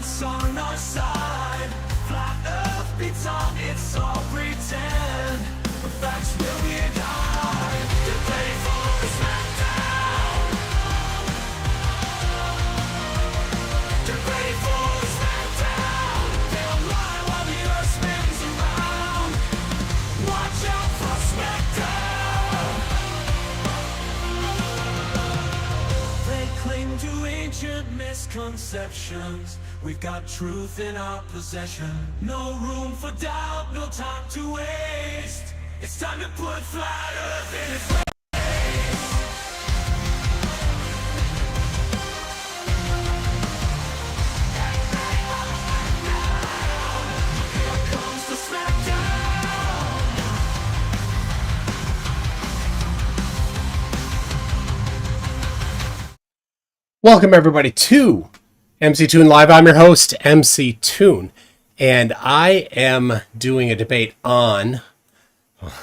science on our side. Flat Earth beats on, it's all pretend. The facts will be hide. Get ready for the smackdown. Get ready for the smackdown. They'll lie while the Earth spins around. Watch out for smackdown. They cling to ancient misconceptions. We've got truth in our possession. No room for doubt, no time to waste. It's time to put flat Earth in its place. Here comes the smackdown. Welcome everybody to MC Toon Live. I'm your host, MC Toon, and I am doing a debate on,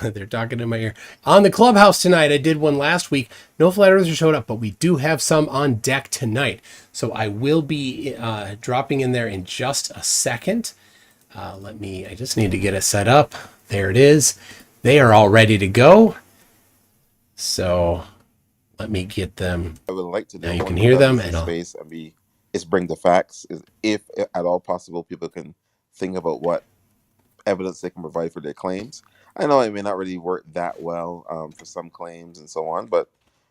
they're talking in my ear, on the Clubhouse tonight. I did one last week. No Flat Earthers showed up, but we do have some on deck tonight. So I will be dropping in there in just a second. I just need to get it set up. There it is. They are all ready to go. So let me get them. I would like to do Now you one can hear them, in and space and is bring the facts. Is if at all possible, people can think about what evidence they can provide for their claims. I know it may not really work that well for some claims and so on, but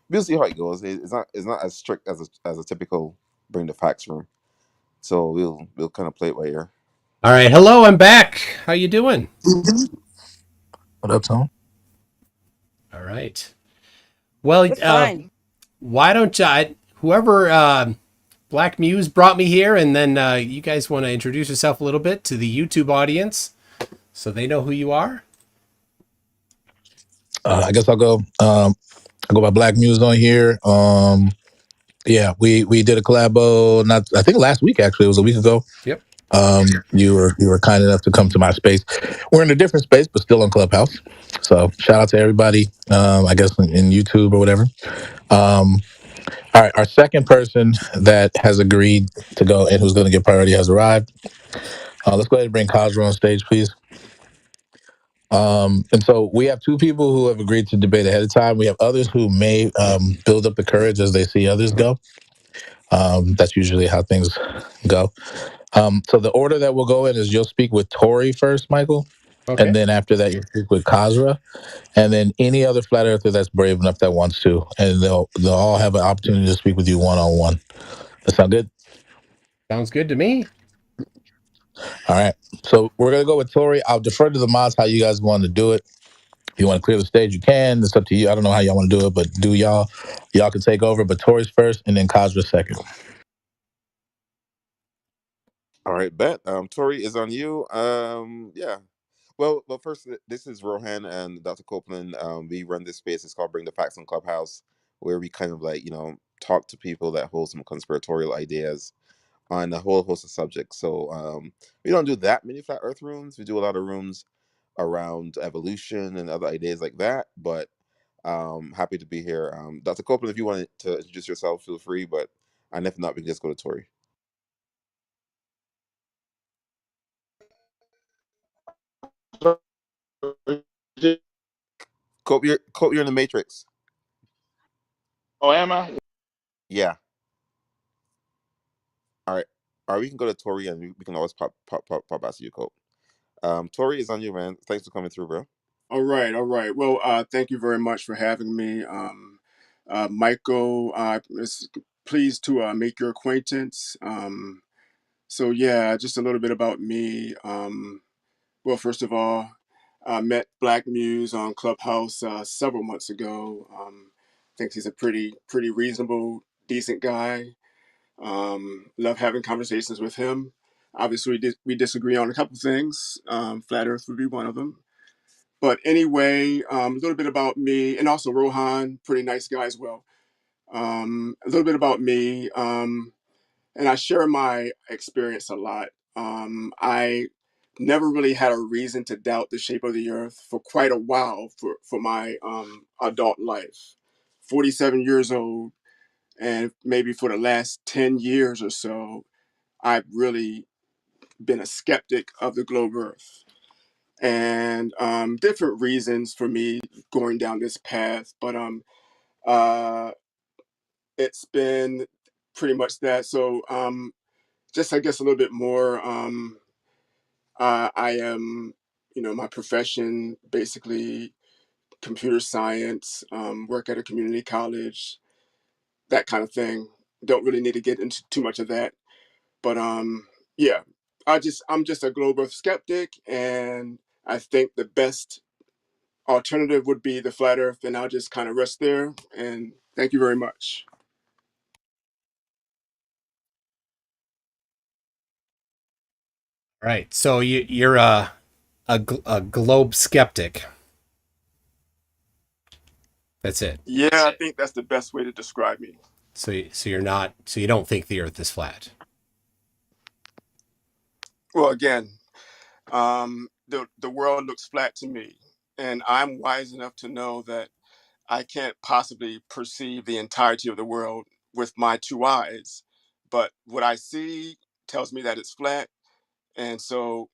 we'll see how it goes. It's not as strict as a typical bring the facts room. So we'll kind of play it by ear. all right. Hello, I'm back. How you doing? What up, Tom? All right. Well, We're fine. why don't whoever Black Muse brought me here, and then you guys want to introduce yourself a little bit to the YouTube audience so they know who you are? I guess I'll go. I go by Black Muse on here. Yeah, we did a collabo. I think last week actually. It was a week ago. Yep. You were kind enough to come to my space. We're in a different space, but still on Clubhouse. So shout out to everybody. I guess in YouTube or whatever. All right, our second person that has agreed to go and who's going to get priority has arrived. Let's go ahead and bring Cosro on stage, please. And so we have two people who have agreed to debate ahead of time. We have others who may build up the courage as they see others go. That's usually how things go. So the order that we'll go in is you'll speak with Tori first, Michael. Okay. And then after that, you'll speak with Kazra. And then any other flat earther that's brave enough that wants to. And they'll all have an opportunity to speak with you one-on-one. That sound good? Sounds good to me. All right. So we're going to go with Tori. I'll defer to the mods how you guys want to do it. If you want to clear the stage, you can. It's up to you. I don't know how y'all want to do it, but y'all can take over. But Tori's first, and then Kazra second. All right, bet. Tori is on you. Yeah. Well, first, this is Rohan and Dr. Copeland. We run this space. It's called Bring the Facts on Clubhouse, where we kind of talk to people that hold some conspiratorial ideas on a whole host of subjects. So we don't do that many flat Earth rooms. We do a lot of rooms around evolution and other ideas like that. But happy to be here. Dr. Copeland, if you wanted to introduce yourself, feel free. But if not, we can just go to Tori. Cope, you're in the Matrix. Oh, am I? Yeah. All right. All right, we can go to Tori and we can always pop back to you, Cope. Tori is on you, man. Thanks for coming through, bro. All right, all right. Well, thank you very much for having me. Michael, is pleased to make your acquaintance. So yeah, just a little bit about me. Well, first of all, I met Black Muse on Clubhouse several months ago. Think he's a pretty reasonable, decent guy. Love having conversations with him. Obviously, we disagree on a couple things. Flat Earth would be one of them. But anyway, a little bit about me, and also Rohan, pretty nice guy as well. A little bit about me, and I share my experience a lot. I never really had a reason to doubt the shape of the earth for quite a while for my adult life. 47 years old, and maybe for the last 10 years or so, I've really been a skeptic of the globe Earth, and different reasons for me going down this path. But uh, it's been pretty much that. So just I guess a little bit more. I am, my profession basically computer science. Work at a community college, that kind of thing. Don't really need to get into too much of that, but yeah, I'm just a global skeptic, and I think the best alternative would be the flat Earth, and I'll just kind of rest there. And thank you very much. Right. So you're a globe skeptic. That's it. Yeah, I think that's the best way to describe me. So you're not. So you don't think the Earth is flat. Well, again, the world looks flat to me, and I'm wise enough to know that I can't possibly perceive the entirety of the world with my two eyes, but what I see tells me that it's flat, and so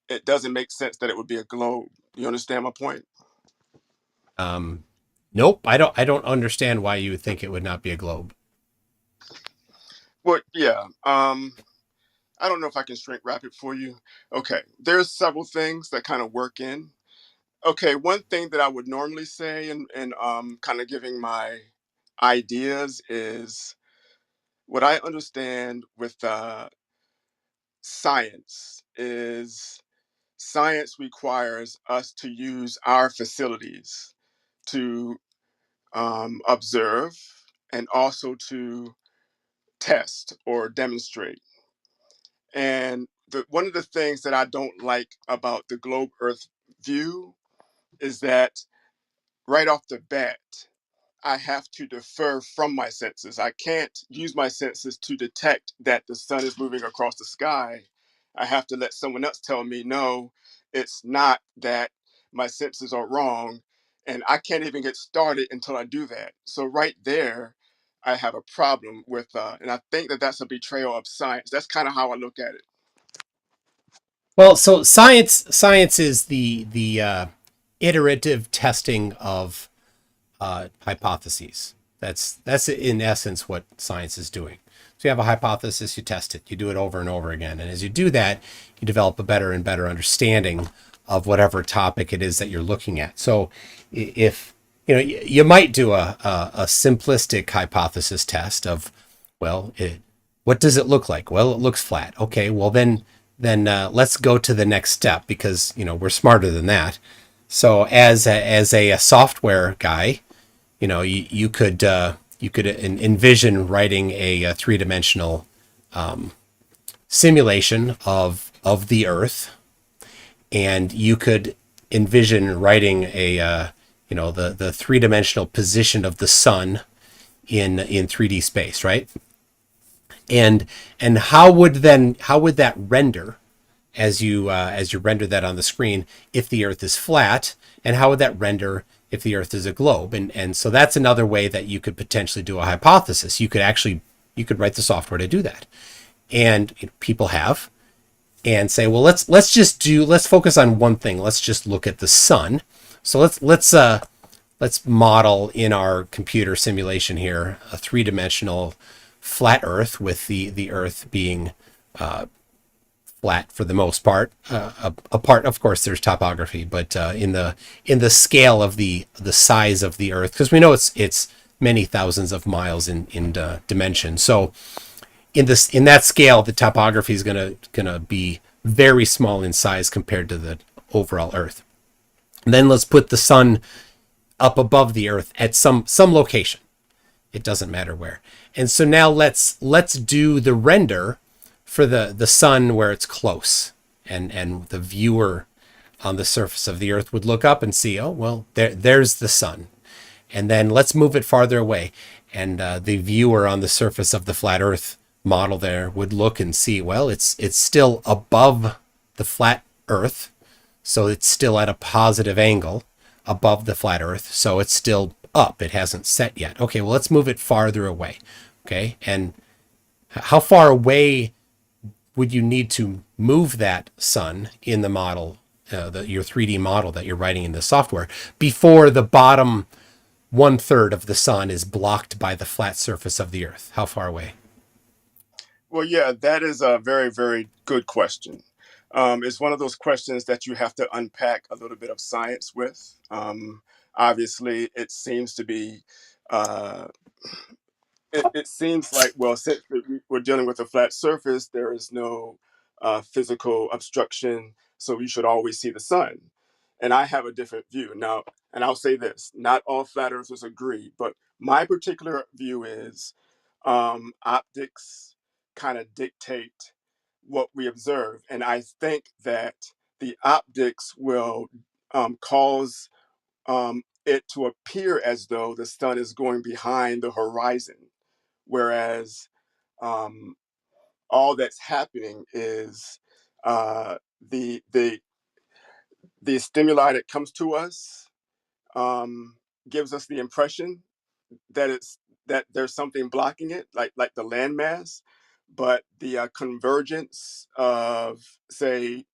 it doesn't make sense that it would be a globe. You understand my point? Um, nope. I don't understand why you would think it would not be a globe. Well, yeah. I don't know if I can shrink wrap it for you. Okay, there's several things that kind of work in. Okay, one thing that I would normally say, and kind of giving my ideas, is what I understand with science is science requires us to use our facilities to observe and also to test or demonstrate. And one of the things that I don't like about the globe Earth view is that right off the bat, I have to defer from my senses. I can't use my senses to detect that the sun is moving across the sky. I have to let someone else tell me, no, it's not that. My senses are wrong. And I can't even get started until I do that. So, right there, I have a problem with, and I think that that's a betrayal of science. That's kind of how I look at it. Well, so science is the iterative testing of hypotheses. That's in essence what science is doing. So you have a hypothesis, you test it, you do it over and over again, and as you do that, you develop a better and better understanding of whatever topic it is that you're looking at. So if you might do a simplistic hypothesis test of, well, what does it look like? Well, it looks flat. Okay, well then let's go to the next step because we're smarter than that. So as a software guy, you could envision writing a three-dimensional simulation of the Earth, and you could envision writing the three-dimensional position of the sun in 3D space, right? And how would that render as you render that on the screen if the Earth is flat, and how would that render if the Earth is a globe? And so that's another way that you could potentially do a hypothesis. You could write the software to do that, and people have, and say, well, let's focus on one thing. Let's just look at the sun. So let's model in our computer simulation here a three-dimensional flat Earth with the Earth being flat for the most part. Apart, of course, there's topography, but in the scale of the size of the Earth, because we know it's many thousands of miles in dimension. So in that scale, the topography is gonna be very small in size compared to the overall Earth. And then let's put the sun up above the Earth at some location. It doesn't matter where. And so now let's do the render for the sun where it's close, and the viewer on the surface of the Earth would look up and see, oh, well, there's the sun. And then let's move it farther away, and the viewer on the surface of the flat Earth model there would look and see, well, it's still above the flat Earth, so it's still at a positive angle above the flat Earth, so it's still up. It hasn't set yet. Okay, well, let's move it farther away. Okay, and how far away would you need to move that sun in the model, your 3D model that you're writing in the software, before the bottom 1/3 of the sun is blocked by the flat surface of the Earth? How far away? Well, yeah, that is a very, very good question. It's one of those questions that you have to unpack a little bit of science with. Obviously, it seems to be, uh, it seems like, well, since we're dealing with a flat surface, there is no physical obstruction, so you should always see the sun. And I have a different view. Now, and I'll say this, not all flat earthers agree, but my particular view is optics kind of dictate what we observe. And I think that the optics will cause it to appear as though the sun is going behind the horizon, whereas um, all that's happening is uh, the the the stimuli that comes to us um, gives us the impression that there's something blocking it, like the landmass, but the convergence of, say,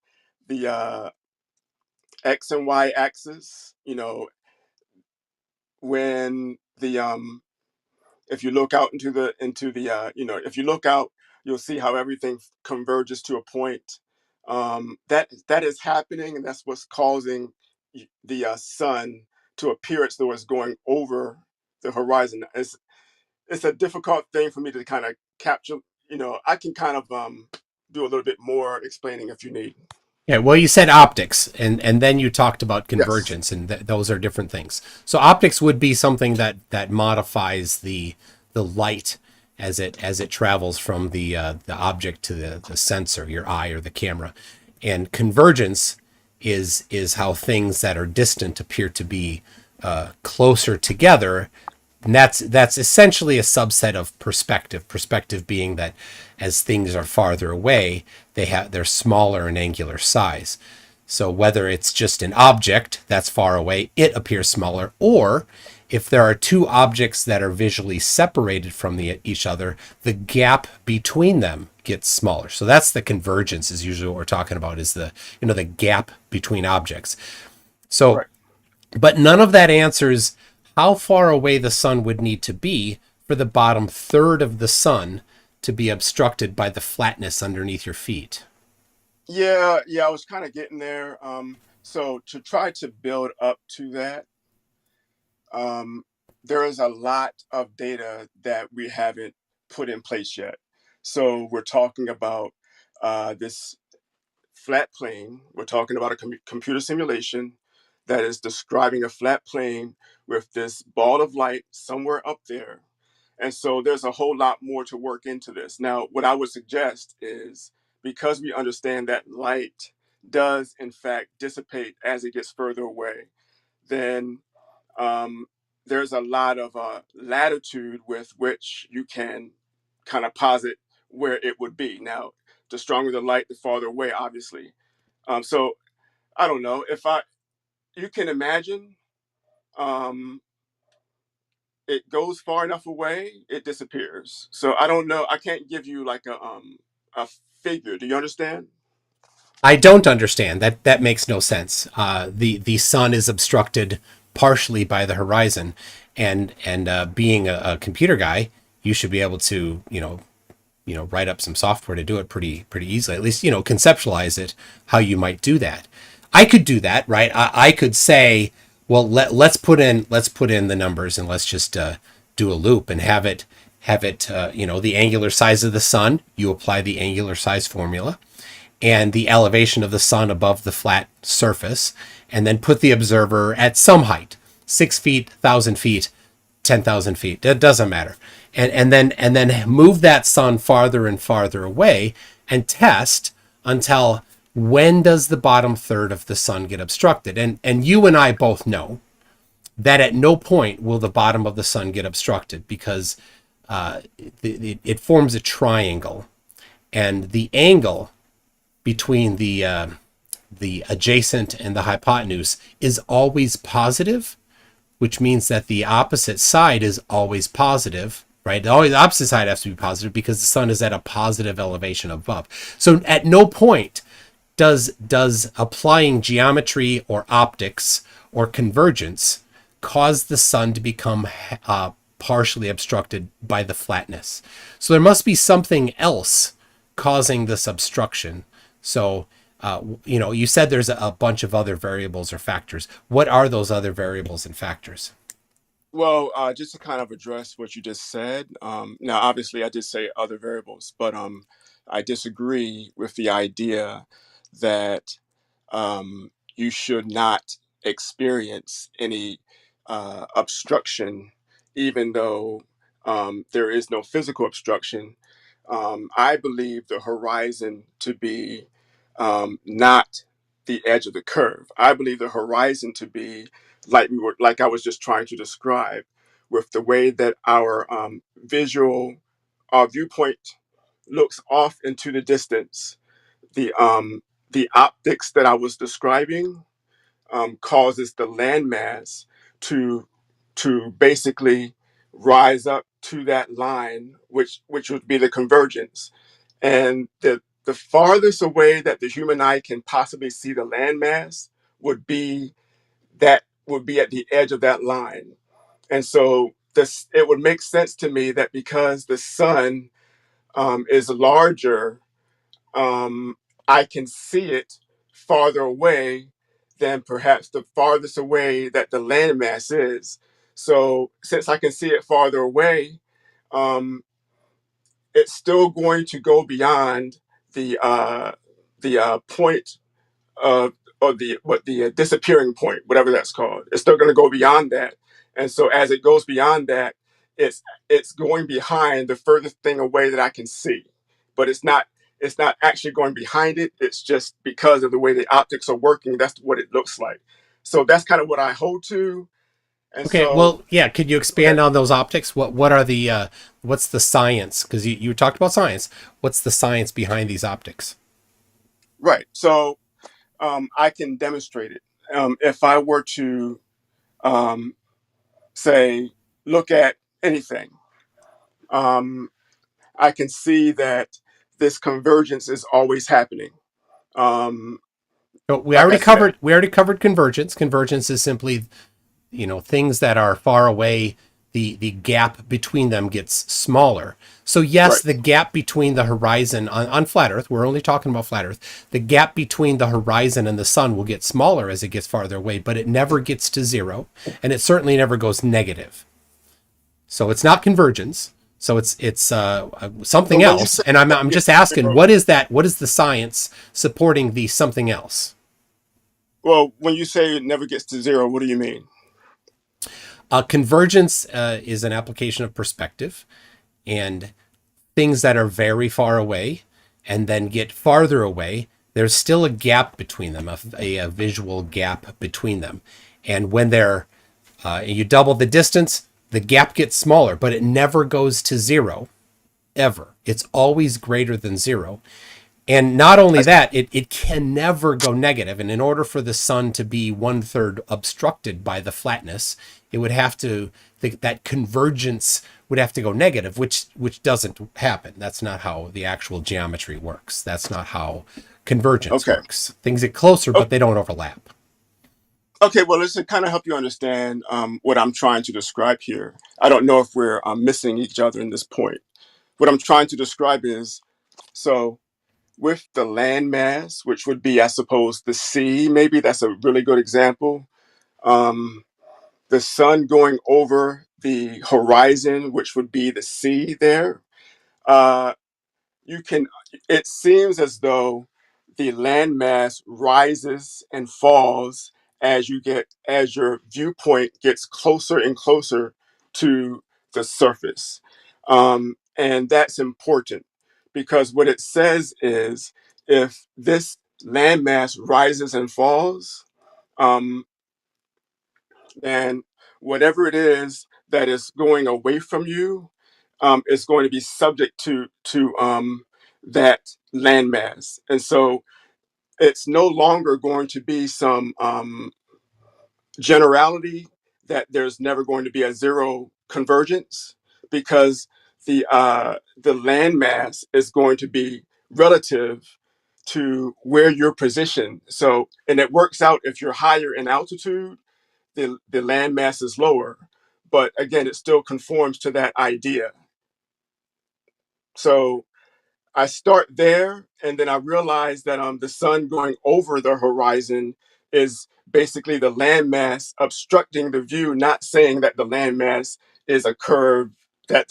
the x and y axis, when the if you look out into the if you look out, you'll see how everything converges to a point. That is happening, and that's what's causing the sun to appear as though it's going over the horizon. It's a difficult thing for me to kind of capture. I can kind of do a little bit more explaining if you need. Yeah, well, you said optics, and then you talked about Yes. convergence, and those are different things. So optics would be something that modifies the light as it travels from the object to the sensor, your eye or the camera, and convergence is how things that are distant appear to be closer together. And that's essentially a subset of perspective. Perspective being that as things are farther away, they're smaller in angular size. So whether it's just an object that's far away, it appears smaller, or if there are two objects that are visually separated from each other, the gap between them gets smaller. So that's the convergence is usually what we're talking about, is the gap between objects. So, Right. but none of that answers how far away the sun would need to be for the bottom third of the sun to be obstructed by the flatness underneath your feet. Yeah, yeah, I was kind of getting there. So to try to build up to that, um, there is a lot of data that we haven't put in place yet. So we're talking about this flat plane. We're talking about a computer simulation that is describing a flat plane with this ball of light somewhere up there. And so there's a whole lot more to work into this. Now, what I would suggest is, because we understand that light does, in fact, dissipate as it gets further away, then um, there's a lot of latitude with which you can kind of posit where it would be. Now, the stronger the light, the farther away, obviously. So I don't know if you can imagine, um, it goes far enough away, it disappears. So I don't know. I can't give you like a figure. Do you understand? I don't understand that. That makes no sense. The sun is obstructed partially by the horizon, and being a computer guy, you should be able to write up some software to do it pretty easily. At least conceptualize it how you might do that. I could do that, right? I could say, well, let's put in the numbers, and let's just do a loop and have it the angular size of the sun. You apply the angular size formula and the elevation of the sun above the flat surface, and then put the observer at some height, 6 feet, 1,000 feet, 10,000 feet. It doesn't matter. And then move that sun farther and farther away and test until when does the bottom third of the sun get obstructed? And you and I both know that at no point will the bottom of the sun get obstructed, because it forms a triangle, and the angle between the adjacent and the hypotenuse is always positive, which means that the opposite side is always positive, right? Always the opposite side has to be positive because the sun is at a positive elevation above. So at no point does applying geometry or optics or convergence cause the sun to become partially obstructed by the flatness. So there must be something else causing this obstruction. So, you said there's a bunch of other variables or factors. What are those other variables and factors? Well, just to kind of address what you just said, now obviously I did say other variables, but I disagree with the idea that you should not experience any obstruction, even though there is no physical obstruction. I believe the horizon to be not the edge of the curve. I believe the horizon to be like I was just trying to describe, with the way that our viewpoint looks off into the distance. The optics that I was describing causes the landmass to basically rise up to that line, which would be the convergence. And the farthest away that the human eye can possibly see the landmass would be would be at the edge of that line. And so this it would make sense to me that because the sun is larger, um, I can see it farther away than perhaps the farthest away that the landmass is. So since I can see it farther away, um, it's still going to go beyond the point of or the disappearing point, whatever that's called. It's still going to go beyond that, and so as it goes beyond that, it's it's going behind the furthest thing away that I can see, but it's not actually going behind it. It's just because of the way the optics are working. That's what it looks like. So that's kind of what I hold to, and Okay, so well, yeah. Could you go ahead. expand on those optics? What are the what's the science? Because you talked about science. What's the science behind these optics? Right. So I can demonstrate it. If I were to um, say, look at anything, um, I can see that this convergence is always happening. Um, So like I said, we already covered convergence. Convergence is simply things that are far away. The gap between them gets smaller. So yes, right. the gap between the horizon on flat Earth, we're only talking about flat Earth. The gap between the horizon and the sun will get smaller as it gets farther away, but it never gets to zero, and it certainly never goes negative. So it's not convergence. So it's But something when you else. say And I'm never I'm gets just to asking, zero, what is that? What is the science supporting the something else? well, when you say it never gets to zero, what do you mean? Convergence is an application of perspective, and things that are very far away and then get farther away, there's still a gap between them, a visual gap between them. And when you double the distance, the gap gets smaller, but it never goes to zero, ever. It's always greater than zero. And not only I, that, it can never go negative. And in order for the sun to be one third obstructed by the flatness, it would have to that convergence would have to go negative, which doesn't happen. That's not how the actual geometry works. That's not how convergence okay. works. Things get closer, O- but they don't overlap. Okay. Well, let's kind of help you understand what I'm trying to describe here. I don't know if we're missing each other in this point. What I'm trying to describe is so with the landmass, which would be, I suppose, the sea. Maybe that's a really good example. Um, the sun going over the horizon, which would be the sea there, uh, you can, it seems as though the landmass rises and falls as your viewpoint gets closer and closer to the surface. And that's important because what it says is if this landmass rises and falls, um, and whatever it is that is going away from you is going to be subject to that landmass, and so it's no longer going to be some generality that there's never going to be a zero convergence because the landmass is going to be relative to where you're positioned. So, and it works out if you're higher in altitude, the landmass is lower. But again, it still conforms to that idea. So I start there, and then I realize that the sun going over the horizon is basically the landmass obstructing the view, not saying that the landmass is a curve that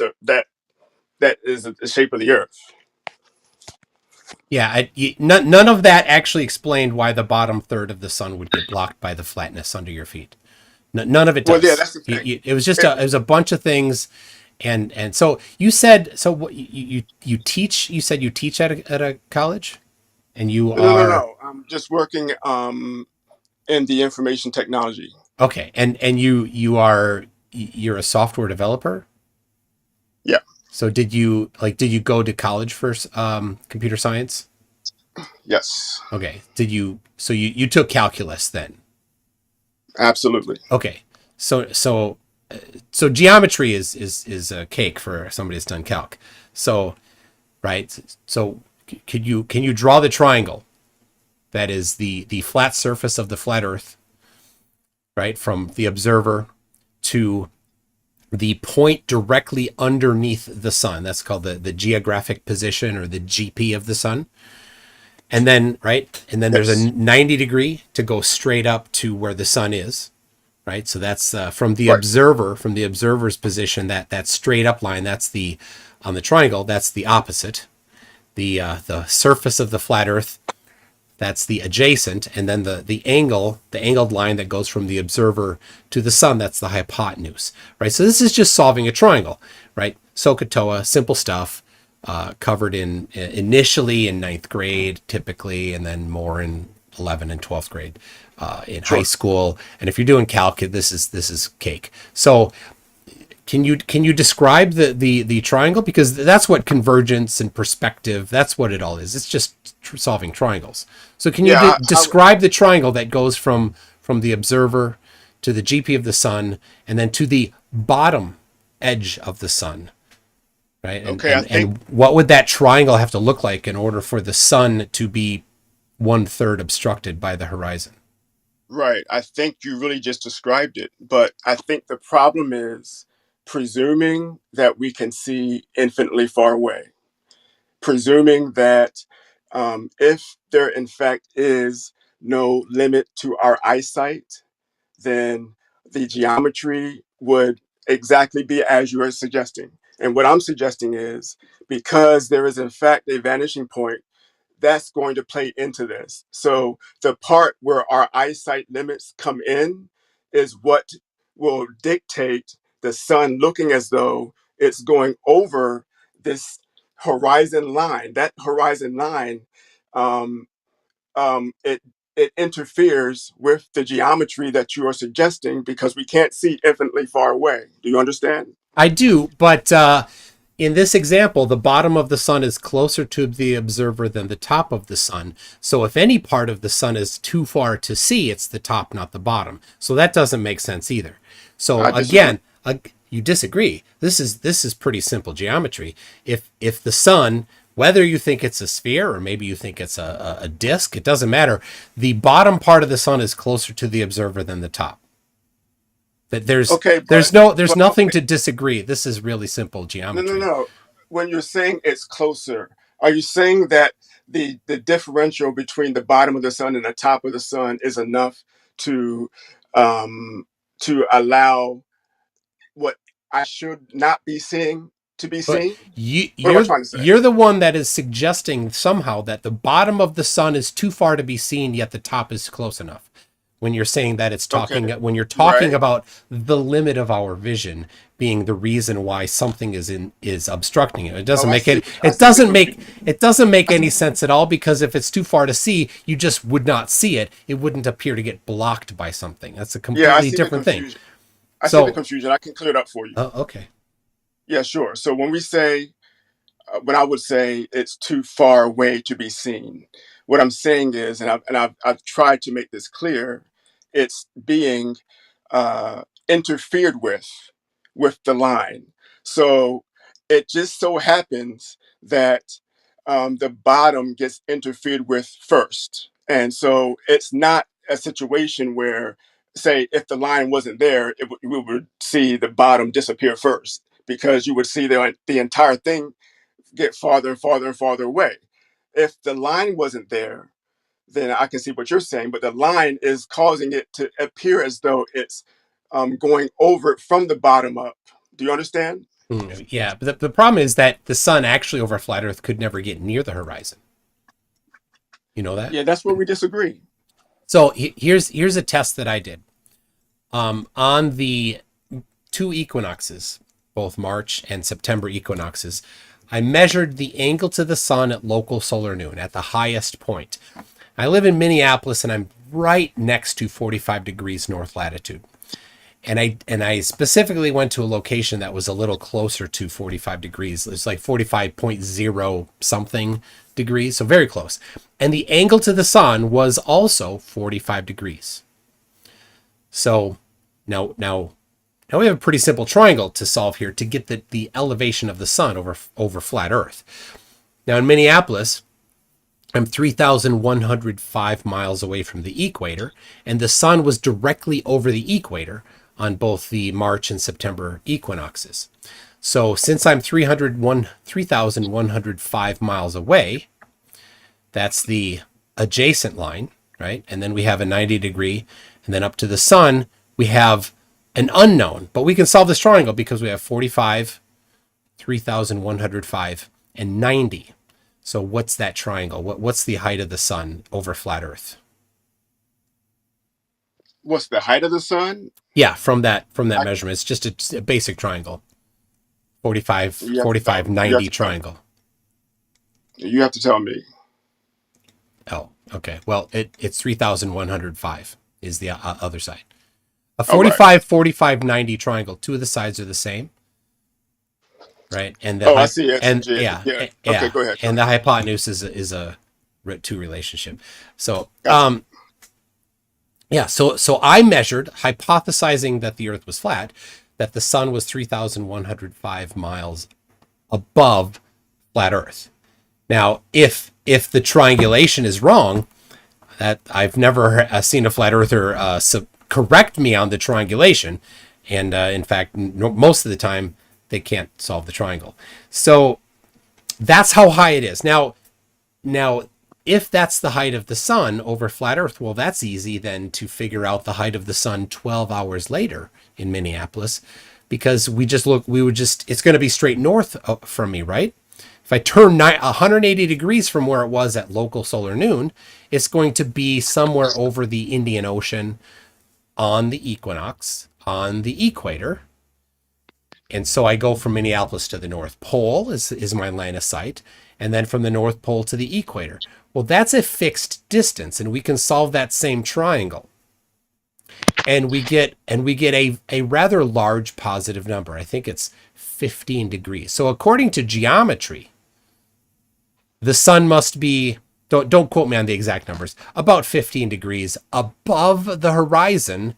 is the shape of the Earth. Yeah, none of that actually explained why the bottom third of the sun would get blocked by the flatness under your feet. None of it Well, yeah, does. that's the thing. It was just It, it was a bunch of things, and so you said so. What you teach? You said you teach at a college, and you no, no, are no. I'm just working in the information technology. okay, and you're a software developer. Yeah. So did you go to college for computer science? Yes. Okay. You took calculus then? Absolutely. Okay. So so so geometry is a cake for somebody that's done calc. So right. So can you draw the triangle that is the flat surface of the flat Earth, right, from the observer to the point directly underneath the sun? That's called the geographic position, or the GP of the sun. And then there's a Yes. 90 degree to go straight up to where the sun is, right? So that's from the Right. observer's position, that straight up line, that's the on the triangle, that's the opposite. The surface of the flat Earth, that's the adjacent, and then the angled line that goes from the observer to the sun, that's the hypotenuse, right? So this is just solving a triangle, right? SOHCAHTOA, simple stuff, covered initially in ninth grade, typically, and then more in 11th and 12th grade in high Sure. school. And if you're doing calc, this is cake. So can you describe the triangle, because that's what convergence and perspective, that's what it all is. It's just solving triangles. So can you Yeah. describe the triangle that goes from the observer to the GP of the sun, and then to the bottom edge of the sun, right? And Okay. I and think and what would that triangle have to look like in order for the sun to be one third obstructed by the horizon? right. I think you really just described it. But I think the problem is presuming that we can see infinitely far away, presuming that if there in fact is no limit to our eyesight, then the geometry would exactly be as you are suggesting. And what I'm suggesting is, because there is in fact a vanishing point, that's going to play into this. So the part where our eyesight limits come in is what will dictate the sun looking as though it's going over this horizon line. That horizon line, um, it interferes with the geometry that you are suggesting, because we can't see infinitely far away. Do you understand? I do, but in this example, the bottom of the sun is closer to the observer than the top of the sun. So if any part of the sun is too far to see, it's the top, not the bottom. So that doesn't make sense either. So I disagree. again, you disagree. This is pretty simple geometry. If the sun, whether you think it's a sphere or maybe you think it's a disk, it doesn't matter. The bottom part of the sun is closer to the observer than the top. That Okay, there's but nothing okay. to disagree. This is really simple No, no, geometry. no. When you're saying it's closer, are you saying that the differential between the bottom of the sun and the top of the sun is enough to um allow what I should not be seeing to be But seen? you What am I you're trying to say? you're the one that is suggesting somehow that the bottom of the sun is too far to be seen, yet the top is close enough. When you're saying that Okay, when you're talking right. about the limit of our vision being the reason why something is obstructing it, Oh, I see. I it see the doesn't make confusion. any sense at all, because if it's too far to see, you just would not see it. It wouldn't appear to get blocked by something. That's a Yeah, I completely see the different thing. confusion. I see the So, confusion. I can clear it up for you. okay. Yeah, sure. So when I would say it's too far away to be seen, what I'm saying is, I've tried to make this clear, it's being interfered with the line. So it just so happens that the bottom gets interfered with first. And so it's not a situation where, say, if the line wasn't there, we would see the bottom disappear first, because you would see the entire thing get farther and farther and farther away. If the line wasn't there, then I can see what you're saying, but the line is causing it to appear as though it's going over it from the bottom up. Do you understand? Yeah, but the problem is that the sun actually over a flat Earth could never get near the horizon. You know that? Yeah, that's where we disagree. So here's a test that I did. On the two equinoxes, both March and September equinoxes, I measured the angle to the sun at local solar noon at the highest point. I live in Minneapolis and I'm right next to 45 degrees north latitude. And I specifically went to a location that was a little closer to 45 degrees. It's like 45.0 something degrees, so very close. And the angle to the sun was also 45 degrees. So now we have a pretty simple triangle to solve here to get the elevation of the sun over flat Earth. Now in Minneapolis, I'm 3,105 miles away from the equator, and the sun was directly over the equator on both the March and September equinoxes. So since I'm 3,105 miles away, that's the adjacent line, right? And then we have a 90 degree, and then up to the sun, we have an unknown. But we can solve this triangle because we have 45, 3,105, and 90. So what's that triangle? What's the height of the sun over flat Earth? What's the height of the sun? Yeah, from that measurement, it's just a basic triangle. 45, You have 45, 90 triangle. You have to tell me. Oh, okay. Well, it's 3,105 is the other side. A All right. 45, 45, 90 triangle. Two of the sides are the same, right? And the I see it. and Yeah. yeah. Okay, go ahead. And the hypotenuse is a root 2 relationship. So Gotcha. yeah, so I measured, hypothesizing that the Earth was flat, that the sun was 3,105 miles above flat Earth. Now, if the triangulation is wrong, that I've never seen a flat earther correct me on the triangulation, and in fact, most of the time they can't solve the triangle. So that's how high it is. Now, if that's the height of the sun over flat Earth, well, that's easy then to figure out the height of the sun 12 hours later in Minneapolis, because it's going to be straight north from me, right? If I turn 180 degrees from where it was at local solar noon, it's going to be somewhere over the Indian Ocean on the equinox, on the equator. And so I go from Minneapolis to the North Pole is my line of sight, and then from the North Pole to the equator. Well, that's a fixed distance, and we can solve that same triangle. And we get a rather large positive number. I think it's 15 degrees. So according to geometry, the sun must be, don't quote me on the exact numbers, about 15 degrees above the horizon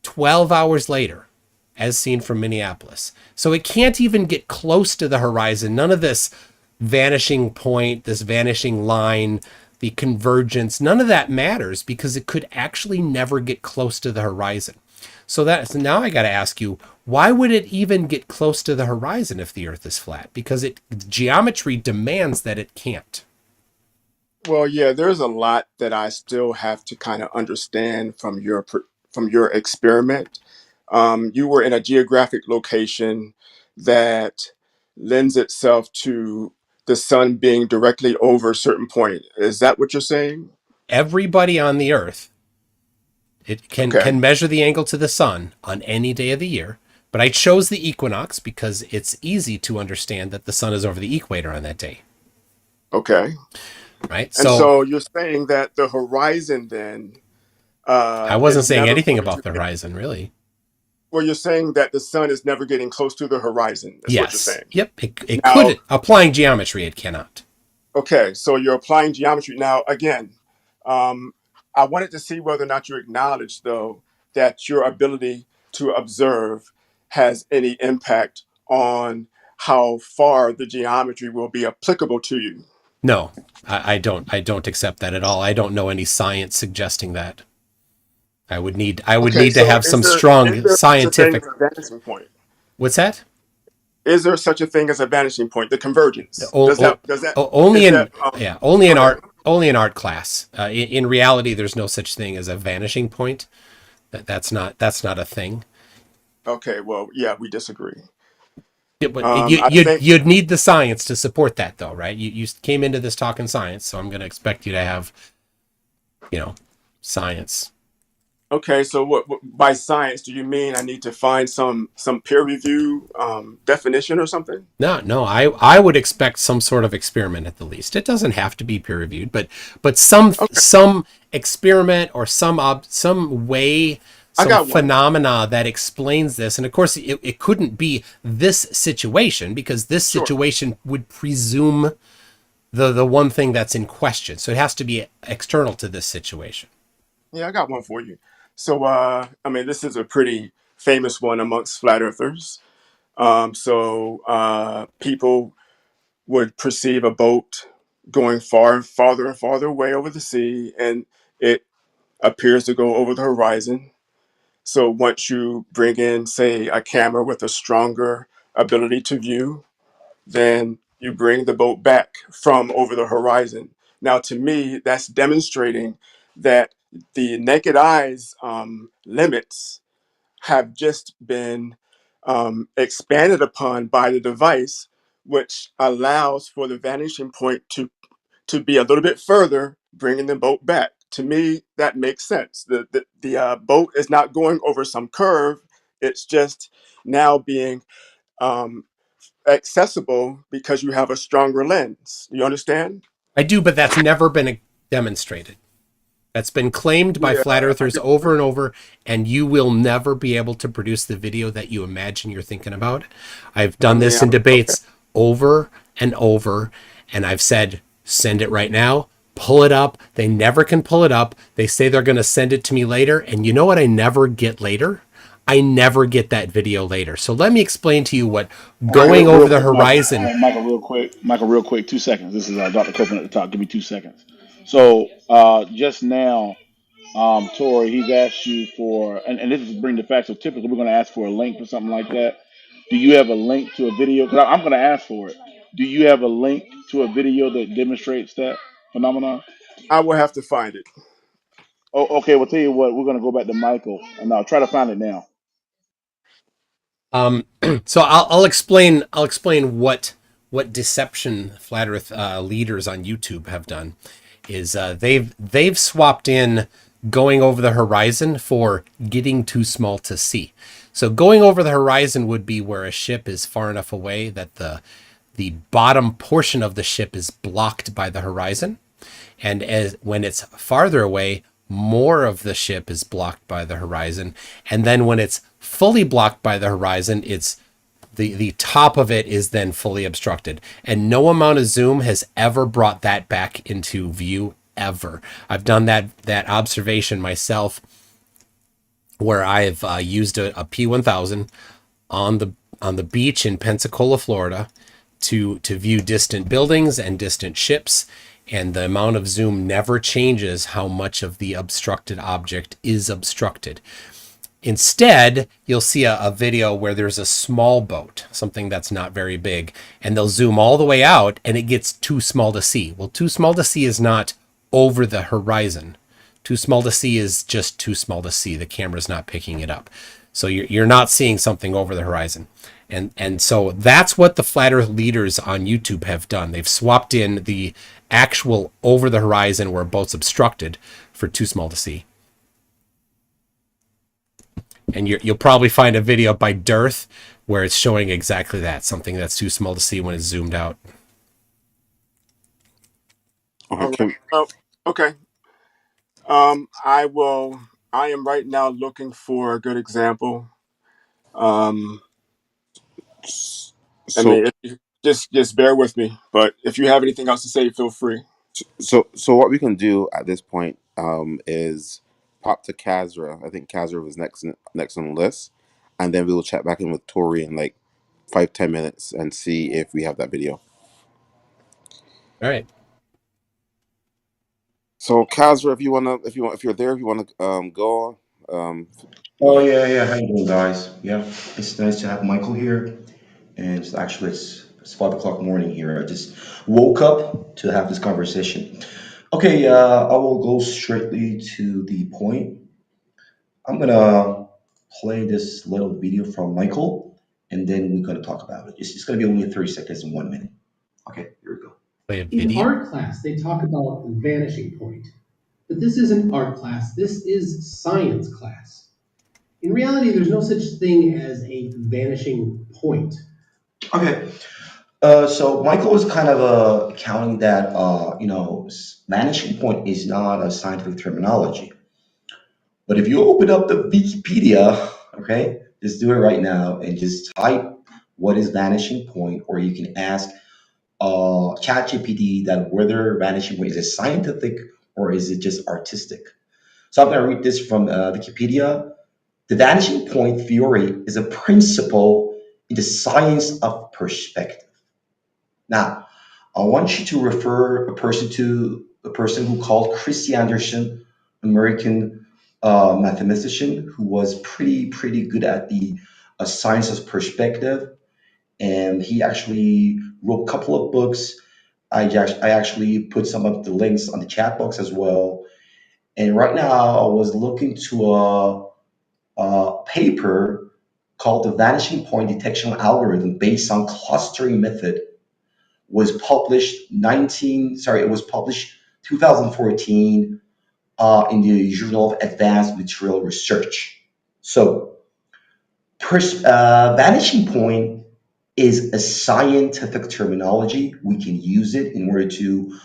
12 hours later, as seen from Minneapolis. So it can't even get close to the horizon. None of this vanishing point, this vanishing line, the convergence, none of that matters because it could actually never get close to the horizon. So now I got to ask you, why would it even get close to the horizon if the Earth is flat? Because geometry demands that it can't. Well, yeah, there's a lot that I still have to kind of understand from your experiment. You were in a geographic location that lends itself to the sun being directly over a certain point. Is that what you're saying? Everybody on the Earth Okay. can measure the angle to the sun on any day of the year. But I chose the equinox because it's easy to understand that the sun is over the equator on that day. Okay. Right? And so you're saying that the horizon then I wasn't is saying never anything going about to the get, horizon, really. well, you're saying that the sun is never getting close to the horizon. That's what you're Yes. saying. Yep. It Now, could. Applying geometry, it cannot. okay, so you're applying geometry. Now, again, um, I wanted to see whether or not you acknowledge, though, that your ability to observe has any impact on how far the geometry will be applicable to you. No, I don't. I don't accept that at all. I don't know any science suggesting that. I would need Okay, to so have some strong is there such a thing scientific. as a vanishing point? What's that? Is there such a thing as a vanishing point? The convergence. O- o- Does that only is that in only go in ahead. art, only in art class. In reality, there's no such thing as a vanishing point. That's not a thing. Okay, well, yeah, we disagree. Yeah, but I think you'd need the science to support that, though, right? You came into this talking science, so I'm going to expect you to have, you know, science. okay. So what by science do you mean? I need to find some peer review definition or something? No, I would expect some sort of experiment at the least. It doesn't have to be peer reviewed, but Okay, some experiment or some way, I some got one. phenomena that explains this. And of course, it couldn't be this situation, because this Sure. situation would presume the one thing that's in question. So it has to be external to this situation. Yeah, I got one for you. So I mean, this is a pretty famous one amongst flat earthers. People would perceive a boat going farther and farther away over the sea, and it appears to go over the horizon. So once you bring in, say, a camera with a stronger ability to view, then you bring the boat back from over the horizon. Now, to me, that's demonstrating that the naked eye's limits have just been expanded upon by the device, which allows for the vanishing point to be a little bit further, bringing the boat back. To me, that makes sense. The boat is not going over some curve; it's just now being um, accessible because you have a stronger lens. You understand? I do, but that's never been demonstrated. That's been claimed by Yeah, flat I earthers get over and over, and you will never be able to produce the video that you imagine you're thinking about. I've I done mean, this in okay. debates over and over, and I've said, send it right now, pull it up. They never can pull it up. They say they're going to send it to me later, and you know what I never get later? I never get that video later. So let me explain to you what going over Real the quick, Michael. horizon. Hey, Michael, real quick. Michael, real quick. 2 seconds. This is Dr. Copeland at the top. Give me 2 seconds. So just now, Tori, he's asked you for, and this is bring the facts. So typically, we're going to ask for a link or something like that. Do you have a link to a video? Because I'm going to ask for it. Do you have a link to a video that demonstrates that phenomenon? I will have to find it. Oh, okay. Well, tell you what. We're going to go back to Michael, and I'll try to find it now. So I'll explain. I'll explain what deception flat Earth leaders on YouTube have done. Is they've swapped in going over the horizon for getting too small to see. So going over the horizon would be where a ship is far enough away that the bottom portion of the ship is blocked by the horizon, and as when it's farther away, more of the ship is blocked by the horizon, and then when it's fully blocked by the horizon, it's the top of it is then fully obstructed, and no amount of zoom has ever brought that back into view ever. I've done that observation myself, where I've used a P1000 on the beach in Pensacola, Florida, to view distant buildings and distant ships, and the amount of zoom never changes how much of the obstructed object is obstructed. Instead, you'll see a video where there's a small boat, something that's not very big, and they'll zoom all the way out and it gets too small to see. Well, too small to see is not over the horizon. Too small to see is just too small to see. The camera's not picking it up. So you're not seeing something over the horizon. And so that's what the flat earth leaders on YouTube have done. They've swapped in the actual over the horizon where a boat's obstructed for too small to see. And you'll probably find a video by Dearth where it's showing exactly that, something that's too small to see when it's zoomed out. All Okay, right. Oh, okay. I will. I am right now looking for a good example. Um, I so mean, if you, just bear with me. But if you have anything else to say, feel free. so what we can do at this point is pop to Kazra. I think Kazra was next on the list, and then we will chat back in with Tori and like 5-10 minutes and see if we have that video. All right. So Kazra, if you're there, if you wanna go, go Oh ahead. yeah. How you doing, guys? Yeah, it's nice to have Michael here, and it's 5 o'clock morning here. I just woke up to have this conversation. Okay, I will go straightly to the point. I'm gonna play this little video from Michael, and then we're gonna talk about it. It's gonna be only 30 seconds and 1 minute. Okay, here we go. Play a In video. art class, they talk about the vanishing point, but this isn't art class. This is science class. In reality, there's no such thing as a vanishing point. Okay, so Michael was kind of counting that vanishing point is not a scientific terminology. But if you open up the Wikipedia, okay, just do it right now and just type what is vanishing point, or you can ask ChatGPT that whether vanishing point is it scientific or is it just artistic. So I'm going to read this from Wikipedia. The vanishing point theory is a principle in the science of perspective. Now, I want you to refer a person who called Christy Anderson, American mathematician who was pretty good at the science of perspective, and he actually wrote a couple of books. I actually put some of the links on the chat box as well. And right now, I was looking to a paper called the vanishing point detection algorithm based on clustering method was published 2014 in the Journal of Advanced Material Research. So, vanishing point is a scientific terminology. We can use it in order to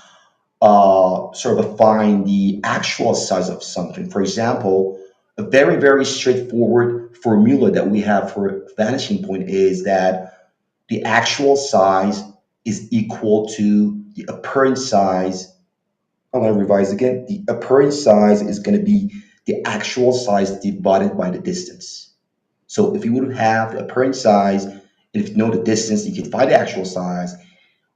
sort of find the actual size of something. For example, a very straightforward formula that we have for vanishing point is that the actual size is equal to the apparent size. I'm going to revise again. The apparent size is going to be the actual size divided by the distance. So if you would have the apparent size, and if you know the distance, you can find the actual size.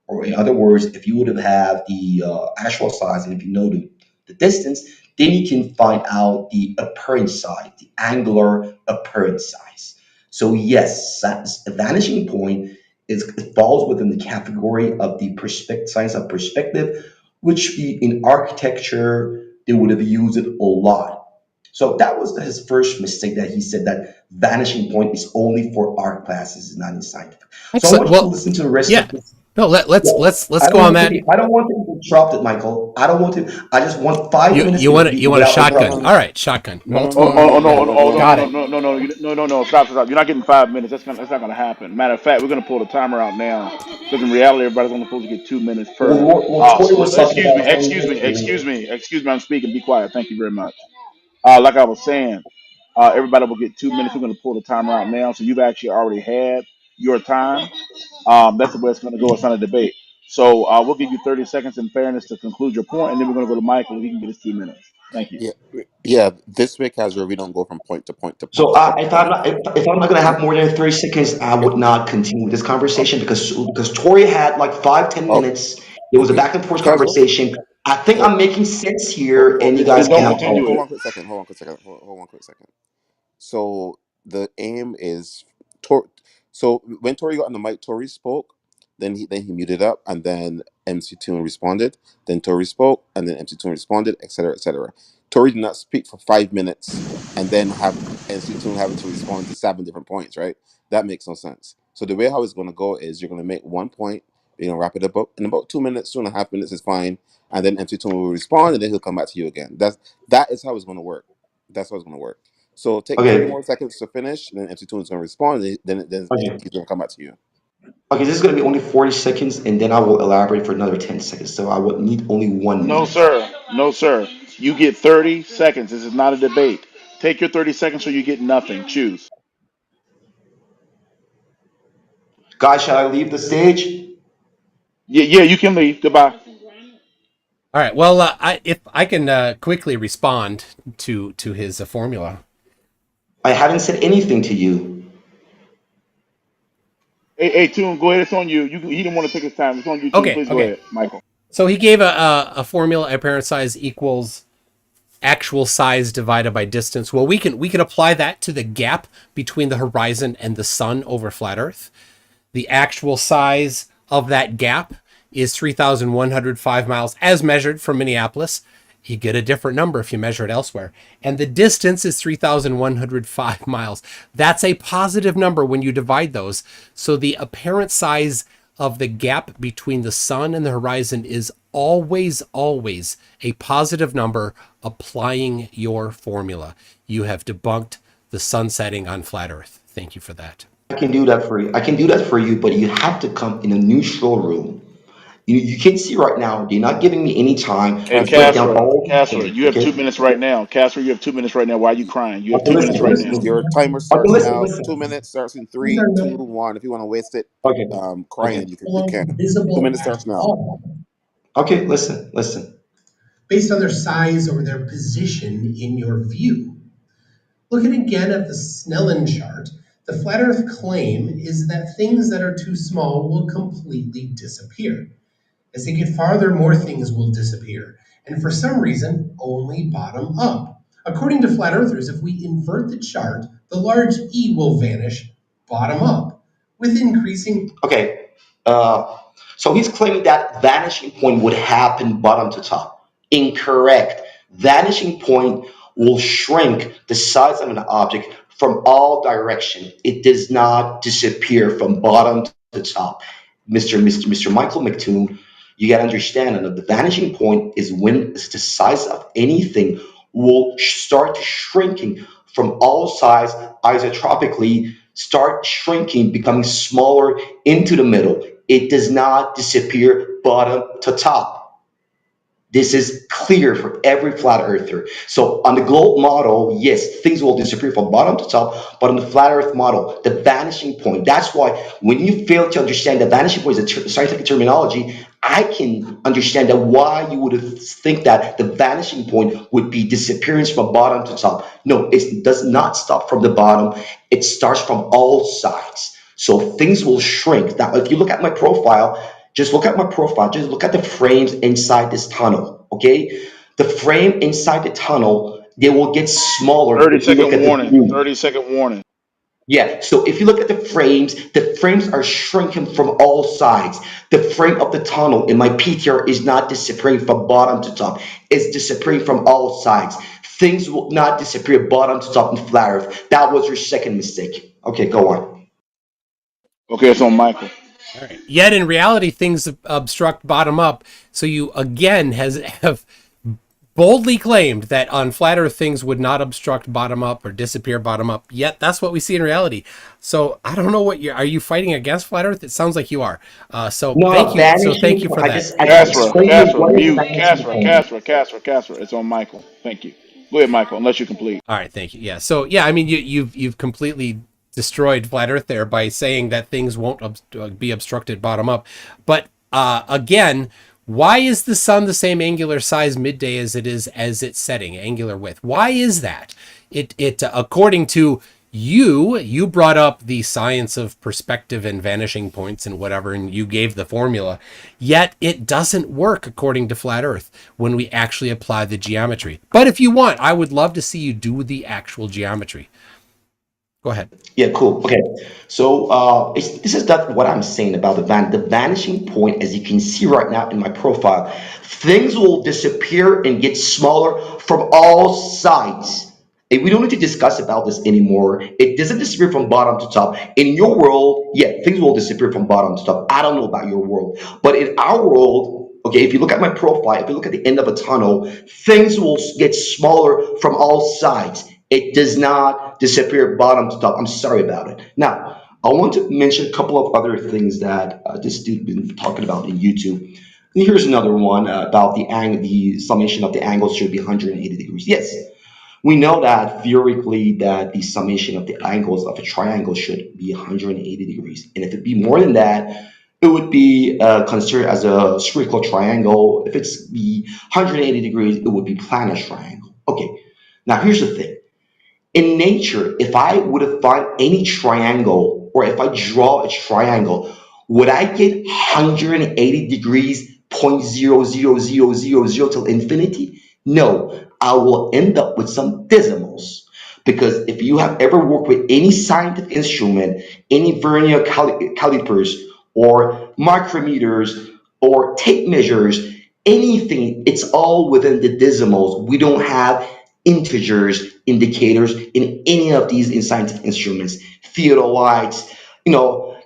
Or in other words, if you would have the actual size and if you know the distance, then you can find out the apparent size, the angular apparent size. So yes, a vanishing point it falls within the category of the science of perspective, which in architecture they would have used it a lot. So that was his first mistake that he said that vanishing point is only for art classes, not in scientific. So I Excellent. want you to Well, listen to the rest yeah. of this. No, Yeah. let's go on that. I don't want to be interrupted, Michael. I don't want to. I just want 5 minutes You want a without shotgun. interruption. All right, shotgun. No, no, Oh, no, Multiple. no, oh, oh no, no, Yeah. no, oh, no, no, Got no, it. no, no, no, no, stop. You're not getting 5 minutes. That's not gonna happen. Matter of fact, we're gonna pull the timer out now because in reality, everybody's only supposed to get 2 minutes per. Tori was talking about saying Excuse me. I'm speaking. Be quiet. Thank you very much. Like I was saying, everybody will get 2 minutes. We're gonna pull the timer out now, so you've actually already had your time. That's the way it's gonna go. It's not a debate. So we'll give you 30 seconds in fairness to conclude your point, and then we're gonna go to Michael. He can get his 2 minutes. Thank you. yeah, yeah. This way, Kazra, we don't go from point to point to point So to point to point. if I'm not going to Yeah. have more than 30 seconds, I Okay. would not continue this Oh, conversation because Tori had like 5-10 minutes. It was a okay. back and forth Kazra. conversation. I think Oh, I'm making sense here, and you okay. guys Then don't cannot continue follow. Hold it. on, quick second. Hold on, quick second. Hold on, quick second. So the aim is Tor. So when Tori got on the mic, Tori spoke. Then he muted up, and then MC Tune responded. Then Tori spoke, and then MC Tune responded, etc., etc. Tori did not speak for 5 minutes, and then have MC Tune having to respond to 7 different points. Right? That makes no sense. So the way how it's going to go is you're going to make one point. You're going to wrap it up in about 2 minutes, 2.5 minutes is fine, and then MC Tune will respond, and then he'll come back to you again. That is how it's going to work. That's how it's going to work. So take 30 Okay, more seconds to finish, and then MC2 is going to respond, and then okay, he's going to come back to you. okay. This is going to be only 40 seconds, and then I will elaborate for another 10 seconds. So I would need only one No, minute. sir. No, sir. You get 30 seconds. This is not a debate. Take your 30 seconds or you get nothing. Choose. Guys, shall I leave the stage? Yeah, you can leave. Goodbye. All right. Well, if I can quickly respond to his formula. I haven't said anything to you. Hey, Tune, go ahead. It's on you. He didn't want to take his time. It's on you, Tune. Okay, Please go okay. ahead, Michael. So he gave a formula: apparent size equals actual size divided by distance. Well, we can apply that to the gap between the horizon and the sun over flat Earth. The actual size of that gap is 3,105 miles as measured from Minneapolis. You get a different number if you measure it elsewhere. And the distance is 3,105 miles. That's a positive number when you divide those. So the apparent size of the gap between the sun and the horizon is always, always a positive number applying your formula. You have debunked the sun setting on flat Earth. Thank you for that. I can do that for you. I can do that for you, but you have to come in a neutral room. You can see right now, they're not giving me any time Hey, to Castro, break down Casper, all these Casper, things. you have Okay. 2 minutes right now. Casper, you have 2 minutes right now. Why are you crying? You have Okay, two listen, minutes right listen, now. listen. your timer Okay, starts listen, now. listen. 2 minutes starts in These three, are two, not one. If you want to waste it, okay. Okay. crying, you can. Alone 2 minutes visible at starts now. all, Okay, listen, listen. based on their size or their position in your view. Looking again at the Snellen chart, the flat Earth claim is that things that are too small will completely disappear. As they get farther, more things will disappear, and for some reason, only bottom up. According to flat earthers, if we invert the chart, the large E will vanish bottom up, with increasing. Okay. Uh, so he's claiming that vanishing point would happen bottom to top. Incorrect. Vanishing point will shrink the size of an object from all direction. It does not disappear from bottom to top. Mr. Michael McToon, you got to understand that the vanishing point is when the size of anything will start shrinking from all sides isotropically, start shrinking, becoming smaller into the middle. It does not disappear bottom to top. This is clear for every flat earther. So on the globe model, yes, things will disappear from bottom to top, but on the flat earth model, the vanishing point, that's why when you fail to understand the vanishing point is a scientific terminology, I can understand that why you would think that the vanishing point would be disappearance from bottom to top. No, it does not stop from the bottom. It starts from all sides. So things will shrink. Now, if you look at my profile, just look at my profile. Just look at the frames inside this tunnel, okay? The frame inside the tunnel, they will get smaller 30 if you look second at the warning. view. 30-second warning. Yeah, so if you look at the frames are shrinking from all sides. The frame of the tunnel in my PTR is not disappearing from bottom to top. It's disappearing from all sides. Things will not disappear bottom to top in flat earth. That was your second mistake. Okay, go on. Okay, it's on Michael. All right. Yet in reality, things obstruct bottom up. So you again have boldly claimed that on flat Earth things would not obstruct bottom up or disappear bottom up. Yet that's what we see in reality. So I don't know what are you fighting against flat Earth? It sounds like you are. So No, thank you. So thank vanishing. you for I that. just I Casper, explained you Casper, what is mute. vanishing point. Casper. It's on Michael. Thank you. Go ahead, Michael, unless you complete. All right, thank you. Yeah. So yeah, I mean you've completely destroyed flat Earth there by saying that things won't be obstructed bottom up. But again, why is the sun the same angular size midday as it is as it's setting, angular width? Why is that? It according to you brought up the science of perspective and vanishing points and whatever, and you gave the formula. Yet it doesn't work according to flat Earth when we actually apply the geometry. But if you want, I would love to see you do the actual geometry. Go ahead. Yeah, cool. Okay, so this is that what I'm saying about the vanishing point. As you can see right now in my profile, things will disappear and get smaller from all sides. And we don't need to discuss about this anymore. It doesn't disappear from bottom to top. In your world, yeah, things will disappear from bottom to top. I don't know about your world, but in our world, okay, if you look at my profile, if you look at the end of a tunnel, things will get smaller from all sides. It does not disappear bottom to top. I'm sorry about it. Now, I want to mention a couple of other things that this dude been talking about in YouTube. And here's another one about the summation of the angles should be 180 degrees. Yes, we know that theoretically that the summation of the angles of a triangle should be 180 degrees. And if it be more than that, it would be considered as a spherical triangle. If it's be 180 degrees, it would be planar triangle. Okay, now here's the thing. In nature, if I would have found any triangle or if I draw a triangle, would I get 180 degrees, 0.00000 till infinity? No, I will end up with some decimals. Because if you have ever worked with any scientific instrument, any vernier calipers, or micrometers, or tape measures, anything, it's all within the decimals. We don't have integers indicators in any of these in scientific instruments. Theodolites,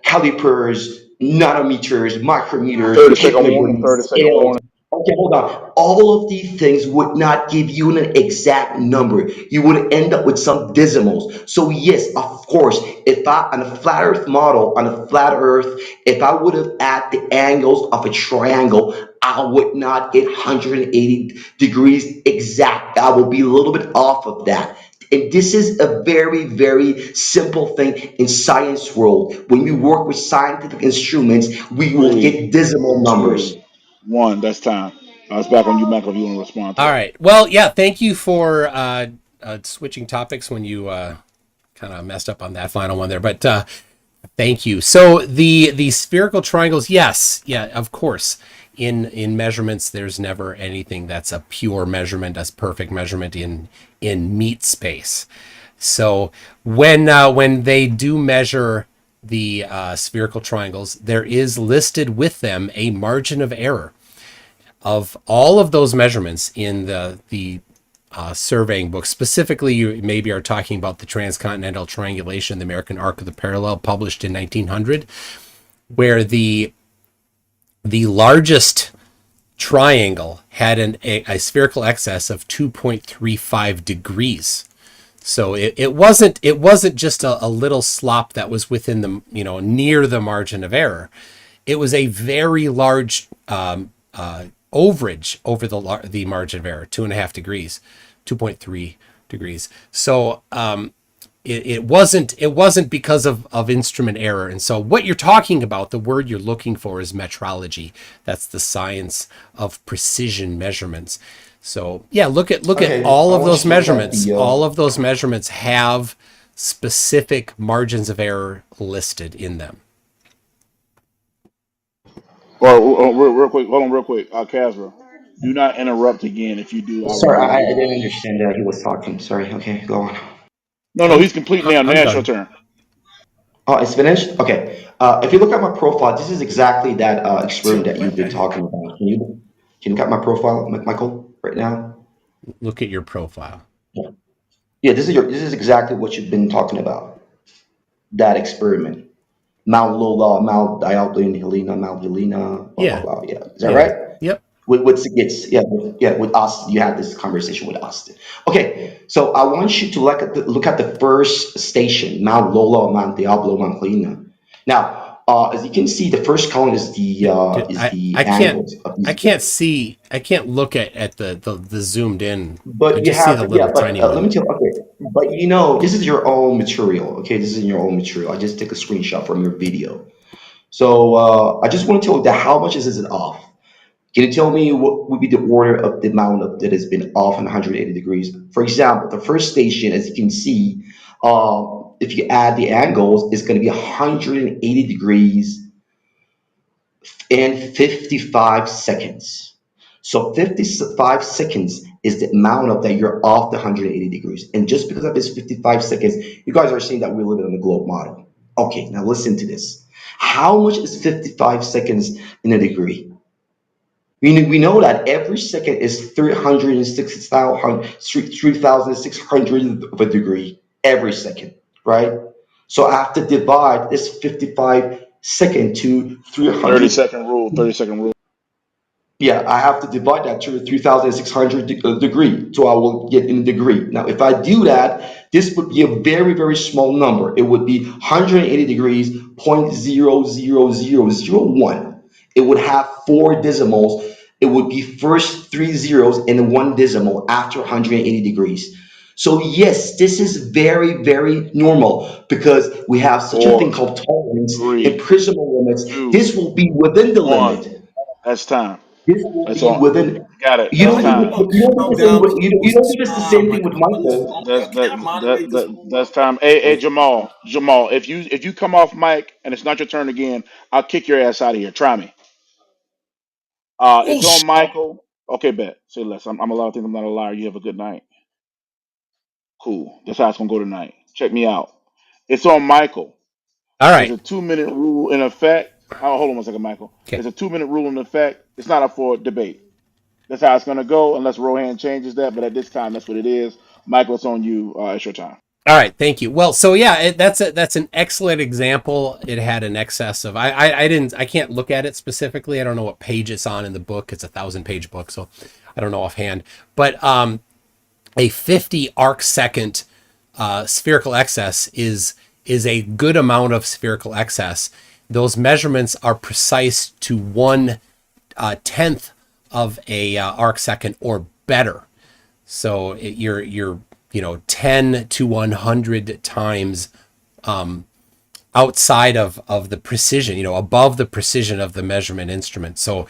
calipers, nanometers, micrometers, 30-second tape warning. measures, 30-second scales. warning. Okay, hold on. All of these things would not give you an exact number. You would end up with some decimals. So yes, of course, if I on a flat Earth model, on a flat Earth, if I would have at the angles of a triangle, I would not get 180 degrees exact. I will be a little bit off of that. And this is a very, very simple thing in science world. When we work with scientific instruments, we will get 3, decimal numbers. 2, 1. That's time. It's back on you, Michael, if you want to respond to All that. right. Well, yeah. Thank you for switching topics when you kind of messed up on that final one there. But thank you. So the spherical triangles, yes, yeah, of course. In measurements, there's never anything that's a pure measurement, as perfect measurement in meat space. So when they do measure the spherical triangles, there is listed with them a margin of error of all of those measurements in the surveying book. Specifically, you maybe are talking about the transcontinental triangulation, the American Arc of the Parallel, published in 1900, where the largest triangle had a spherical excess of 2.35 degrees. So it wasn't just a little slop that was within the near the margin of error. It was a very large overage over the margin of error, 2.5 degrees, 2.3 degrees. So it wasn't because of instrument error. And so what you're talking about, the word you're looking for is metrology. That's the science of precision measurements. So yeah, look at Okay, all I of want those you to look at measurements. the All of those measurements have specific margins of error listed in them. Or real quick, hold on real quick. Casra, do not interrupt again. If you do, I will Sorry, I remove you. didn't understand that he was talking. Sorry. Okay, go on. No, I'm he's complete now. I'm Now it's your done. turn. Oh, it's finished? Okay. If you look at my profile, this is exactly that experiment that you've been talking about. Can you look at my profile, Michael, right now? Look at your profile. Yeah, this is exactly what you've been talking about. That experiment. Mount Lola, Mount Dialpine, Helena, Mount Helena, blah blah Yeah, blah. Yeah. Is that yeah, right? yep. With Sigits, yeah, with us, you had this conversation with Austin. Okay, so I want you to look at the first station, Mount Lola, Mount Diablo, Mount Helena. Now, as you can see, the first column is Dude, the angles of I these. can't see, I can't look at the zoomed in. I But you just see have the to, yeah, little but tiny let one. me tell you, okay, but this is your own material, okay? This is your own material. I just took a screenshot from your video. So I just want to tell you that how much is it off? Can you tell me what would be the order of the amount of that has been off 180 degrees? For example, the first station, as you can see, if you add the angles, it's going to be 180 degrees and 55 seconds. So 55 seconds is the amount of that you're off the 180 degrees. And just because of this 55 seconds, you guys are saying that we're living on the globe model. Okay, now listen to this. How much is 55 seconds in a degree? We know that every second is 3,600 of a degree every second, right? So I have to divide this 55 second to 300. 30-second rule. 30-second rule. Yeah, I have to divide that to 3,600 degree, so I will get in degree. Now, if I do that, this would be a very, very small number. It would be 180 degrees, 0.00001. It would have four decimals. It would be first three zeros and one decimal after 180 degrees. So yes, this is very, very normal because we have such a thing 4, called tolerance and 3, Prismal limits. 2, This will be within the 1. limit. That's time. This will It's be on. within. Got it. You That's don't do time. you don't do Calm the same down, with you don't please. do this the same thing Like, with let's. Michael. That's Can I moderate this? that's time. Hey, Jamal, if you come off mic and it's not your turn again, I'll kick your ass out of here. Try me. It's on Bullshit. Michael. Okay, bet. Say less. I'm a lot of things. I'm not a liar. You have a good night. Cool. That's how it's gonna go tonight. Check me out. It's on Michael. All There's right. a 2 minute rule in effect. Oh, hold on one second, Michael. Okay. There's a 2 minute rule in effect. It's not up for debate. That's how it's gonna go, unless Rohan changes that. But at this time, that's what it is. Michael, it's on you. It's your time. All right, thank you. Well, so yeah, that's an excellent example. It had an excess of I can't look at it specifically. I don't know what page it's on in the book. It's a 1,000-page book, so I don't know offhand. But a 50 arc second spherical excess is a good amount of spherical excess. Those measurements are precise to 1/10 of a arc second or better. So you're 10 to 100 times outside of the precision, above the precision of the measurement instrument. So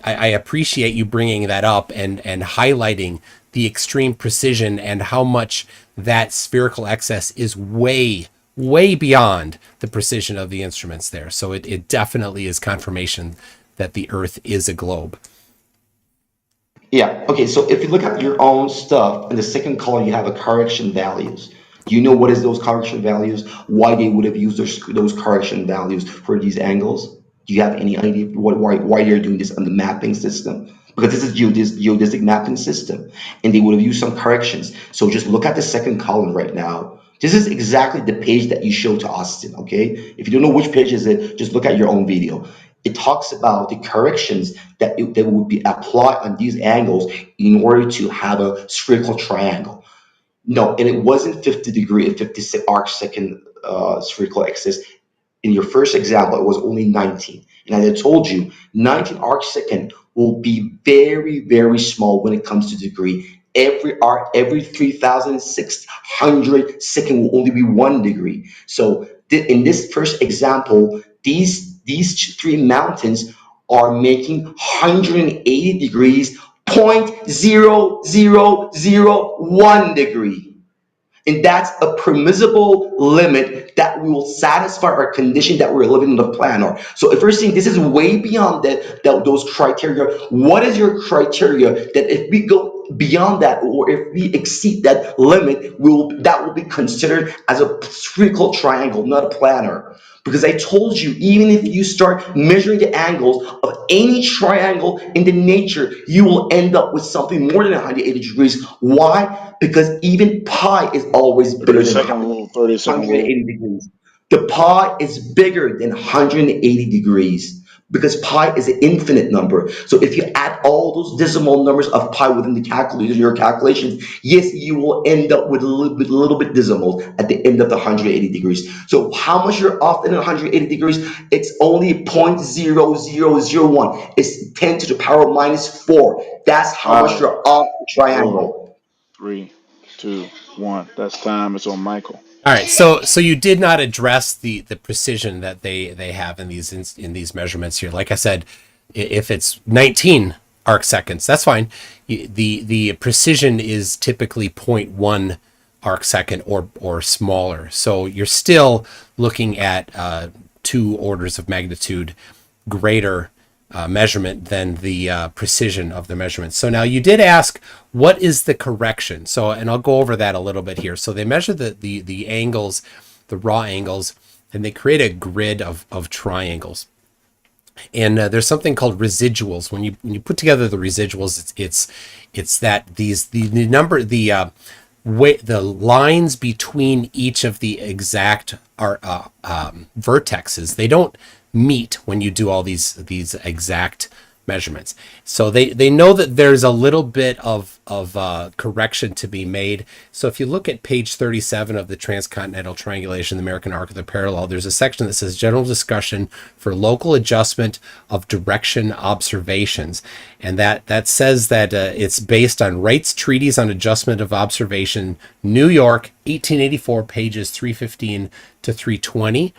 I appreciate you bringing that up and highlighting the extreme precision and how much that spherical excess is way beyond the precision of the instruments there. So it definitely is confirmation that the Earth is a globe. Yeah. Okay. So if you look at your own stuff, in the second column, you have a correction values. Do you know what is those correction values? Why they would have used those correction values for these angles? Do you have any idea why they're doing this on the mapping system? Because this is geodesic mapping system, and they would have used some corrections. So just look at the second column right now. This is exactly the page that you showed to Austin. Okay. If you don't know which page is it, just look at your own video. It talks about the corrections that would be applied on these angles in order to have a spherical triangle. No, and it wasn't 50 degree and 56 arc second spherical axis. In your first example, it was only 19. And as I told you, 19 arc second will be very, very small when it comes to degree. Every arc, every 3,600 second will only be 1 degree. So in this first example, these three mountains are making 180 degrees, 0.0001 degree. And that's a permissible limit that will satisfy our condition that we're living on the planet. So if we're saying this is way beyond those criteria, what is your criteria that if we go beyond that or if we exceed that limit, that will be considered as a spherical triangle, not a planar? Because I told you, even if you start measuring the angles of any triangle in the nature, you will end up with something more than 180 degrees. Why? Because even pi is always bigger 30 than second rule. 30-second rule. 180 degrees. The pi is bigger than 180 degrees because pi is an infinite number. So if you add all those decimal numbers of pi within the calculator, your calculations, yes, you will end up with a little bit decimals at the end of the 180 degrees. So how much you're off in 180 degrees? It's only 0.0001. It's 10 to the power minus 4. That's how much 5, you're off the 4, triangle. 3, 2, 1. That's time. It's on Michael. All right, so you did not address the precision that they have in these measurements here. Like I said, if it's 19 arc seconds, that's fine. The precision is typically 0.1 arc second or smaller. So you're still looking at 2 orders of magnitude greater measurement than the precision of the measurement. So now you did ask, what is the correction? So, and I'll go over that a little bit here. So they measure the angles, the raw angles, and they create a grid of triangles. And there's something called residuals. When you put together the residuals, it's that the lines between each of the exact vertexes, they don't meet when you do all these exact measurements. So they know that there's a little bit of correction to be made. So if you look at page 37 of the Transcontinental Triangulation, the American Arc of the Parallel, there's a section that says General Discussion for Local Adjustment of Direction Observations. And that says that it's based on Wright's Treatise on Adjustment of Observation, New York, 1884, pages 315 to 320.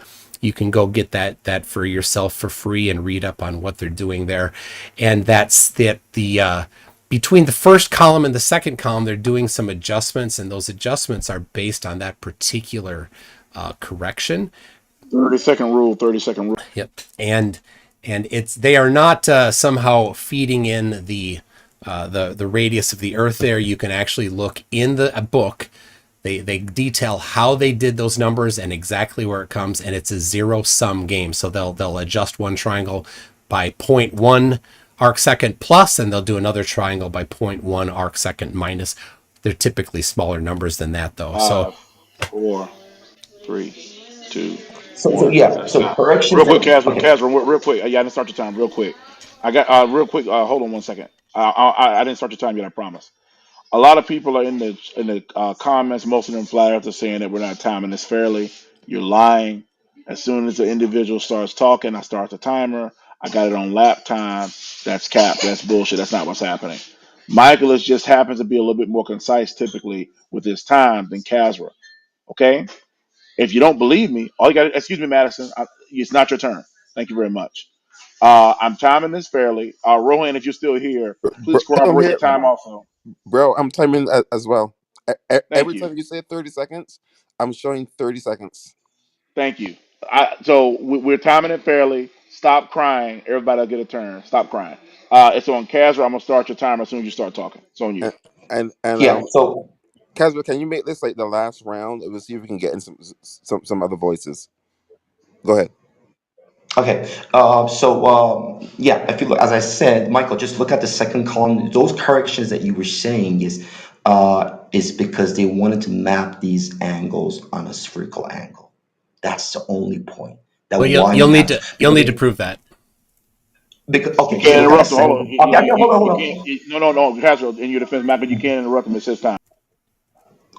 You can go get that for yourself for free and read up on what they're doing there. And that's that the between the first column and the second column, they're doing some adjustments, and those adjustments are based on that particular correction. 30-second rule. 30-second rule. Yep. And it's they are not somehow feeding in the radius of the Earth there. You can actually look in the book. They detail how they did those numbers and exactly where it comes, and it's a zero sum game. So they'll adjust one triangle by 0.1 arc second plus, and they'll do another triangle by 0.1 arc second minus. They're typically smaller numbers than that, though. So 4, 3, 2, So 1. yeah, so Real corrections quick, that Casper, okay. real quick. Yeah, I didn't start your time. Real quick. I got real quick. Hold on 1 second. I didn't start your time yet. I promise. A lot of people are in the comments. Most of them flat out saying that we're not timing this fairly. You're lying. As soon as the individual starts talking, I start the timer. I got it on lap time. That's cap. That's bullshit. That's not what's happening. Michael is just happens to be a little bit more concise typically with his time than Casra. Okay. If you don't believe me, all you got to, excuse me, Madison, it's not your turn. Thank you very much. I'm timing this fairly. Rohan, if you're still here, Bro, please I'm corroborate the here, time also. bro. I'm timing as well. Thank Every you. time you say 30 seconds, I'm showing 30 seconds. Thank you. So we're timing it fairly. Stop crying. Everybody will get a turn. Stop crying. It's on Kazra. I'm going to start your timer as soon as you start talking. It's on you. And Yeah, so Casper, can you make this like the last round? We'll see if we can get in some other voices. Go ahead. okay, yeah, if you look, as I said, Michael, just look at the second column. Those corrections that you were saying is because they wanted to map these angles on a spherical angle. That's the only point. That well, why you'll you need have to to prove that. because You okay, so can't look at the interrupt him. Hold second. on. Okay, okay, You hold can't. on. No. Kazra, in your defense, Michael, you can't interrupt him. It's his time.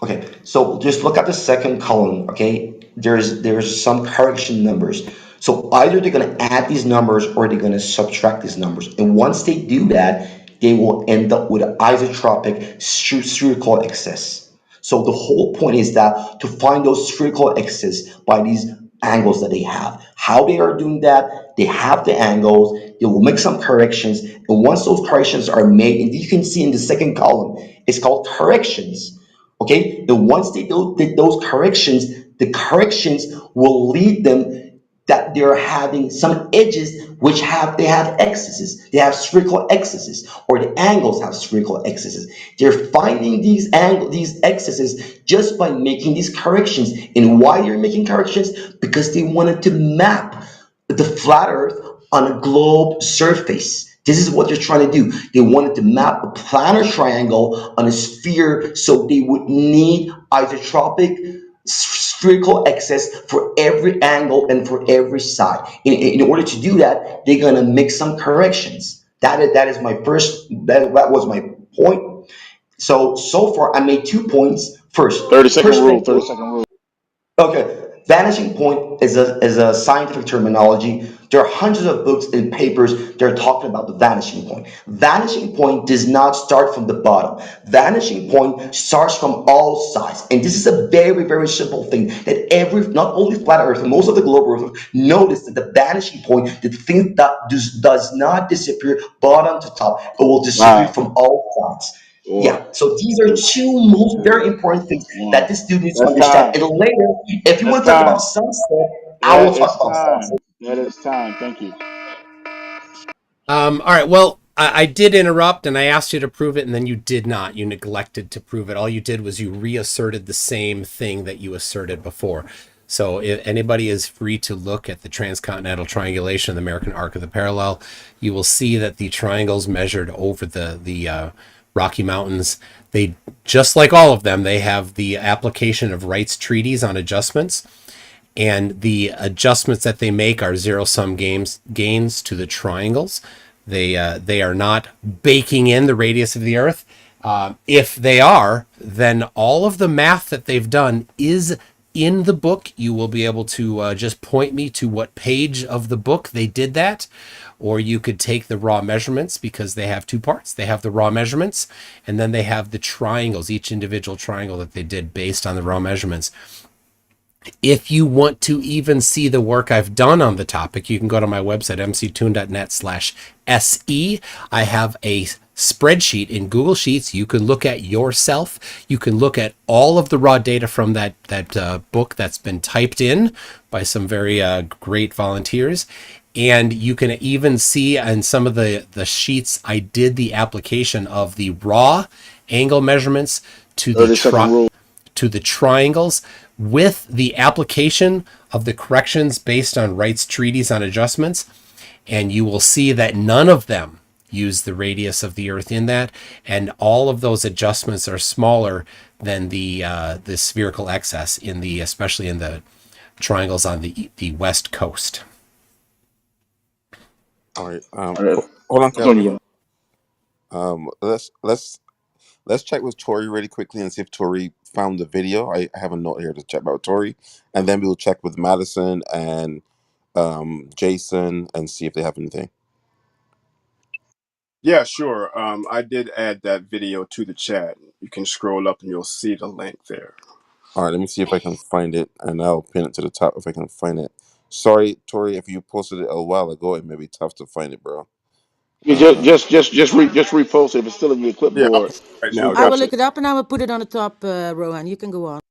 Okay, so just look at the second column, okay? There's some correction numbers. So either they're gonna add these numbers or they're gonna subtract these numbers. And once they do that, they will end up with an isotropic spherical excess. So the whole point is that to find those spherical excess by these angles that they have. How they are doing that, they have the angles, they will make some corrections, and once those corrections are made, and you can see in the second column, it's called corrections. Okay, and once they do those corrections, the corrections will lead them that they're having some edges which they have excesses, they have spherical excesses, or the angles have spherical excesses. They're finding these excesses just by making these corrections. And why they're making corrections? Because they wanted to map the flat earth on a globe surface. This is what they're trying to do. They wanted to map a planar triangle on a sphere, so they would need isotropic spherical excess for every angle and for every side. In order to do that, they're gonna make some corrections. That is my first. That was my point. So far, I made 2 points. First, 30-second rule. perspective. 30-second rule. Okay, vanishing point is a scientific terminology. There are hundreds of books and papers that are talking about the vanishing point. Vanishing point does not start from the bottom. Vanishing point starts from all sides. And this is a very, very simple thing that not only flat earth, most of the globe earth notice that the vanishing point, the thing that does not disappear bottom to top, it will disappear 5, from all sides. 4, Yeah, so these are 3, two most 2, very important things that 1. this dude needs to That's understand. time. And later, if you That's want to talk about time. sunset, I will That talk is about time. sunset. That is time. Thank you. All right. Well, I did interrupt and I asked you to prove it, and then you did not. You neglected to prove it. All you did was you reasserted the same thing that you asserted before. So if anybody is free to look at the transcontinental triangulation, the American arc of the parallel, you will see that the triangles measured over the Rocky Mountains, they, just like all of them, they have the application of Wright's treaties on adjustments, and the adjustments that they make are zero sum gains to the triangles. They are not baking in the radius of the Earth. If they are, then all of the math that they've done is in the book. You will be able to just point me to what page of the book they did that, or you could take the raw measurements, because they have two parts. They have the raw measurements, and then they have the triangles, each individual triangle that they did based on the raw measurements. If you want to even see the work I've done on the topic, you can go to my website, mctoon.net/se. I have a spreadsheet in Google Sheets. You can look at yourself. You can look at all of the raw data from that book that's been typed in by some very great volunteers. And you can even see in some of the sheets, I did the application of the raw angle measurements to the 30-second rule. to the triangles with the application of the corrections based on Wright's treatise on adjustments. And you will see that none of them use the radius of the Earth in that, and all of those adjustments are smaller than the spherical excess in the, especially in the triangles on the west coast. All right. All right, Hold on, that's on you, Kelvin. bro. Let's check with Tori really quickly and see if Tori found the video. I have a note here to check about Tori, and then we'll check with Madison and Jason and see if they have anything. Yeah, sure. I did add that video to the chat. You can scroll up and you'll see the link there. All right, let me see if I can find it, and I'll pin it to the top if I can find it. Sorry, Tori, if you posted it a while ago, it may be tough to find it, bro. Yeah, Uh, just repost it. If it's still in your Yeah, I'll clipboard, post it right so we now. I will got you. look it up and I will put it on the top, Rohan. You can go on.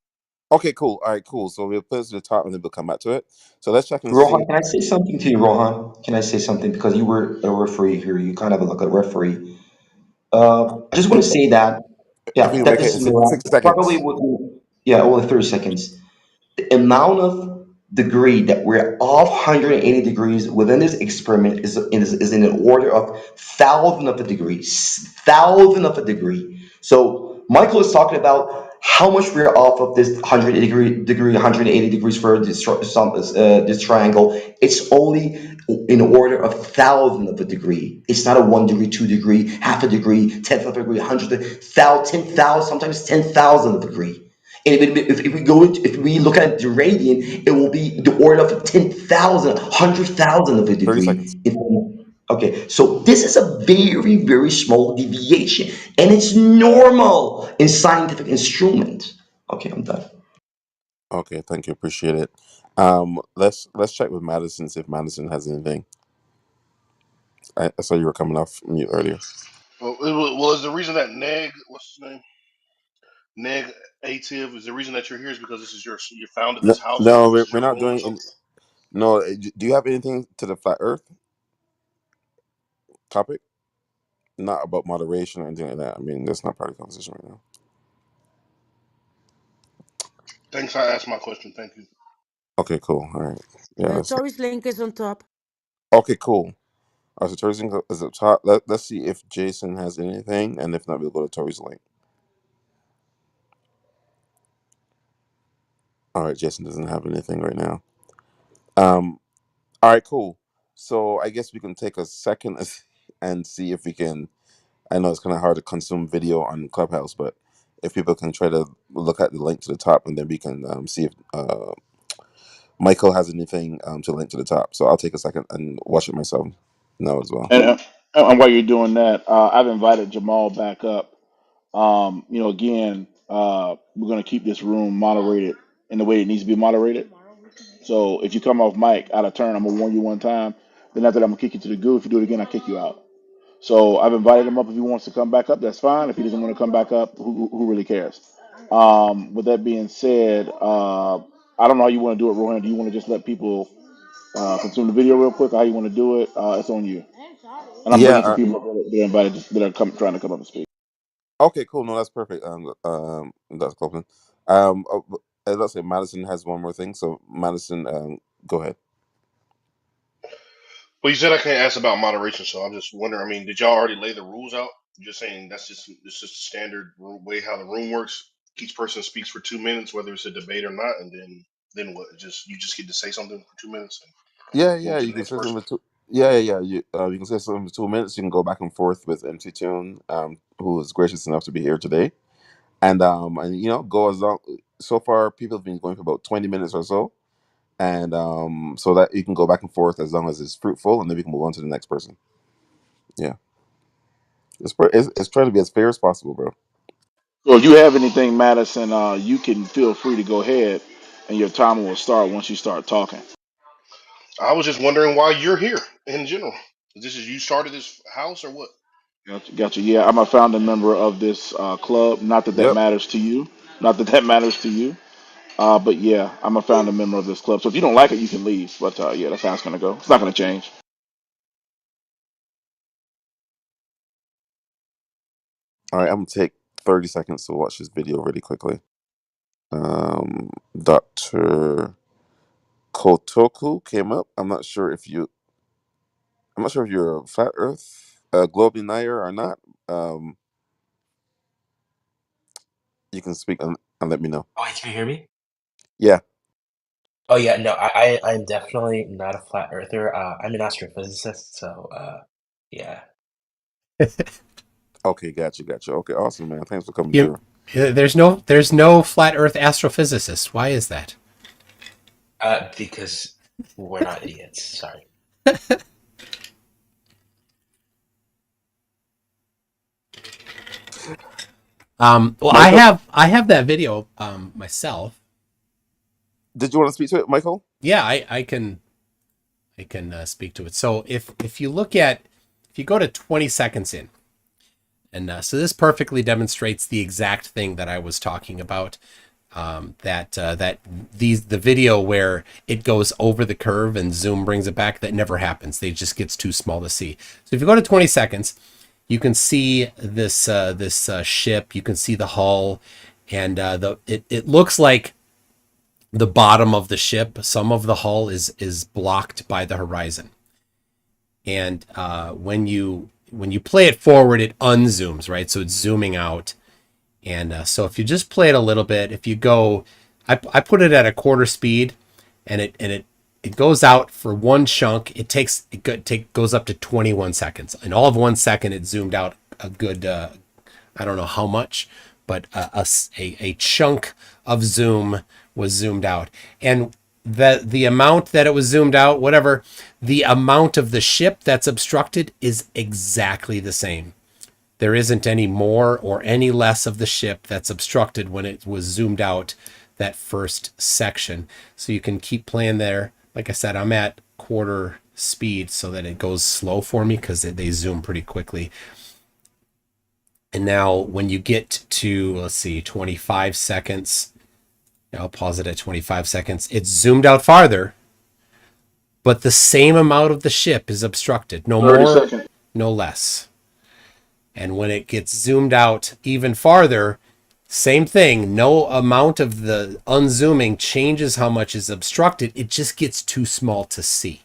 okay, cool. All right, cool. So we'll put it to the top, and then we'll come back to it. So let's check and Rohan, see. can I say something to you, Rohan? Can I say something? Because you were a referee here. You kind of like a referee. I just want to say that, If yeah, you can that make it is in 60 probably seconds. what, yeah, only 30 seconds. The amount of degree that we're off 180 degrees within this experiment is in an order of thousand of a degree, thousand of a degree. So Michael is talking about how much we're off of this 180 degrees for this triangle. It's only in order of thousand of a degree. It's not a 1 degree, 2 degree, half a degree, tenth of a degree, hundred, thousand, 10,000, sometimes 10,000 of a degree. And if we look at the radian, it will be the order of 10,000, 100,000 of a 30 seconds. degree. Okay, so this is a very, very small deviation, and it's normal in scientific instrument. Okay, I'm done. Okay, thank you. Appreciate it. Let's check with Madison, see if Madison has anything. I saw you were coming off mute earlier. Well, is the reason that what's his name? Neg Ativ is the reason that you're here is because this is you founded No, this house no, or this is we're your not room or doing. something. No, do you have anything to the flat Earth topic? Not about moderation or anything like that. I mean, that's not part of the conversation right now. Thanks, I asked my question. Thank you. Okay, cool. All right. Yeah. Tori's link is on top. Okay, cool. All right, so Tori's link is up top. Let's see if Jason has anything, and if not, we'll go to Tori's link. All right, Jason doesn't have anything right now. All right, cool. So I guess we can take a second and see if we can. I know it's kind of hard to consume video on Clubhouse, but if people can try to look at the link to the top, and then we can see if Michael has anything to link to the top. So I'll take a second and watch it myself now as well. And while you're doing that, I've invited Jamal back up. Again, we're gonna keep this room moderated in the way it needs to be moderated. So if you come off mic out of turn, I'm gonna warn you one time. Then after that, I'm gonna kick you to the goo. If you do it again, I kick you out. So I've invited him up. If he wants to come back up, that's fine. If he doesn't want to come back up, who really cares? With that being said, I don't know how you want to do it, Rohan. Do you want to just let people consume the video real quick, or how you want to do it? It's on you. And I'm Yeah. bringing some people up that are invited that are trying to come up and speak. Okay. Cool. No, that's perfect. That's Copeland. Let's say Madison has one more thing. So Madison, go ahead. Well, you said I can't ask about moderation, so I'm just wondering. I mean, did y'all already lay the rules out? You're just saying it's just a standard way how the room works. Each person speaks for 2 minutes, whether it's a debate or not, and then what? Just you just get to say something for 2 minutes and Yeah, move yeah. to You the can next say person. something for two. Yeah, yeah, yeah. You can say something for 2 minutes. You can go back and forth with MC Tune, who is gracious enough to be here today, and go as long. So far, people have been going for about 20 minutes or so, and so that you can go back and forth as long as it's fruitful, and then we can move on to the next person. Yeah, it's trying to be as fair as possible, bro. So if you have anything, Madison, you can feel free to go ahead. and your timer will start once you start talking. I was just wondering why you're here in general. This is you started this house or what? Gotcha. Gotcha. Yeah, I'm a founding member of this club. Not that that Yep. matters to you. Not that that matters to you. But yeah, I'm a founding member of this club. So if you don't like it, you can leave. But yeah, that's how it's gonna go. It's not gonna change. All right, I'm gonna take 30 seconds to watch this video really quickly. Dr. Kotoku came up. I'm not sure if you're a flat Earth globe denier or not. Um, you can speak and let me know. Oh, wait, can you hear me? Yeah. Oh yeah, no, I'm definitely not a flat earther. I'm an astrophysicist, so yeah. Okay, gotcha. Okay, awesome, man. Thanks for coming You, through. there's no flat Earth astrophysicist. Why is that? Because we're not idiots. Sorry. Well, Michael, I have that video myself. did you want to speak to it, Michael? Yeah, I can speak to it. So if you look at if you go to 20 seconds in, and so this perfectly demonstrates the exact thing that I was talking about. That the video where it goes over the curve and zoom brings it back, that never happens. It just gets too small to see. So if you go to 20 seconds, you can see this ship. You can see the hull, and it looks like the bottom of the ship. Some of the hull is blocked by the horizon, and when you play it forward, it unzooms, right? So it's zooming out. And so if you just play it a little bit, if you go, I put it at a quarter speed, and it goes out for one chunk. It goes up to 21 seconds, and all of 1 second it zoomed out a good I don't know how much, but a chunk of zoom was zoomed out, and the amount that it was zoomed out, whatever, the amount of the ship that's obstructed is exactly the same. There isn't any more or any less of the ship that's obstructed when it was zoomed out that first section. So you can keep playing there. Like I said, I'm at quarter speed so that it goes slow for me because they zoom pretty quickly. And now when you get to, let's see, 25 seconds, I'll pause it at 25 seconds. It's zoomed out farther, but the same amount of the ship is obstructed. No 30 more, seconds. no less. And when it gets zoomed out even farther, same thing. No amount of the unzooming changes how much is obstructed. It just gets too small to see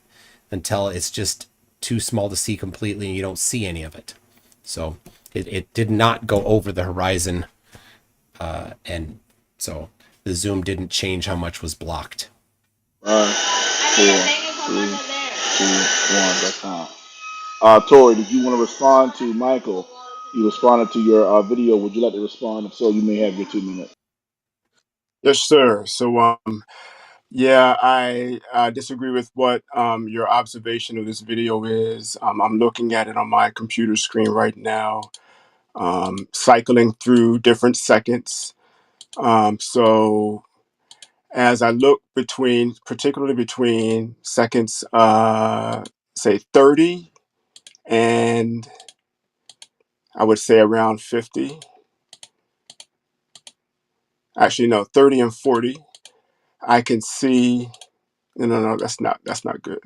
until it's just too small to see completely and you don't see any of it. So it did not go over the horizon. And so the zoom didn't change how much was blocked. 5, 4, 3, 2, 1. That's time. Tori, did you want to respond to Michael? You responded to your video. Would you like to respond? If so, you may have your 2 minutes. Yes, sir. So, yeah, I disagree with what your observation of this video is. I'm looking at it on my computer screen right now, cycling through different seconds. So as I look particularly between seconds, say 30 and I would say around 50, actually, no, 30 and 40, I can see, no, that's not good.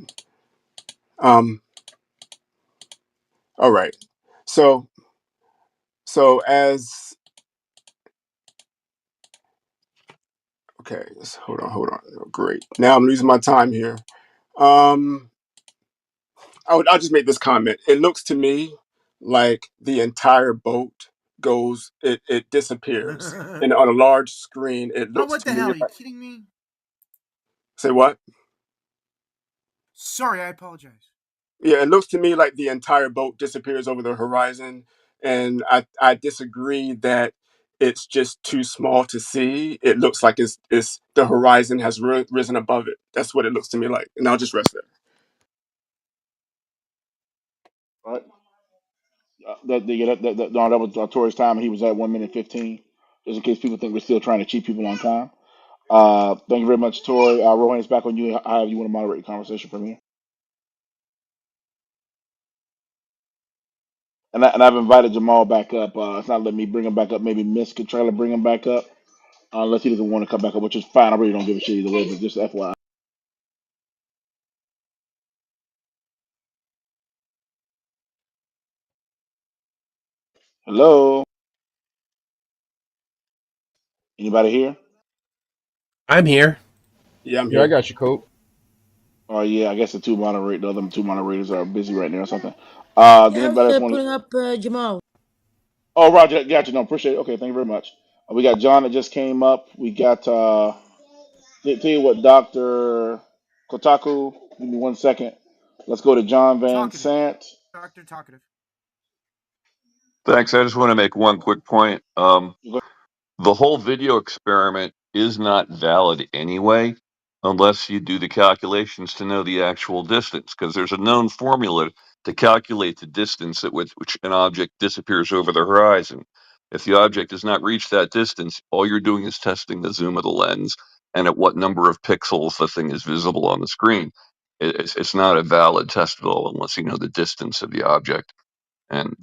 All right. So, as, okay, hold on. Oh, great. Now I'm losing my time here. Um, I'll just make this comment. It looks to me like the entire boat it disappears. And on a large screen, it Oh, looks what to the me hell? Are you like, kidding me? say what? Sorry, I apologize. Yeah, it looks to me like the entire boat disappears over the horizon. And I disagree that it's just too small to see. It looks like it's the horizon has risen above it. That's what it looks to me like. And I'll just rest there. All right. That was Tori's time. He was at 1 minute 15. Just in case people think we're still trying to cheat people on time. Thank you very much, Tori. Rohan, it's back on you. How you want to moderate the conversation from here? And I've invited Jamal back up. It's not letting me bring him back up. Maybe Miss could try to bring him back up, unless he doesn't want to come back up, which is fine. I really don't give a shit either way, but just FYI. Hello, anybody here? I'm here. Yeah, I'm Yeah, I here. got you, Cope. Oh yeah, I guess the other two moderators are busy right now or something. Does Yeah, I anybody was else want to? pulling up Jamal. Oh, Roger, got you. No, appreciate it. Okay, thank you very much. We got John that just came up. We got tell you what, Doctor Kotaku. Give me 1 second. Let's go to John Van Talkative. Sant. Dr. Talkative. Thanks. I just want to make one quick point. The whole video experiment is not valid anyway, unless you do the calculations to know the actual distance, because there's a known formula to calculate the distance at which an object disappears over the horizon. If the object does not reach that distance, all you're doing is testing the zoom of the lens and at what number of pixels the thing is visible on the screen. It's not a valid test at all unless you know the distance of the object. And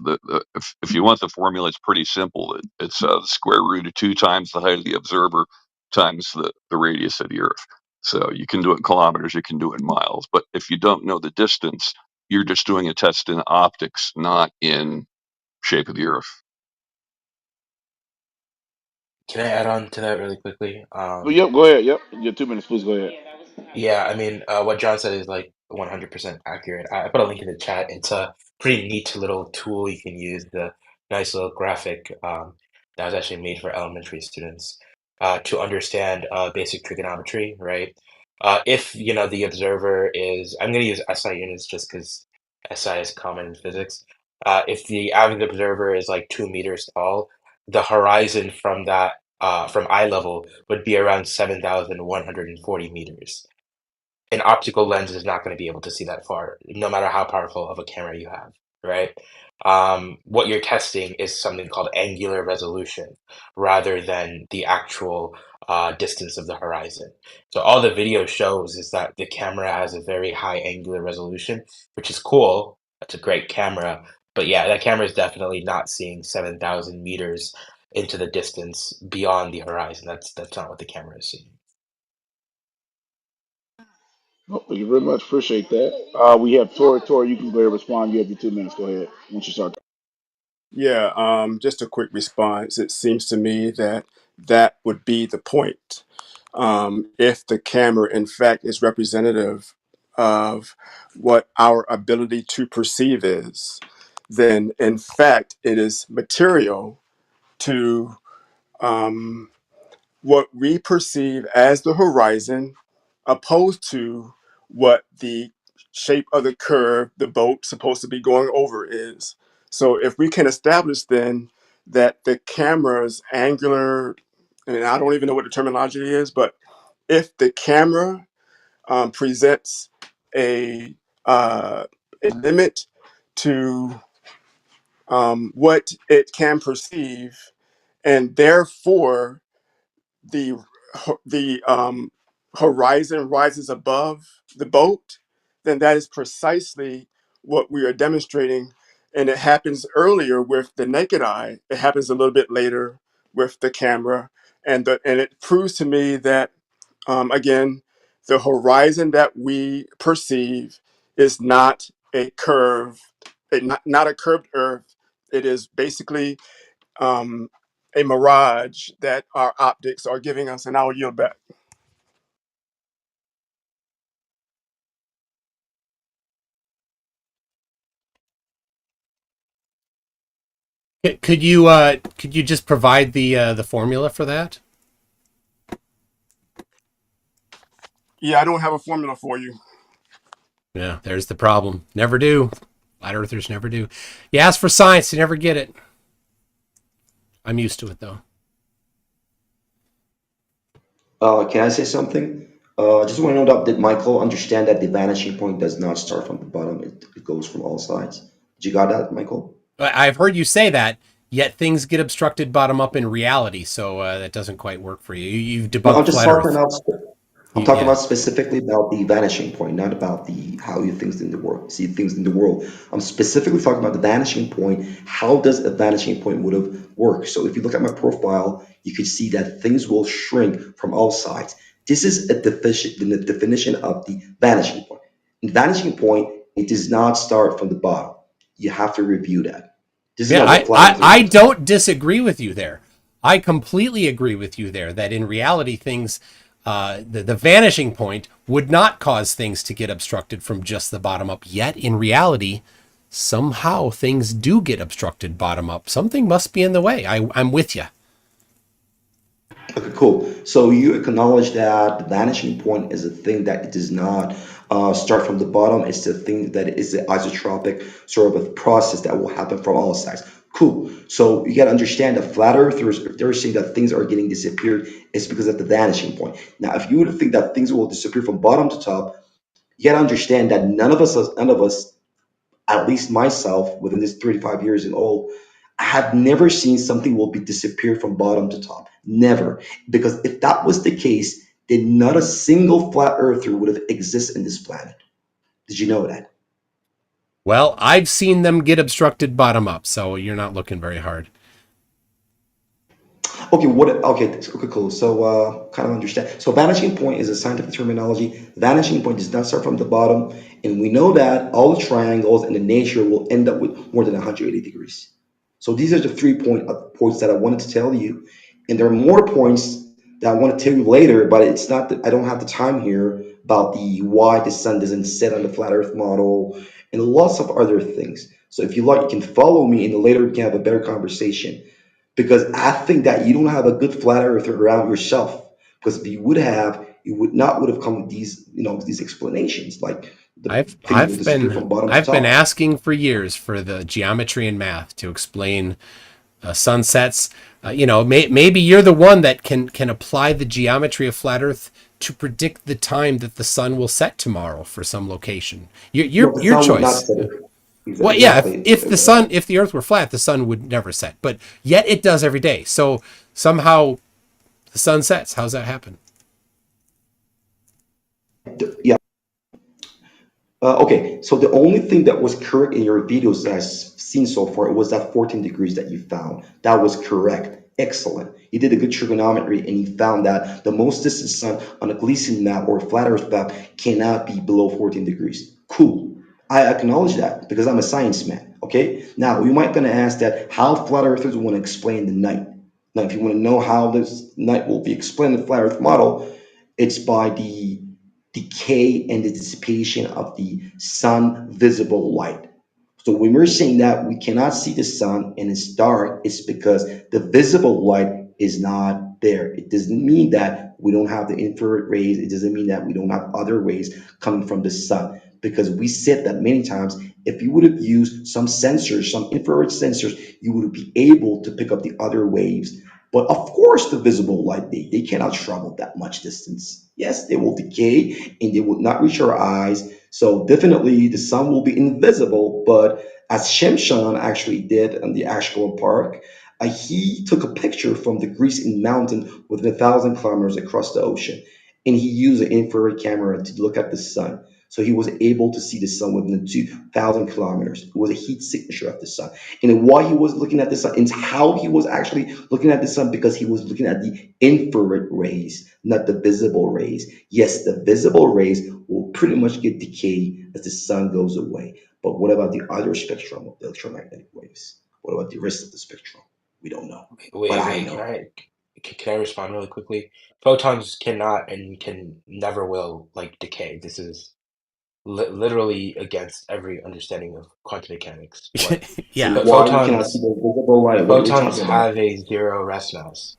if you want the formula, it's pretty simple. It's the square root of 2 times the height of the observer times the radius of the Earth. So you can do it in kilometers, you can do it in miles. But if you don't know the distance, you're just doing a test in optics, not in shape of the Earth. Can I add on to that really quickly? Oh, yep, go ahead. Yep, your 2 minutes, please. Go ahead. Yeah, I mean, what John said is like 100% accurate. I put a link in the chat. It's a pretty neat little tool you can use, the nice little graphic that was actually made for elementary students to understand basic trigonometry, right? If, the observer is, I'm going to use SI units just because SI is common in physics. If the average observer is like 2 meters tall, the horizon from that, from eye level would be around 7,140 meters. An optical lens is not going to be able to see that far, no matter how powerful of a camera you have, right? What you're testing is something called angular resolution rather than the actual distance of the horizon. So all the video shows is that the camera has a very high angular resolution, which is cool. That's a great camera. But yeah, that camera is definitely not seeing 7,000 meters into the distance beyond the horizon. That's not what the camera is seeing. Oh, thank you very much. Appreciate that. We have Tori. Tori, you can go ahead and respond. You have your 2 minutes. Go ahead once you start. Yeah, just a quick response. It seems to me that that would be the point. If the camera, in fact, is representative of what our ability to perceive is, then in fact, it is material to what we perceive as the horizon opposed to what the shape of the curve the boat supposed to be going over is. So if we can establish then that the camera's angular, and I don't even know what the terminology is, but if the camera presents a, a limit to what it can perceive, and therefore the horizon rises above the boat, then that is precisely what we are demonstrating. And it happens earlier with the naked eye. It happens a little bit later with the camera, and it proves to me that again, the horizon that we perceive is not a curve, not a curved Earth. It is basically um, a mirage that our optics are giving us, and I'll yield back. Could you just provide the formula for that? Yeah, I don't have a formula for you. Yeah, there's the problem. Never do. Flat earthers never do. You ask for science, you never get it. I'm used to it though. Can I say something? Just want to know that did Michael understand that the vanishing point does not start from the bottom; it goes from all sides. Did you got that, Michael? I've heard you say that, yet things get obstructed bottom up in reality. So that doesn't quite work for you. You've No, debunked I'm just flat talking Earth. about. I'm talking Yeah. about specifically about the vanishing point, not about the how you things in the world see things in the world. I'm specifically talking about the vanishing point. How does a vanishing point would have worked? So if you look at my profile, you could see that things will shrink from all sides. This is the definition of the vanishing point. In vanishing point, it does not start from the bottom. You have to review that. This is Yeah, not what flat earthers I are saying. don't disagree with you there. I completely agree with you there that in reality, things, the vanishing point would not cause things to get obstructed from just the bottom up. Yet in reality, somehow things do get obstructed bottom up. Something must be in the way. I'm with you. Okay, cool. So you acknowledge that the vanishing point is a thing that it does not start from the bottom. It's the thing that is the isotropic sort of a process that will happen from all sides. Cool. So you got to understand that flat earthers, if they're saying that things are getting disappeared, it's because of the vanishing point. Now, if you were to think that things will disappear from bottom to top, you got to understand that none of us, at least myself, within this 35 years and all, I have never seen something will be disappear from bottom to top. Never. Because if that was the case, then not a single flat earther would have existed in this planet. Did you know that? Well, I've seen them get obstructed bottom up, so you're not looking very hard. Okay, okay, cool. So, kind of understand. So, vanishing point is a scientific terminology. Vanishing point does not start from the bottom, and we know that all the triangles in the nature will end up with more than 180 degrees. So, these are the points that I wanted to tell you, and there are more points that I want to tell you later, but it's not that I don't have the time here about the why the sun doesn't set on the flat Earth model and lots of other things. So, if you like, you can follow me, and later we can have a better conversation because I think that you don't have a good flat earther around yourself. Because if you would have, you would have come with these, these explanations like the things will disappear from bottom to I've been top. asking for years for the geometry and math to explain sunsets. Maybe you're the one that can apply the geometry of flat Earth to predict the time that the sun will set tomorrow for some location. No, the Your sun would not choice. set it. Well, yeah, Exactly. if the Earth were flat, the sun would never set, but yet it does every day. So somehow the sun sets. How's that happen? Yeah. Okay, so the only thing that was correct in your videos that I've seen so far was that 14 degrees that you found. That was correct. Excellent. You did a good trigonometry and you found that the most distant sun on a Gleason map or a flat Earth map cannot be below 14 degrees. Cool. I acknowledge that because I'm a science man. Okay. Now you might gonna ask that how flat earthers want to explain the night. Now, if you want to know how this night will be explained in the flat Earth model, it's by the decay and the dissipation of the sun visible light. So when we're saying that we cannot see the sun and it's dark, it's because the visible light is not there. It doesn't mean that we don't have the infrared rays. It doesn't mean that we don't have other rays coming from the sun. Because we said that many times, if you would have used some sensors, some infrared sensors, you would be able to pick up the other waves. But of course, the visible light, they cannot travel that much distance. Yes, they will decay and they will not reach our eyes. So definitely the sun will be invisible, but as Shemshan actually did in the Ashkelon Park, he took a picture from the Grecian mountain within 1,000 kilometers across the ocean, and he used an infrared camera to look at the sun. So he was able to see the sun within 2,000 kilometers. It was a heat signature of the sun. And why he was looking at the sun and how he was actually looking at the sun because he was looking at the infrared rays, not the visible rays. Yes, the visible rays will pretty much get decayed as the sun goes away. But what about the other spectrum of the electromagnetic waves? What about the rest of the spectrum? We don't know. But I Can know. I respond really quickly? Photons cannot and can never will like decay. This is literally against every understanding of quantum mechanics. Like So Yeah. why you cannot see the visible light? What are we photons talking about? have a zero rest mass,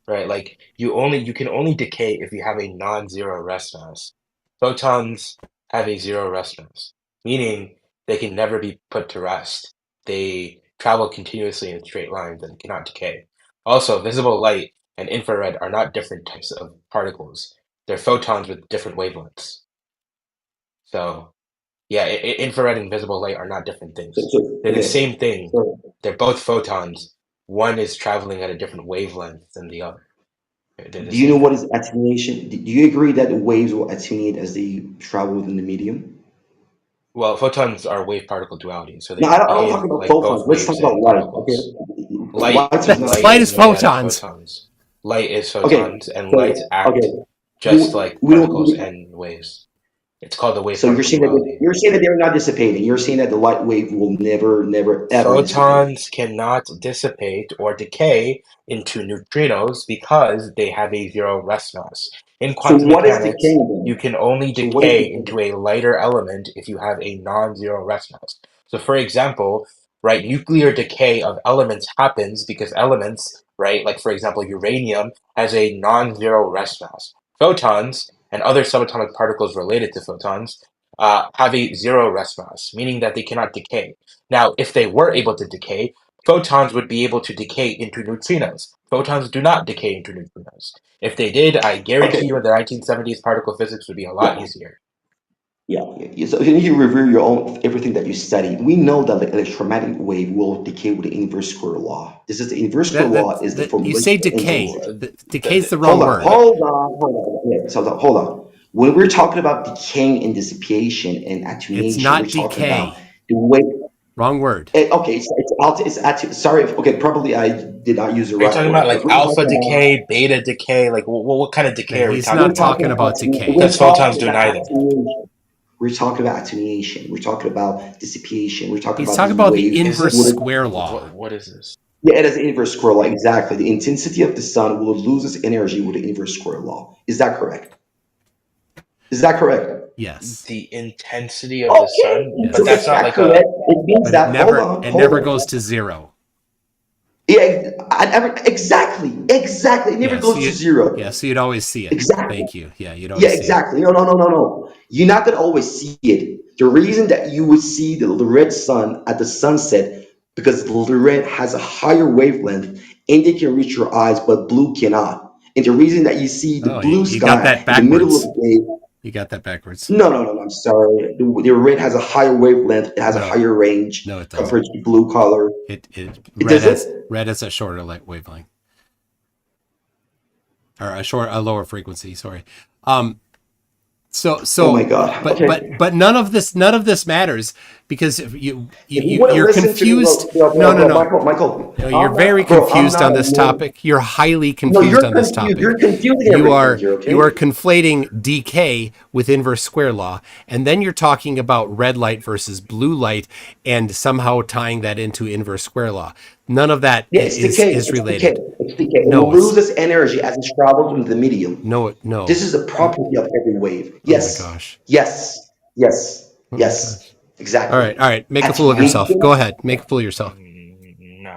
right? Like you can only decay if you have a non-zero rest mass. Photons have a zero rest mass, meaning they can never be put to rest. They travel continuously in straight lines and cannot decay. Also, visible light and infrared are not different types of particles. They're photons with different wavelengths. So Yeah, infrared and visible light are not different things. They're the Okay. same thing. So They're both photons. One is traveling at a different wavelength than the other. They're the do you know same what thing. is attenuation? Do you agree that the waves will attenuate as they travel within the medium? Well, photons are wave particle duality, so No, they I don't talk behave about like photons. both Let's talk waves about and light. particles. Okay, Light light is not light Light photons. is is made out of photons. photons. Light is Okay, photons, and light so act okay, just like we don't. particles and waves. It's called the wave So particle duality. you're saying that they're not dissipating. You're saying that the light wave will never, never, ever dissipate. Photons cannot dissipate or decay into neutrinos because they have a zero rest mass. In So quantum what is mechanics, decaying you then? can only So what is decay decaying? into a lighter element if you have a non-zero rest mass. So for example, right, nuclear decay of elements happens because elements, right, like for example, uranium has a non-zero rest mass. Photons and other subatomic particles related to photons have a zero rest mass, meaning that they cannot decay. Now, if they were able to decay, photons would be able to decay into neutrinos. Photons do not decay into neutrinos. If they did, I Okay, guarantee you in the 1970s, particle physics would be a lot yeah, easier. yeah. So you need to review your own everything that you study. We know that the electromagnetic wave will decay with the inverse square law. This is the inverse square law is the That you formulation say of decay. Well, intensity. Decay's the Hold wrong on, word. what? hold on. Yeah, so hold on. When we're talking about decaying and dissipation and It's attenuation, we're not talking about decay. the way. Wrong word. Okay, sorry. Okay, probably I did not use the Are you right talking about word, but like we're alpha talking about. decay, beta decay? Like, what kind of decay are we He's talking not about talking here? about decay. We're Because photons talking do about neither. attenuation. We're talking about attenuation. We're talking about dissipation. We're talking He's about talking this about the wave. Is inverse this square law. what is this? Yeah, it has an inverse square law. Exactly. The intensity of the sun will lose its energy with the inverse square law. Is that correct? Is that correct? Yes. The intensity of the sun, Okay. but So Yes. that's if not that's like a correct, it means But it that. Hold never on. it Hold never on. goes to zero. Yeah, exactly. Exactly. It never Yeah, goes to zero. so you'd always see it. Exactly. Thank you. Yeah, you'd Yeah, always see it. exactly. No. You're not gonna always see it. The reason that you would see the red sun at the sunset because the red has a higher wavelength and they can reach your eyes, but blue cannot. And the reason that you see the Oh, blue you got that sky in the middle of backwards. the day, You got that backwards. no. I'm sorry. The red has a higher wavelength. It has a No, higher range no, it doesn't. compared to the blue color. It It doesn't. red has a shorter light wavelength or a lower frequency. Sorry. Um, Oh my God. Okay. but none of this matters because if If you wouldn't you're listen to me, confused. bro, No. Michael, No, you're I'm very not, bro. I'm confused not on a this nerd. topic. You're highly No, confused on this topic. You're confusing You everything are here. you are Okay. conflating decay with inverse square law, and then you're talking about red light versus blue light, and somehow tying that into inverse square law. None of that Yeah, it's decay. is It's decay. related. It's decay. It will No, lose its energy as it travels with the medium. This no. is a property of every wave. Oh my Yes. gosh. Yes. Yes. Oh my Yes. gosh. Exactly. All right. Make a fool of yourself. Go Attenuation. ahead. Make a fool of yourself.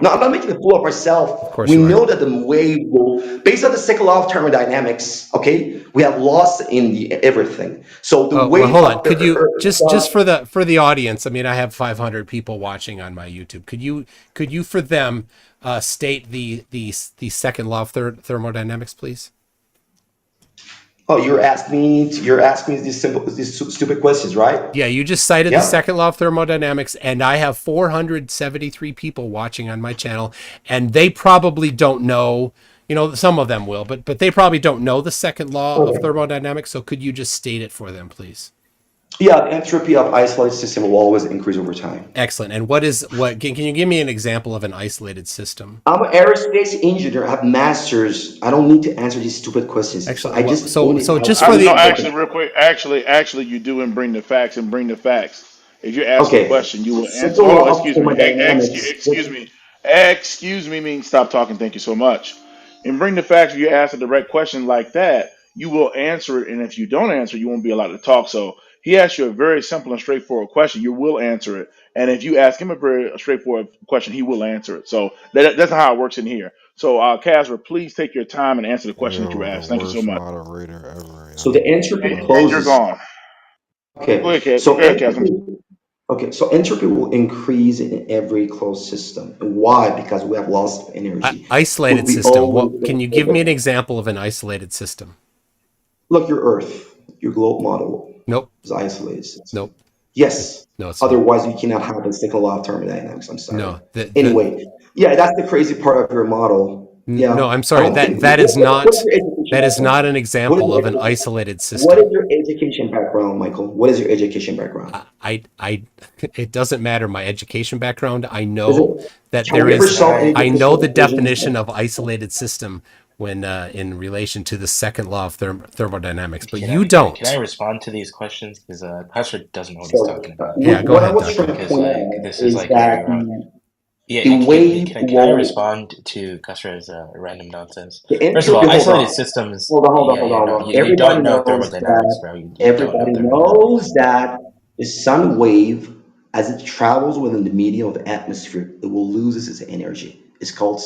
No, No. I'm not making a fool of Of myself. course We you are. know that the wave will, based on the second law of thermodynamics, okay, we have loss in the everything. So the Oh well, wave hold on. of the Could you Earth, just sun, for the audience? I mean, I have 500 people watching on my YouTube. Could you for them state the second law of thermodynamics, please? oh, you're asking me these stupid questions, right? Yeah, you just cited the Yeah. second law of thermodynamics, and I have 473 people watching on my channel, and they probably don't know. You know, some of them will, but they probably don't know the second law of Okay. thermodynamics. So could you just state it for them, please? Yeah, the entropy of isolated system will always increase over time. Excellent. And what can you give me an example of an isolated system? I'm an aerospace engineer. I have masters. I don't need to answer these stupid questions. So Actually, I well, just only so have just for No, the actually, real quick. Actually, you do and bring the facts and bring the facts. If you ask a okay. question, you will answer. Second Hold on, law of excuse me. thermodynamics. Excuse me means stop talking. Thank you so much. And bring the facts. If you ask a direct question like that, you will answer it. And if you don't answer, you won't be allowed to talk. So he asked you a very simple and straightforward question. You will answer it. And if you ask him a very straightforward question, he will answer it. So that's not how it works in here. So, Casper, please take your time and answer the question that you were Yo, the asked. Thank you so worst much. moderator ever, So the yo. entropy And you're closes. gone. Go Okay. ahead, Cas. So Go ahead, Cas. entropy. Okay. So entropy will increase in every closed system. And why? Because we have loss of energy. But isolated we system, always what can you give me an example of an isolated system? look your Earth, your globe model Nope. is isolated system. Nope. Yes. No, it's not. Otherwise, you cannot have a second law of thermodynamics. I'm sorry. No, the Anyway, yeah, that's the crazy part of your model. no, Yeah, I'm I sorry. don't think. That is What is not your education an background? What is example your of an education? isolated What is system. your education background, Michael? What is your education background? I it doesn't matter my education background. I Is know it? that Can there you ever is solve any I know differential the equations? definition of isolated system when in relation to the second law of thermodynamics, but you Can I don't. respond to these questions? Because Pastor doesn't know what he's So, talking about. Yeah, go what I ahead, was trying doctor. to Because point like out this is is like very that wrong. Yeah, the wave can I will respond to Custer's random nonsense? the First of entropy. all, Hold isolated on, systems. hold on, hold on, Yeah, hold on, yeah, no, hold on. you Everybody don't know knows thermodynamics, that. bro. You don't know Everybody thermodynamics. knows that the sun wave, as it travels within the medium of the atmosphere, it will lose its energy. It's called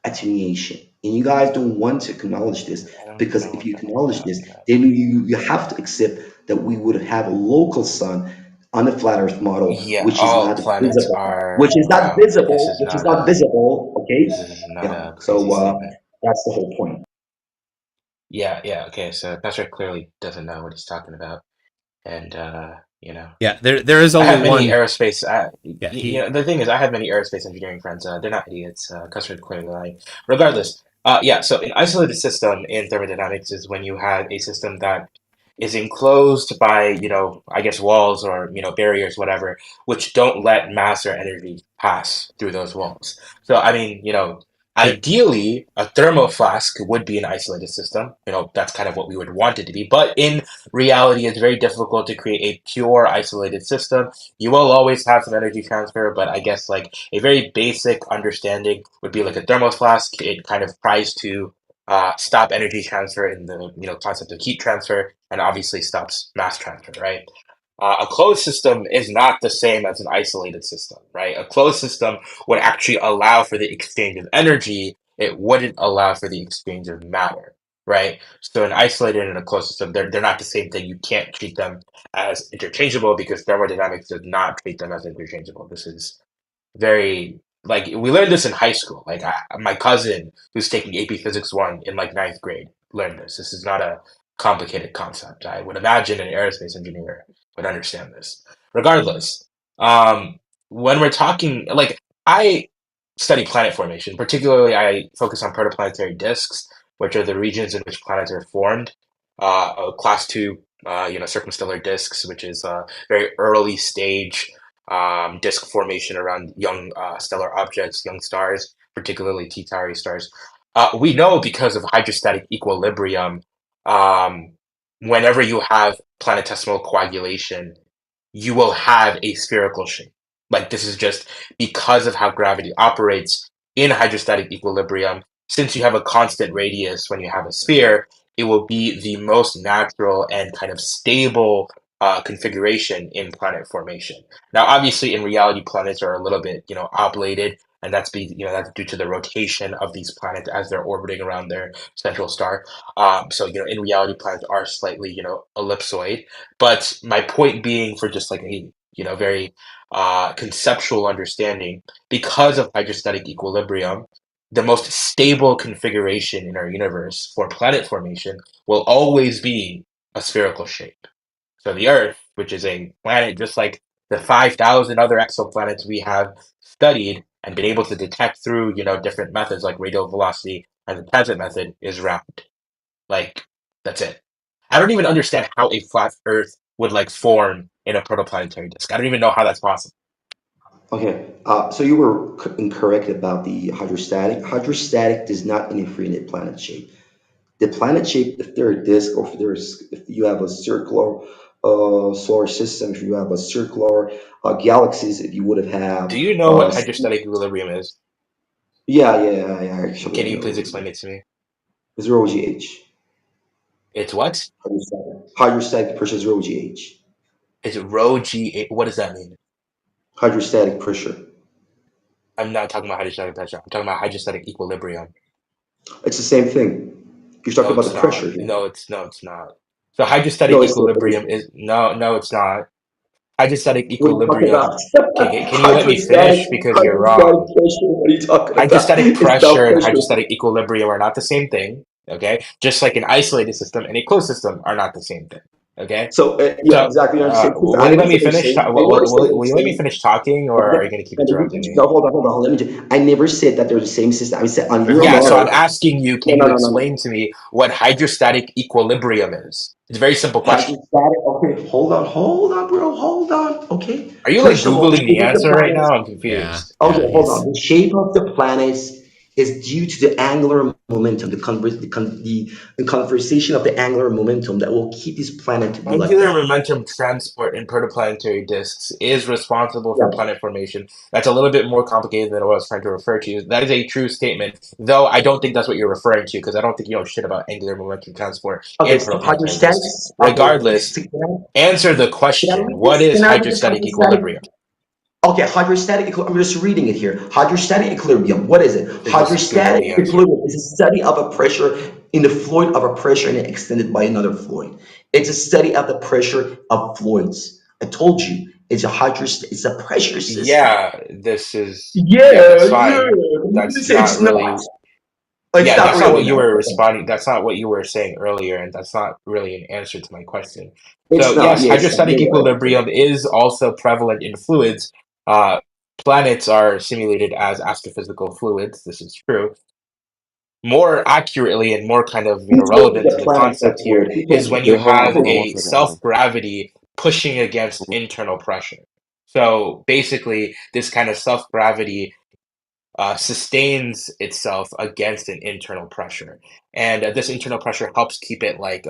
attenuation. And you guys don't want to acknowledge this I don't because know if what you the heck you're acknowledge this, talking about. then you have to accept that we would have a local sun on the flat Earth model, Yeah, which is all not planets visible, are round. which is not visible. Okay, This is not yeah. a crazy So statement. that's the whole point. Yeah, yeah, okay. So Pastor clearly doesn't know what he's talking about, and you know. Yeah, there is I only have many one. aerospace. Yeah, he. The thing is, I have many aerospace engineering friends. They're not idiots. Customers clearly lying. Regardless, yeah. So an isolated system in thermodynamics is when you have a system that is enclosed by, I guess walls or barriers, whatever, which don't let mass or energy pass through those walls. So I mean, There, ideally, a thermoflask would be an isolated system. That's kind of what we would want it to be. But in reality, it's very difficult to create a pure isolated system. You will always have some energy transfer, but I guess like a very basic understanding would be like a thermos flask. It kind of tries to stop energy transfer in the concept of heat transfer, and obviously stops mass transfer, right? A closed system is not the same as an isolated system, right? A closed system would actually allow for the exchange of energy. It wouldn't allow for the exchange of matter, right? So an isolated and a closed system, they're not the same thing. You can't treat them as interchangeable because thermodynamics does not treat them as interchangeable. This is very like we learned this in high school. Like my cousin who's taking AP Physics 1 in like ninth grade learned this. This is not a complicated concept. I would imagine an aerospace engineer would understand this. Regardless, um, when we're talking like I study planet formation, particularly I focus on protoplanetary disks, which are the regions in which planets are formed. Class two, circumstellar disks, which is a very early stage disk formation around young stellar objects, young stars, particularly T-Tauri stars. We know because of hydrostatic equilibrium, um, whenever you have planetesimal coagulation, you will have a spherical shape. Like this is just because of how gravity operates in hydrostatic equilibrium. Since you have a constant radius when you have a sphere, it will be the most natural and kind of stable configuration in planet formation. Now, obviously, in reality, planets are a little bit, oblated, and that's due to the rotation of these planets as they're orbiting around their central star. So, in reality, planets are slightly, ellipsoid. But my point being, for just like a, very conceptual understanding, because of hydrostatic equilibrium, the most stable configuration in our universe for planet formation will always be a spherical shape. So the Earth, which is a planet just like the 5,000 other exoplanets we have studied and been able to detect through, different methods like radial velocity and the transit method, is round. Like, that's it. I don't even understand how a flat Earth would like form in a protoplanetary disk. I don't even know how that's possible. Okay, so you were incorrect about the hydrostatic. Hydrostatic does not interfere in the planet shape. The planet shape, if they're a disk or if you have a circular solar system, if you have a circular galaxies, if you would have Do had you know what hydrostatic equilibrium is? yeah, actually Can I you know please explain it to me? zero GH. It's what? Hydrostatic pressure zero GH. It's rho g. What does that mean? Hydrostatic pressure. I'm not talking about hydrostatic pressure. I'm talking about hydrostatic equilibrium. It's the same thing. You're talking No, about it's the pressure not. here. No, it's not. So hydrostatic No, it is. equilibrium is no, it's not. Hydrostatic What are you talking equilibrium. about? Can you let me finish because you're Hydrostatic wrong? pressure. What are you talking about? Hydrostatic It's about pressure and pressure. hydrostatic equilibrium are not the same thing. Okay, just like an isolated system and a closed system are not the same thing. Okay. So yeah, So, exactly. You understand? Because I will you never let me said the finish? same. I never said the Will you let me same. finish talking, or are you going to keep interrupting me? No, hold on. Let me I never said that they're the same system. I said on your Yeah, so I'm mark. asking you, No, can no, you no, no, explain no. to me what hydrostatic equilibrium is? It's a very simple question. Hydrostatic. Okay, hold on, bro. Hold on. Okay. Are you like First of all, the Googling the shape of the answer right planet. now? I'm Yeah, confused. Okay, yeah, hold on. he's The shape of the planets is due to the angular momentum, the conversation of the angular momentum that will keep this planet to be like Angular that. momentum transport in protoplanetary disks is responsible for Yeah. planet formation. That's a little bit more complicated than what I was trying to refer to. That is a true statement, though I don't think that's what you're referring to, because I don't think you know shit about angular momentum transport Okay, in so protoplanetary disks. hydrostatics. Okay, Regardless, answer the can I question. read What this? is Can I read this hydrostatic hydrostatic? equilibrium? Okay, I'm just reading it here. Hydrostatic equilibrium. What is it? Then just Google Hydrostatic the answer. equilibrium is a study of a pressure in the fluid of a pressure and extended by another fluid. It's a study of the pressure of fluids. I told you, it's a pressure system. Yeah, Yeah, that's yeah. fine. You That's say not it's not. really, It's yeah, not that's not what really you not. were responding. That's not what you were saying earlier, and that's not really an answer to my question. It's So, not. yes, Yeah, it's not. hydrostatic You're right. equilibrium is also prevalent in fluids. Uh, Planets are simulated as astrophysical fluids. This is true. More accurately and more kind of Who told you relevant to that the planets are concept here fluid? Who is told when you you Wait, have hold on one a second. Hold on. self-gravity pushing against internal pressure. So basically, this kind of self-gravity sustains itself against an internal pressure, and this internal pressure helps keep it like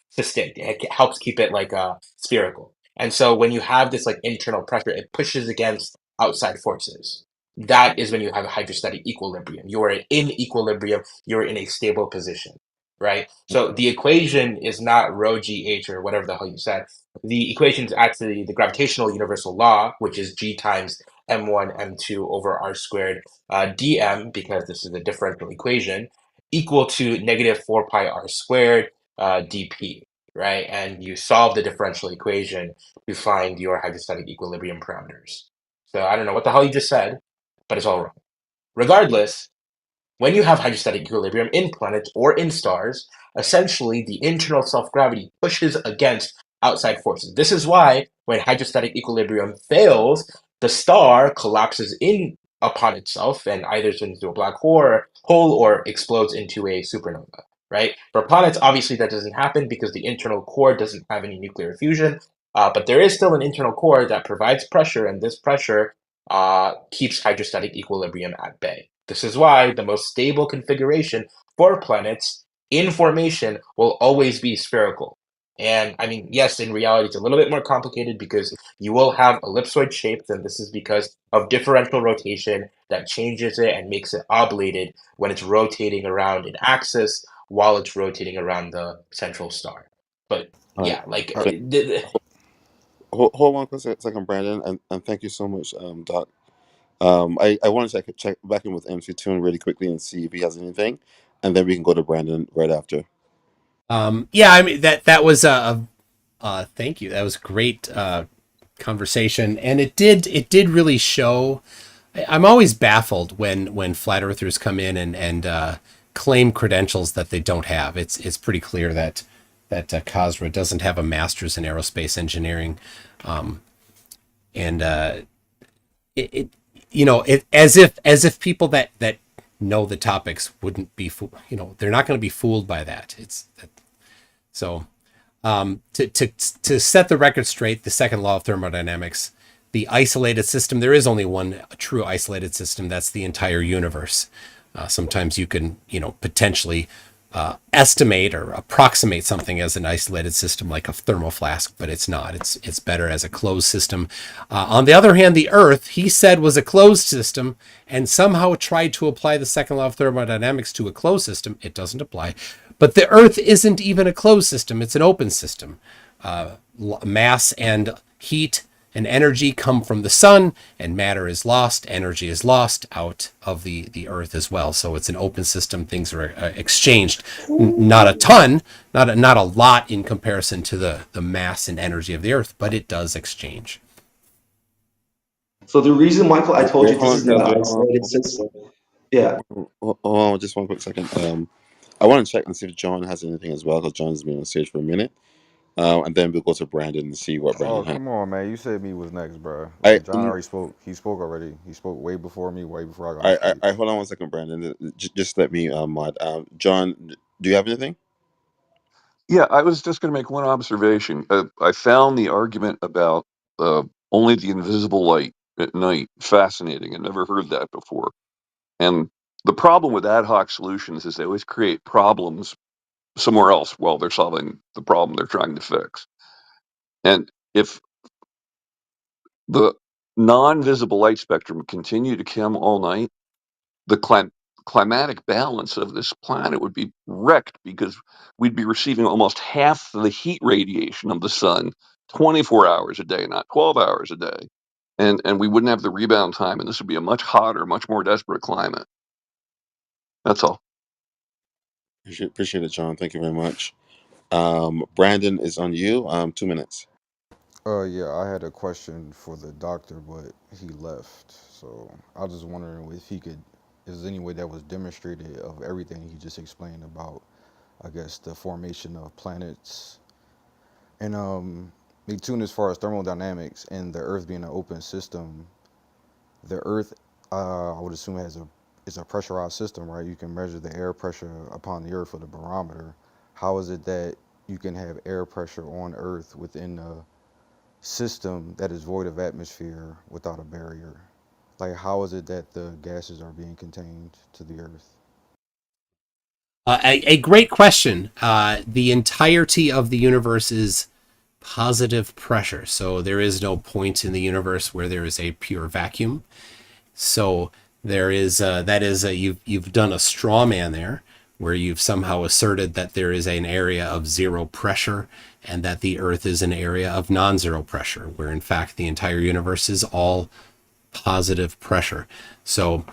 sustained. It helps keep it like spherical. And so when you have this like internal pressure, it pushes against outside forces. That is when you have a hydrostatic equilibrium. You are in equilibrium. You are in a stable position, right? So the equation is not rho g h or whatever the hell you said. The equation is actually the gravitational universal law, which is g times m1 m2 over r squared dm, because this is a differential equation, equal to negative 4 pi r squared dp, right? And you solve the differential equation to find your hydrostatic equilibrium parameters. So I don't know what the hell you just said, but it's all wrong. Regardless, when you have hydrostatic equilibrium in planets or in stars, essentially the internal self gravity pushes against outside forces. This is why when hydrostatic equilibrium fails, the star collapses in upon itself and either turns into a black hole or explodes into a supernova. Right? For planets, obviously that doesn't happen because the internal core doesn't have any nuclear fusion, but there is still an internal core that provides pressure, and this pressure keeps hydrostatic equilibrium at bay. This is why the most stable configuration for planets in formation will always be spherical. And I mean, yes, in reality, it's a little bit more complicated because you will have ellipsoid shapes, and this is because of differential rotation that changes it and makes it oblated when it's rotating around an axis while it's rotating around the central star. But All right. yeah, like Thank, hold on for a second, Brandon, and thank you so much, Doc. I want to check back in with MC Toon really quickly and see if he has anything, and then we can go to Brandon right after. yeah. I mean that was thank you. That was a great conversation, and it did really show. I'm always baffled when flat earthers come in and claim credentials that they don't have. It's pretty clear that Khosrow doesn't have a master's in aerospace engineering, and it as if people that know the topics wouldn't be they're not going to be fooled by that. So to set the record straight, the second law of thermodynamics, the isolated system, there is only one true isolated system. That's the entire universe. Sometimes you can, potentially estimate or approximate something as an isolated system like a thermal flask, but it's not. It's better as a closed system. On the other hand, the Earth, he said, was a closed system and somehow tried to apply the second law of thermodynamics to a closed system. It doesn't apply. But the Earth isn't even a closed system, it's an open system. Mass and heat and energy come from the sun, and matter is lost, energy is lost out of the earth as well. So it's an open system. Things are exchanged, not a ton, not a lot in comparison to the mass and energy of the earth, but it does exchange. So the reason, Michael, I told Wait, you this hold is on, not guys. an Wait, hold isolated system. Yeah. hold on, just one quick second. I want to check and see if John has anything as well, because John's been on stage for a minute. and then we'll go to Brandon and see what Oh, Brandon has. come on, man. You said me was next, bro. I, Like, John already spoke. He spoke already. He spoke way before me, way before I got on stage. hold on one second, Brandon. Just let me mod. John, do you have anything? Yeah, I was just going to make one observation. I found the argument about only the invisible light at night fascinating. I never heard that before. And the problem with ad hoc solutions is they always create problems somewhere else while they're solving the problem they're trying to fix. And if the non-visible light spectrum continued to come all night, the climatic balance of this planet would be wrecked because we'd be receiving almost half the heat radiation of the sun 24 hours a day, not 12 hours a day. And we wouldn't have the rebound time, and this would be a much hotter, much more desperate climate. That's all. Appreciate it, John. Thank you very much. Brandon is on you. 2 minutes. Yeah, I had a question for the doctor, but he left. So I was just wondering if he could, is there any way that was demonstrated of everything he just explained about, I guess, the formation of planets and me too, as far as thermodynamics and the Earth being an open system. The Earth, I would assume, has a is a pressurized system, right? You can measure the air pressure upon the Earth with a barometer. How is it that you can have air pressure on Earth within a system that is void of atmosphere without a barrier? Like, how is it that the gases are being contained to the Earth? A great question. The entirety of the universe is positive pressure. So there is no point in the universe where there is a pure vacuum. So there is you've done a straw man there, where you've somehow asserted that there is an area of zero pressure and that the Earth is an area of non-zero pressure, where in fact the entire universe is all positive pressure. So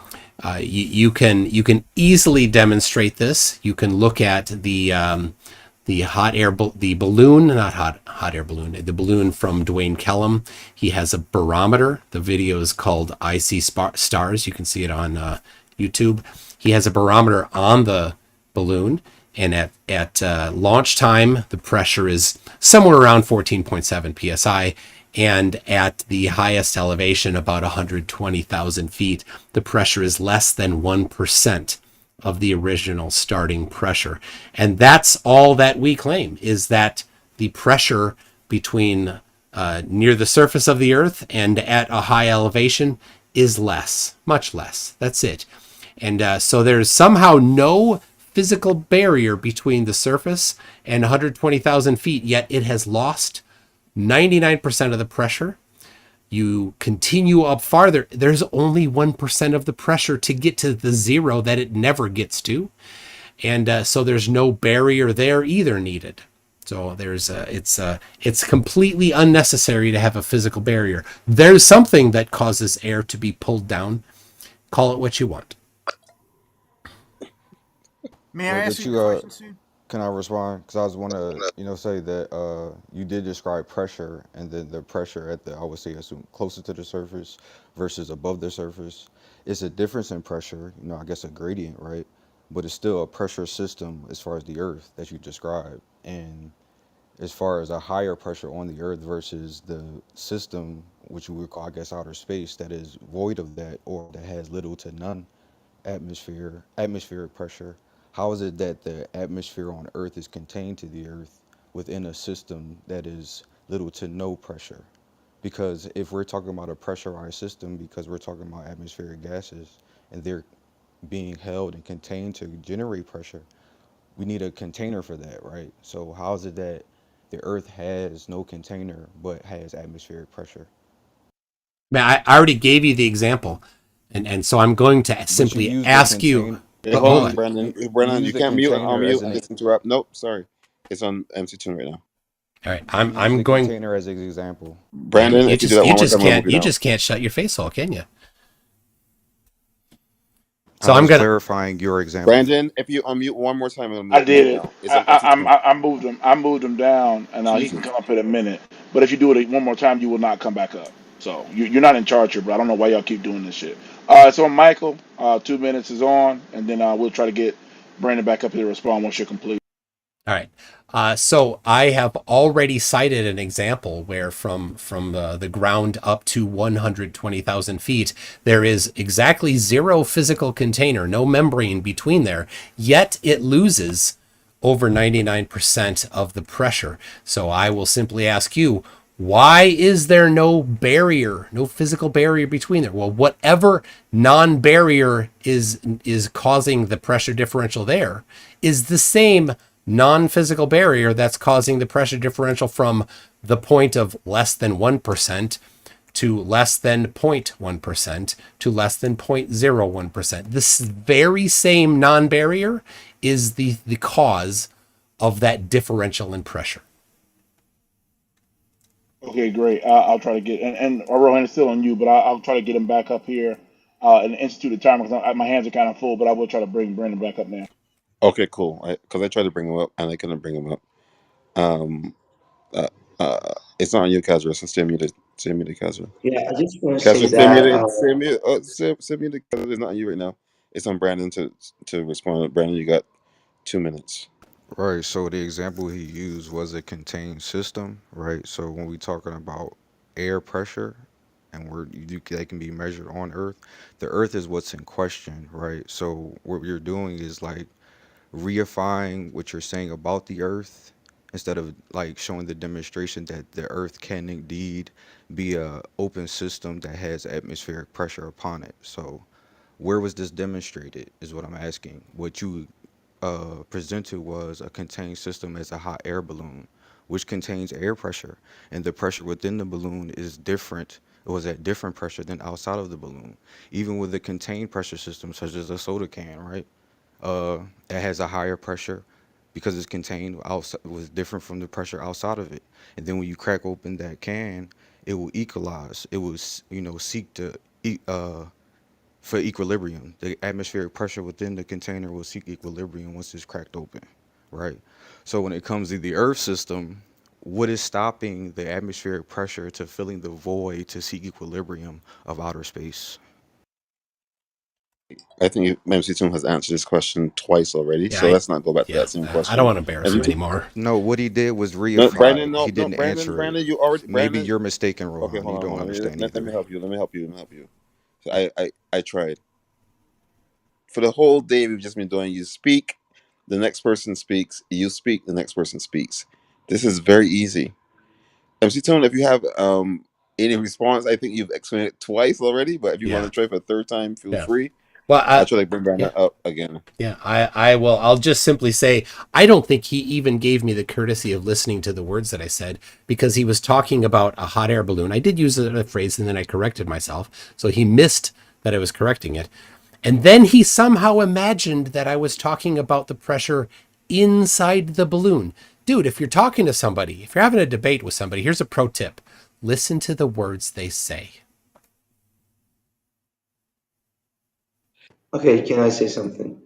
you can easily demonstrate this. You can look at the hot air the balloon, not hot air balloon, the balloon from Dwayne Kellum. He has a barometer. The video is called I See Stars. You can see it on YouTube. He has a barometer on the balloon, and at launch time the pressure is somewhere around 14.7 psi, and at the highest elevation, about 120,000 feet, the pressure is less than 1% of the original starting pressure. And that's all that we claim, is that the pressure between near the surface of the Earth and at a high elevation is less, much less. That's it. And so there's somehow no physical barrier between the surface and 120,000 feet, yet it has lost 99% of the pressure. You continue up farther, there's only 1% of the pressure to get to the zero that it never gets to. And so there's no barrier there either needed. So it's completely unnecessary to have a physical barrier. There's something that causes air to be pulled down. Call it what you want. May I But ask that you a you question soon? can I respond? Because I was want to say that you did describe pressure, and then the pressure at the, I would say, assume closer to the surface versus above the surface. It's a difference in pressure. I guess a gradient, right? But it's still a pressure system as far as the Earth that you described, and as far as a higher pressure on the Earth versus the system, which we would call, I guess, outer space, that is void of that or that has little to none atmospheric pressure. How is it that the atmosphere on Earth is contained to the Earth within a system that is little to no pressure? Because if we're talking about a pressurized system, because we're talking about atmospheric gases and they're being held and contained to generate pressure, we need a container for that, right? So how is it that the Earth has no container but has atmospheric pressure? I already gave you the example. And so I'm going to But you simply use the ask you, contain, Hey, but hold you hold on, on. use Brandon. you Brandon, use you the can't mute and container unmute as and an just interrupt. Nope, sorry. It's on MC2 right now. All right. you use I'm the going. container as an example. Yeah, Brandon, if you do that one more time, I'm gonna move you you down. just can't shut your face hole, can you? I So I'm was gonna. clarifying your example. Brandon, if you unmute one more time, I'm gonna I move you did. down. It's on MC2. I moved him. I moved him down, and he can Jesus. come up in a minute. But if you do it one more time, you will not come back up. So you're not in charge here, bro. I don't know why y'all keep doing this shit. So Michael, 2 minutes is on, and then we'll try to get Brandon back up here to respond once you're complete. All right. So I have already cited an example where from the ground up to 120,000 feet, there is exactly zero physical container, no membrane between there, yet it loses over 99% of the pressure. So I will simply ask you, why is there no barrier, no physical barrier between there? Well, whatever non-barrier is causing the pressure differential there is the same non-physical barrier that's causing the pressure differential from the point of less than 1% to less than 0.1% to less than 0.01%. This very same non-barrier is the cause of that differential in pressure. Okay, great. I'll try to get and Rohan is still on you, but I'll try to get him back up here and institute a timer because my hands are kind of full. But I will try to bring Brandon back up now. Okay, cool. Because I tried to bring him up and I couldn't bring him up. Um, uh, it's not on you, Kazra. So stay muted. Stay muted, Kazra. Yeah, I just want to say Kazra, stay that muted. Stay muted. Stay muted. Kazra, it's not on you right now. It's on Brandon to respond. Brandon, you got 2 minutes. Right. So the example he used was a contained system, right? So when we talking about air pressure, and they can be measured on Earth, the Earth is what's in question, right? So what you're doing is like reifying what you're saying about the Earth instead of like showing the demonstration that the Earth can indeed be a open system that has atmospheric pressure upon it. So where was this demonstrated is what I'm asking. What you presented was a contained system as a hot air balloon, which contains air pressure, and the pressure within the balloon is different. It was at different pressure than outside of the balloon. Even with a contained pressure system, such as a soda can, right? That has a higher pressure because it's contained outside was different from the pressure outside of it. And then when you crack open that can, it will equalize. It will seek to for equilibrium. The atmospheric pressure within the container will seek equilibrium once it's cracked open, right? So when it comes to the Earth system, what is stopping the atmospheric pressure to filling the void to seek equilibrium of outer space? I think MC2 has answered this question twice already. Yeah, So let's not go back to yeah. that same I don't question. want to embarrass him MC2, anymore. No, what he did was no, Brandon, reify. no, He no, didn't Brandon, answer it. Brandon, you already, Maybe Brandon. you're mistaken, Okay, Rohan. hold You on, don't hold on. understand Let me either. help you. Let me help you. Let me help you. So I tried. For the whole day we've just been doing you speak, the next person speaks, you speak, the next person speaks. This is very easy. MC Tone, if you have any response, I think you've explained it twice already, but if you want Yeah, to try for a third time, feel yeah. free. Well, I'll try to bring yeah, Brandon up again. yeah. I will. I'll just simply say I don't think he even gave me the courtesy of listening to the words that I said because he was talking about a hot air balloon. I did use a phrase and then I corrected myself, so he missed that I was correcting it. And then he somehow imagined that I was talking about the pressure inside the balloon. Dude, if you're talking to somebody, if you're having a debate with somebody, here's a pro tip: listen to the words they say. okay, can I say something?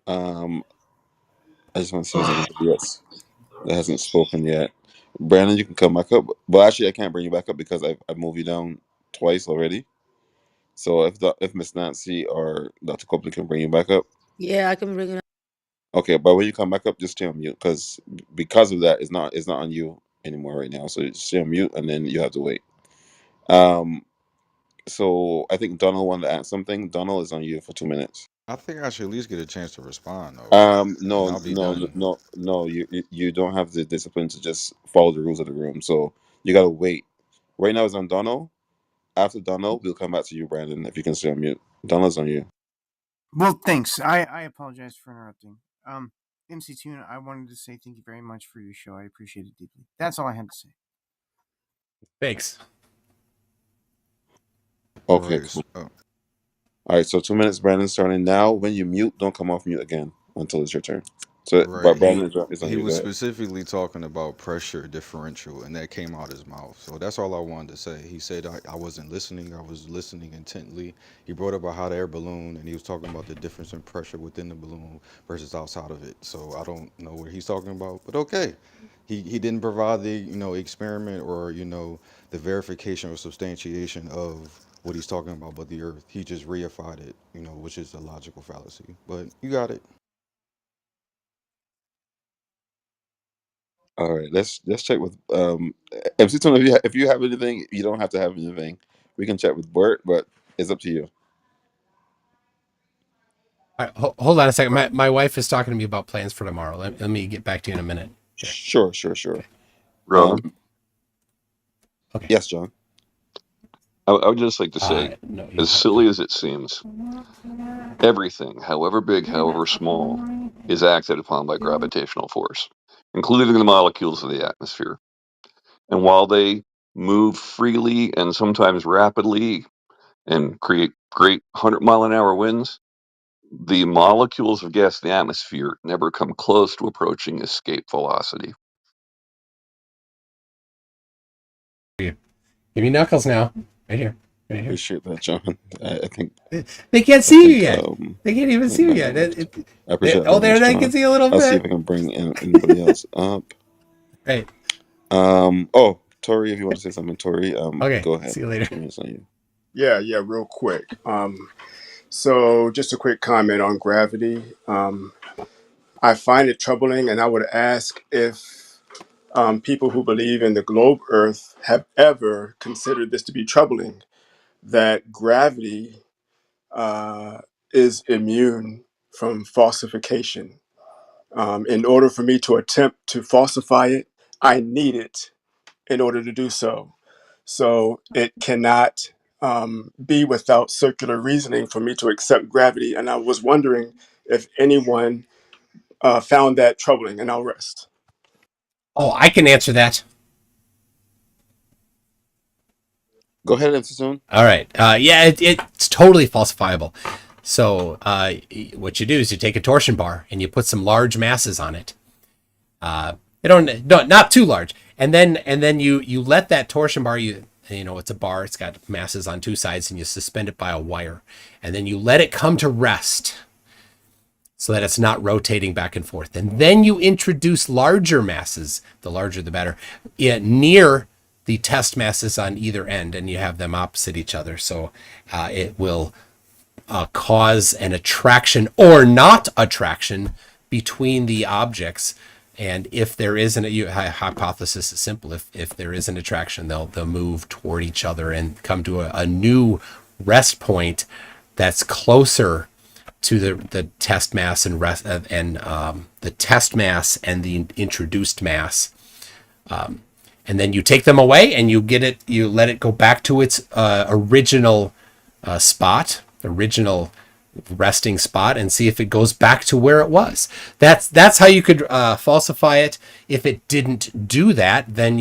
Um, I just want to see if there's anybody else that hasn't spoken yet. Brandon, you can come back up. Well, actually, I can't bring you back up because I've moved you down twice already. So if Miss Nancy or Dr. Copeland can bring you back up. Yeah, I can bring it up. Okay, but when you come back up, just stay on mute because of that, it's not on you anymore right now. So just stay on mute, and then you have to wait. Um, so I think Donald wanted to add something. Donald is on you for 2 minutes. I think I should at least get a chance to respond though, and No, I'll be no, done. no, no. You don't have the discipline to just follow the rules of the room. So you gotta wait. Right now it's on Donald. After Donald, we'll come back to you, Brandon. If you can stay on mute, Donald's on you. Well, thanks. I apologize for interrupting. MC Tuna, I wanted to say thank you very much for your show. I appreciate it deeply. That's all I had to say. Thanks. Okay, Right. cool. All right, so 2 minutes, Brandon, starting now. When you mute, don't come off mute again until it's your turn. So, Right. but He Brandon is on he you. Go was ahead. specifically talking about pressure differential, and that came out his mouth. So that's all I wanted to say. He said I wasn't listening. I was listening intently. He brought up a hot air balloon, and he was talking about the difference in pressure within the balloon versus outside of it. So I don't know what he's talking about, but okay. He didn't provide the experiment or the verification or substantiation of what he's talking about, but the Earth. He just reified it, which is a logical fallacy. But you got it. All right, let's check with MC Tone. If you have anything, you don't have to have anything. We can chat with Bert, but it's up to you. All right, hold on a second. My wife is talking to me about plans for tomorrow. Let me get back to you in a minute. Here. Sure. Okay. Um, Rohan. Okay. yes, John. I would just like to say, No, as he's not. silly as it seems, everything, however big, however small, is acted upon by gravitational force, including the molecules of the atmosphere. And while they move freely and sometimes rapidly and create great 100-mile-an-hour winds, the molecules of gas in the atmosphere never come close to approaching escape velocity. Give me knuckles now. Right here. Right here. Appreciate that, John. I think They can't I see you think yet. They can't even it see you might have yet. worked. I appreciate that Oh, very there much, they can John. see a little I'll see if bit. I can bring anybody else up. Right. Oh, Tori, if you want to say something, Tori, Okay. go ahead. See you later. 2 minutes on you. Yeah, real quick. So just a quick comment on gravity. I find it troubling, and I would ask if people who believe in the globe Earth have ever considered this to be troubling, that gravity is immune from falsification. In order for me to attempt to falsify it, I need it in order to do so. So it cannot be without circular reasoning for me to accept gravity. And I was wondering if anyone found that troubling, and I'll rest. Oh, I can answer that. Go ahead, MC Soon. All right. Yeah, it's totally falsifiable. So what you do is you take a torsion bar and you put some large masses on it. You don't no, not too large, and then you let that torsion bar it's a bar. It's got masses on two sides, and you suspend it by a wire, and then you let it come to rest so that it's not rotating back and forth. And then you introduce larger masses, the larger the better, near the test masses on either end, and you have them opposite each other. So it will cause an attraction or not attraction between the objects. And if there is hypothesis is simple. If there is an attraction, they'll move toward each other and come to a new rest point that's closer to the test mass and the test mass and the introduced mass. And then you take them away and you let it go back to its original original resting spot, and see if it goes back to where it was. That's how you could falsify it. If it didn't do that, then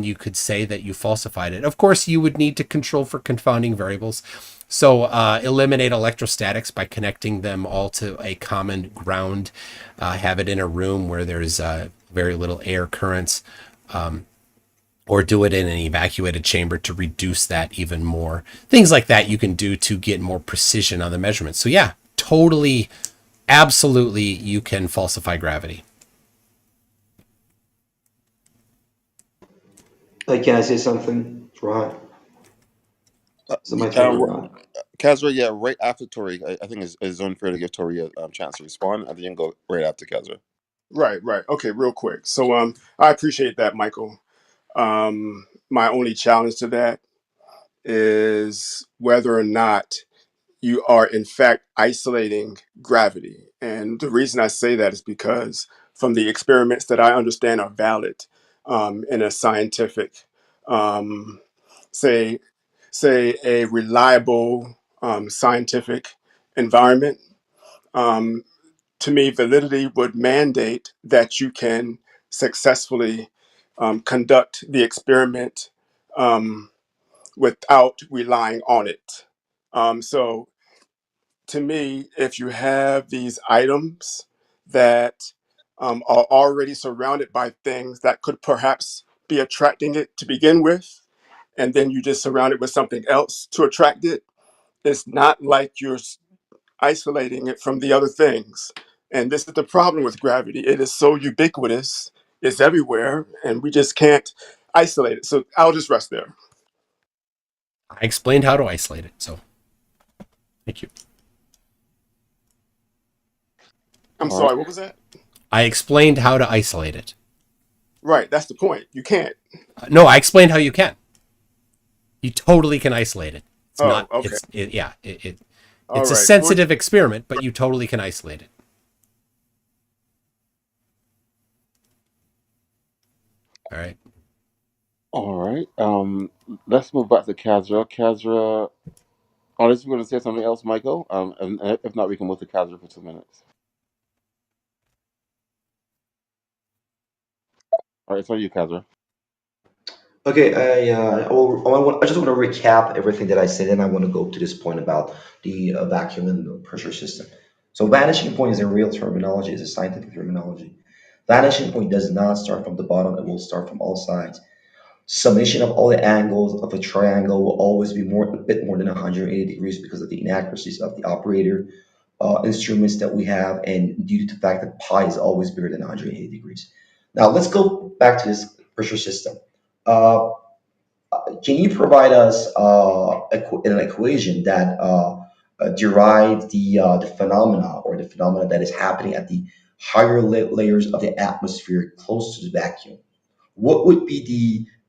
you could say that you falsified it. Of course, you would need to control for confounding variables. So eliminate electrostatics by connecting them all to a common ground. Have it in a room where there's very little air currents. Or do it in an evacuated chamber to reduce that even more. Things like that you can do to get more precision on the measurements. So yeah, totally, absolutely, you can falsify gravity. Can I say something, Ron? Uh, Is it my uh, turn or not? Kazra, yeah, right after Tori. I think it's unfair to give Tori a chance to respond. I think you can go right after Kazra. Right. Okay, real quick. So I appreciate that, Michael. My only challenge to that is whether or not you are in fact isolating gravity. And the reason I say that is because from the experiments that I understand are valid in a scientific, um, say, a reliable scientific environment, um, to me, validity would mandate that you can successfully conduct the experiment without relying on it. So to me, if you have these items that are already surrounded by things that could perhaps be attracting it to begin with, and then you just surround it with something else to attract it, it's not like you're isolating it from the other things. And this is the problem with gravity. It is so ubiquitous, it's everywhere, and we just can't isolate it. So I'll just rest there. I explained how to isolate it, so thank you. I'm All right. sorry, what was that? I explained how to isolate it. Right. That's the point. You can't. No, I explained how you can. You totally can isolate it. It's Oh, not. okay. All It's a right. sensitive experiment, but you totally can isolate it. All right. All right. Let's move back to Kazra. Kazra, unless you want to say something else, Michael. And if not, we can move to Kazra for 2 minutes. All right, it's on you, Kazra. Okay, I just want to recap everything that I said, and I want to go to this point about the vacuum and the pressure system. So, vanishing point is a real terminology, it's a scientific terminology. Vanishing point does not start from the bottom; it will start from all sides. Summation of all the angles of a triangle will always be a bit more than 180 degrees because of the inaccuracies of the operator instruments that we have, and due to the fact that pi is always bigger than 180 degrees. Now, let's go back to this pressure system. Uh, can you provide us an equation that derives the phenomena or the phenomena that is happening at the higher layers of the atmosphere close to the vacuum? What would be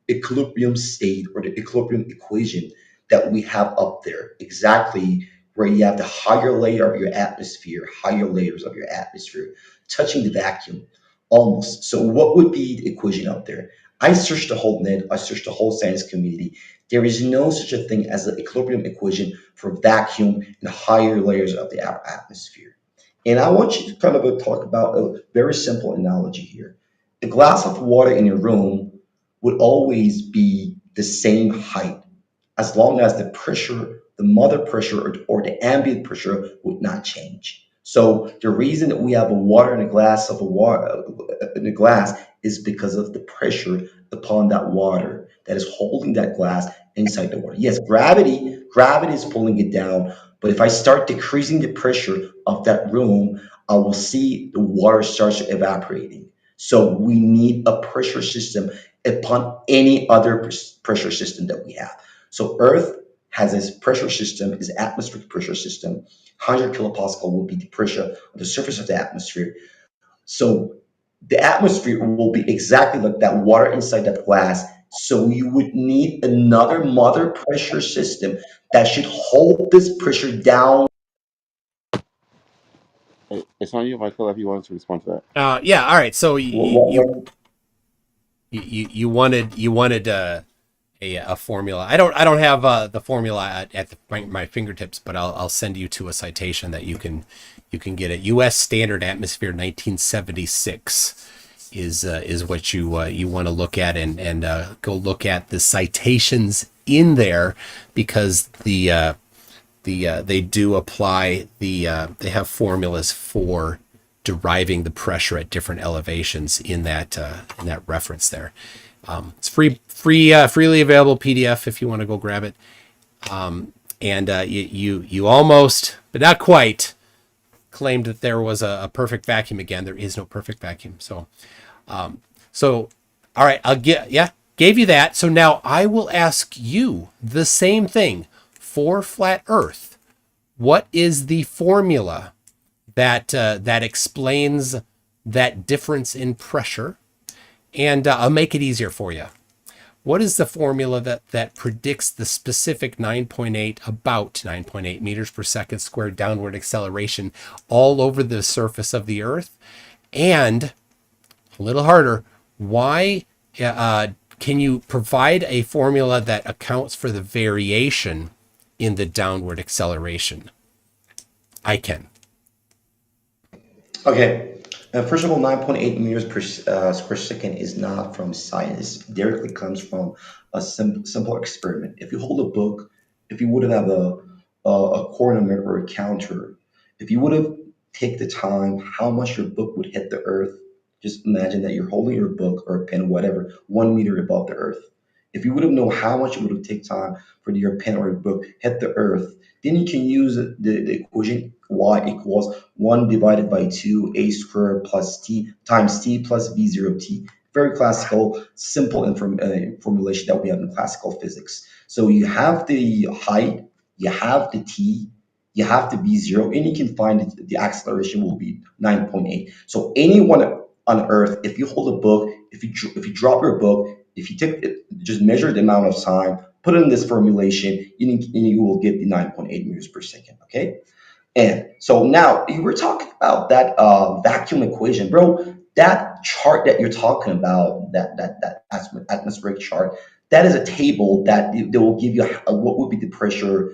the equilibrium state or the equilibrium equation that we have up there? Exactly where you have the higher layer of your atmosphere, higher layers of your atmosphere touching the vacuum almost. So, what would be the equation up there? I searched the whole net, I searched the whole science community. There is no such a thing as an equilibrium equation for vacuum in higher layers of the atmosphere. And I want you to kind of talk about a very simple analogy here. A glass of water in your room would always be the same height as long as the pressure, the mother pressure or the ambient pressure would not change. So the reason that we have a water in a glass of a water in a glass is because of the pressure upon that water that is holding that glass inside the water. Yes, gravity is pulling it down, but if I start decreasing the pressure of that room, I will see the water starts evaporating. So we need a pressure system upon any other pressure system that we have. So Earth has its pressure system, its atmospheric pressure system. 100 kilopascal will be the pressure on the surface of the atmosphere. So the atmosphere will be exactly like that water inside that glass. So you would need another mother pressure system that should hold this pressure down. It's on you, Michael, if you wanted to respond to that. Yeah. All right. So What, you wanted a formula. I don't have the formula at my fingertips, but I'll send you to a citation that you can get it. U.S. Standard Atmosphere 1976 is what you want to look at, and go look at the citations in there, because they do apply they have formulas for deriving the pressure at different elevations in that reference there. It's freely available PDF if you want to go grab it. And you almost, but not quite, claimed that there was a perfect vacuum again. There is no perfect vacuum. So all right, gave you that. So now I will ask you the same thing for flat Earth. What is the formula that explains that difference in pressure? And I'll make it easier for you. What is the formula that predicts the specific about 9.8 meters per second squared downward acceleration all over the surface of the Earth? And a little harder, why can you provide a formula that accounts for the variation in the downward acceleration? I can. Okay. First of all, 9.8 meters per square second is not from science. It directly comes from a simple experiment. If you hold a book, if you would have a chronometer or a counter, if you would have take the time, how much your book would hit the earth, just imagine that you're holding your book or a pen, whatever, 1 meter above the earth. If you would have known how much it would have taken time for your pen or your book hit the earth, then you can use the equation y equals 1 divided by 2 a squared plus t times t plus v0t. Very classical, simple formulation that we have in classical physics. So you have the height, you have the t, you have the v0, and you can find the acceleration will be 9.8. So any one on Earth. If you hold a book, if you drop your book, if you take it, just measure the amount of time, put it in this formulation, you will get the 9.8 meters per second. Okay. And so now you were talking about that vacuum equation, bro. That chart that you're talking about, that atmospheric chart, that is a table that will give you what would be the pressure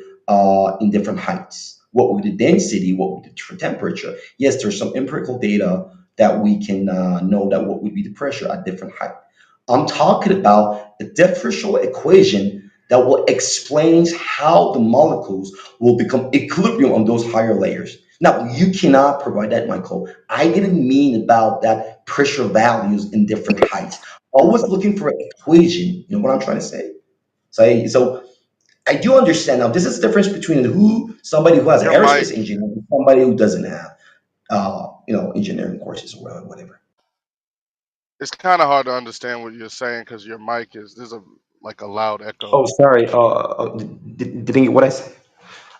in different heights, what would be the density, what would be the temperature. Yes, there's some empirical data that we can know that what would be the pressure at different height. I'm talking about a differential equation that will explain how the molecules will become equilibrium on those higher layers. Now, you cannot provide that, Michael. I didn't mean about that pressure values in different heights. I was looking for an equation. You know what I'm trying to say? So I do understand. Now, this is the difference between somebody who has an Your mic, aerospace engineering and somebody who doesn't have, engineering courses or whatever. it's kind of hard to understand what you're saying because your mic there's a like a loud echo. Oh, sorry. Didn't get what I said.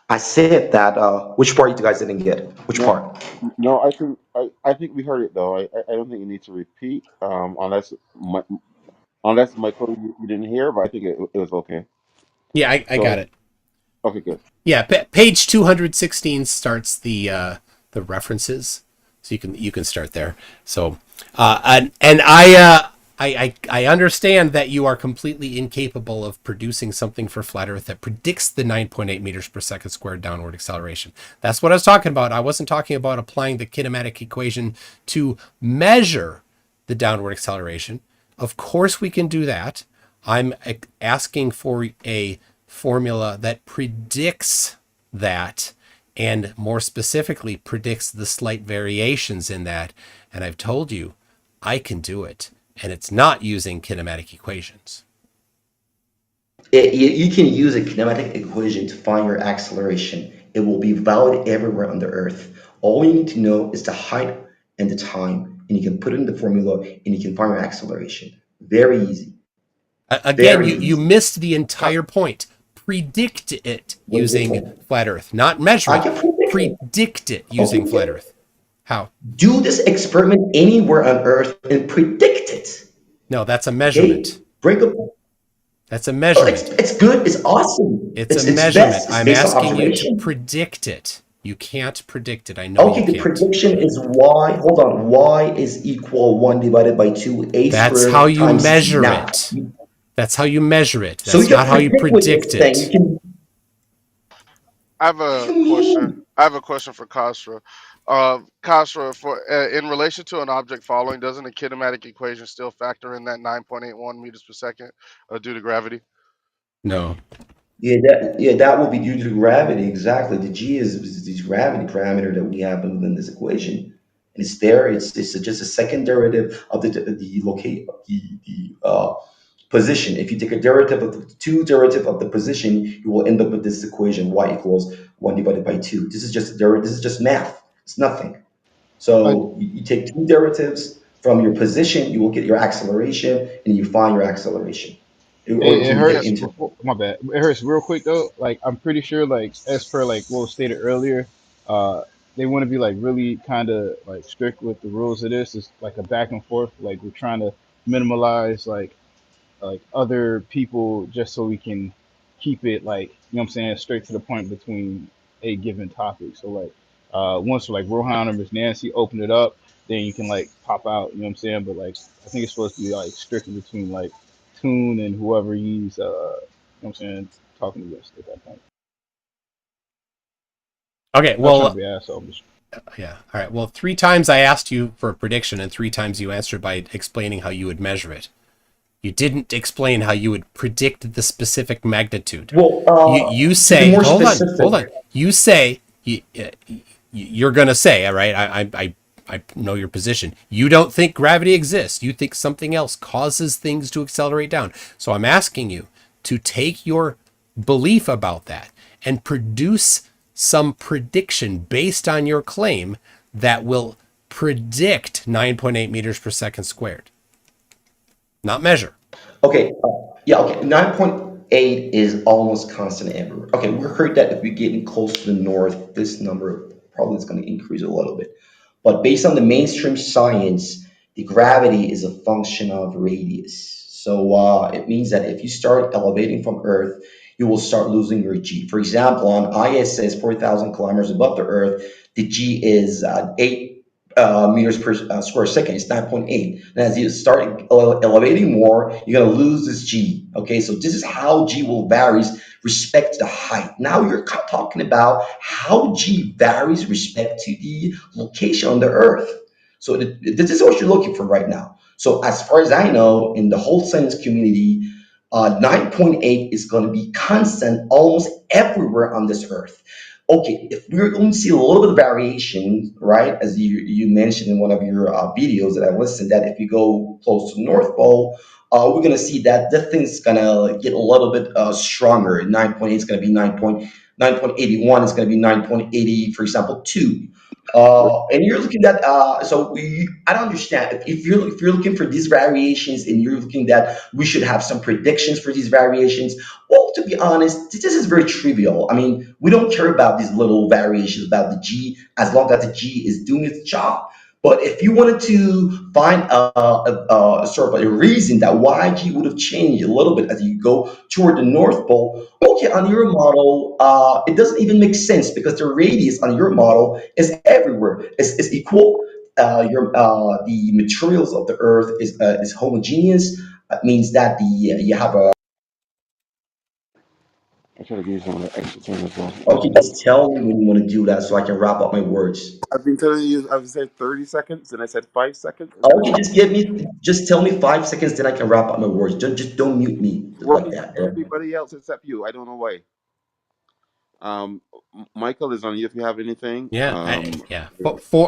I said that. Which part you guys didn't get? Which No, part? no, I think we heard it though. I don't think you need to repeat, unless Michael you didn't hear, but I think it was okay. Yeah, I Go got ahead. it. Okay, good. Yeah, page 216 starts the references, so you can start there. So, and I understand that you are completely incapable of producing something for flat Earth that predicts the 9.8 meters per second squared downward acceleration. That's what I was talking about. I wasn't talking about applying the kinematic equation to measure the downward acceleration. Of course, we can do that. I'm asking for a formula that predicts that, and more specifically predicts the slight variations in that. And I've told you I can do it, and it's not using kinematic equations. You can use a kinematic equation to find your acceleration. It will be valid everywhere on the Earth. All you need to know is the height and the time, and you can put it in the formula, and you can find your acceleration. Very easy. Again, Very you easy. missed the entire point. Predict it What is the using point? flat Earth, not measure I it. can predict it. Predict it Okay, using we flat can Earth. How? do this experiment anywhere on Earth and predict it. No, that's a Okay? measurement. Break up. That's a Oh, it's measurement. it's good. It's awesome. It's a It's measurement. best. It's I'm based on asking you to observation. predict it. You can't predict it. I know you Okay, the can't. prediction is y. Hold on. Y is equal 1 divided by 2 a That's how squared you times c. measure Now, it. That's how you measure it. so you That's can not how you predict with this predict thing. You it. can. I have What do a you question. mean? I have a question for Kasra. Kasra, for in relation to an object falling, doesn't the kinematic equation still factor in that 9.81 meters per second due to gravity? No. Yeah, that will be due to gravity. Exactly. The g is the gravity parameter that we have within this equation, and it's there. It's just a second derivative of the locate the position. If you take a derivative of the two derivative of the position, you will end up with this equation y equals 1 divided by 2. This is just this is just math. It's nothing. Uh, So you take two derivatives from your position, you will get your acceleration, and you find your acceleration. Or it, you it can get hurts. Yes. into. Before, my bad. It hurts real quick though. Like I'm pretty sure, like as per like what was stated earlier, uh, they want to be like really kind of like strict with the rules of this. It's like a back and forth. Like we're trying to minimalize like other people just so we can keep it like you know what I'm saying straight to the point between a given topic. So like once like Rohan or Miss Nancy open it up, then you can like pop out. You know what I'm saying? But like I think it's supposed to be like strictly between like Tune and whoever he's you know what I'm saying talking against at that point. Okay, Not trying to well, be asshole. yeah. All right. Well, 3 times I asked you for a prediction, and 3 times you answered by explaining how you would measure it. You didn't explain how you would predict the specific magnitude. Well, You to be say, more hold specific, on. You say you're gonna say, all right. I know your position. You don't think gravity exists. You think something else causes things to accelerate down. So I'm asking you to take your belief about that and produce some prediction based on your claim that will predict 9.8 meters per second squared, not measure. okay, yeah, okay, 9.8 is almost constant everywhere. Okay, we heard that if we're getting close to the north, this number probably is going to increase a little bit. But based on the mainstream science, The gravity is a function of radius. So it means that if you start elevating from Earth, you will start losing your G. For example, on ISS, 4,000 kilometers above the Earth, the G is 8 meters per square second. It's 9.8. And as you start elevating more, you're going to lose this G. Okay, so this is how G will varies respect to the height. Now you're talking about how G varies respect to the location on the Earth. So this is what you're looking for right now. So as far as I know, in the whole science community, 9.8 is going to be constant almost everywhere on this Earth. Okay, if we're going to see a little bit of variation, right, as you mentioned in one of your videos that I listened, that if you go close to the North Pole, we're going to see that the thing's going to get a little bit stronger. 9.8 is going to be 9.81 is going to be 9.80, for example, 2. And you're looking at I don't understand if you're looking for these variations and you're looking that we should have some predictions for these variations. Well, to be honest, this is very trivial. I mean, we don't care about these little variations about the G as long as the G is doing its job. But if you wanted to find a sort of a reason that why G would have changed a little bit as you go toward the North Pole, okay, on your model, it doesn't even make sense because the radius on your model is everywhere. It's equal. The materials of the Earth is homogeneous. That means that you have a. I try to give you some of the extra time as well. Okay, just tell me when you want to do that so I can wrap up my words. I've been telling you, I've said 30 seconds, and I said 5 seconds, and then Okay, just tell me 5 seconds, then I can wrap up my words. Don't mute me well, like that. everybody else except you. I don't know why. Um, Michael is on you if you have anything. Yeah.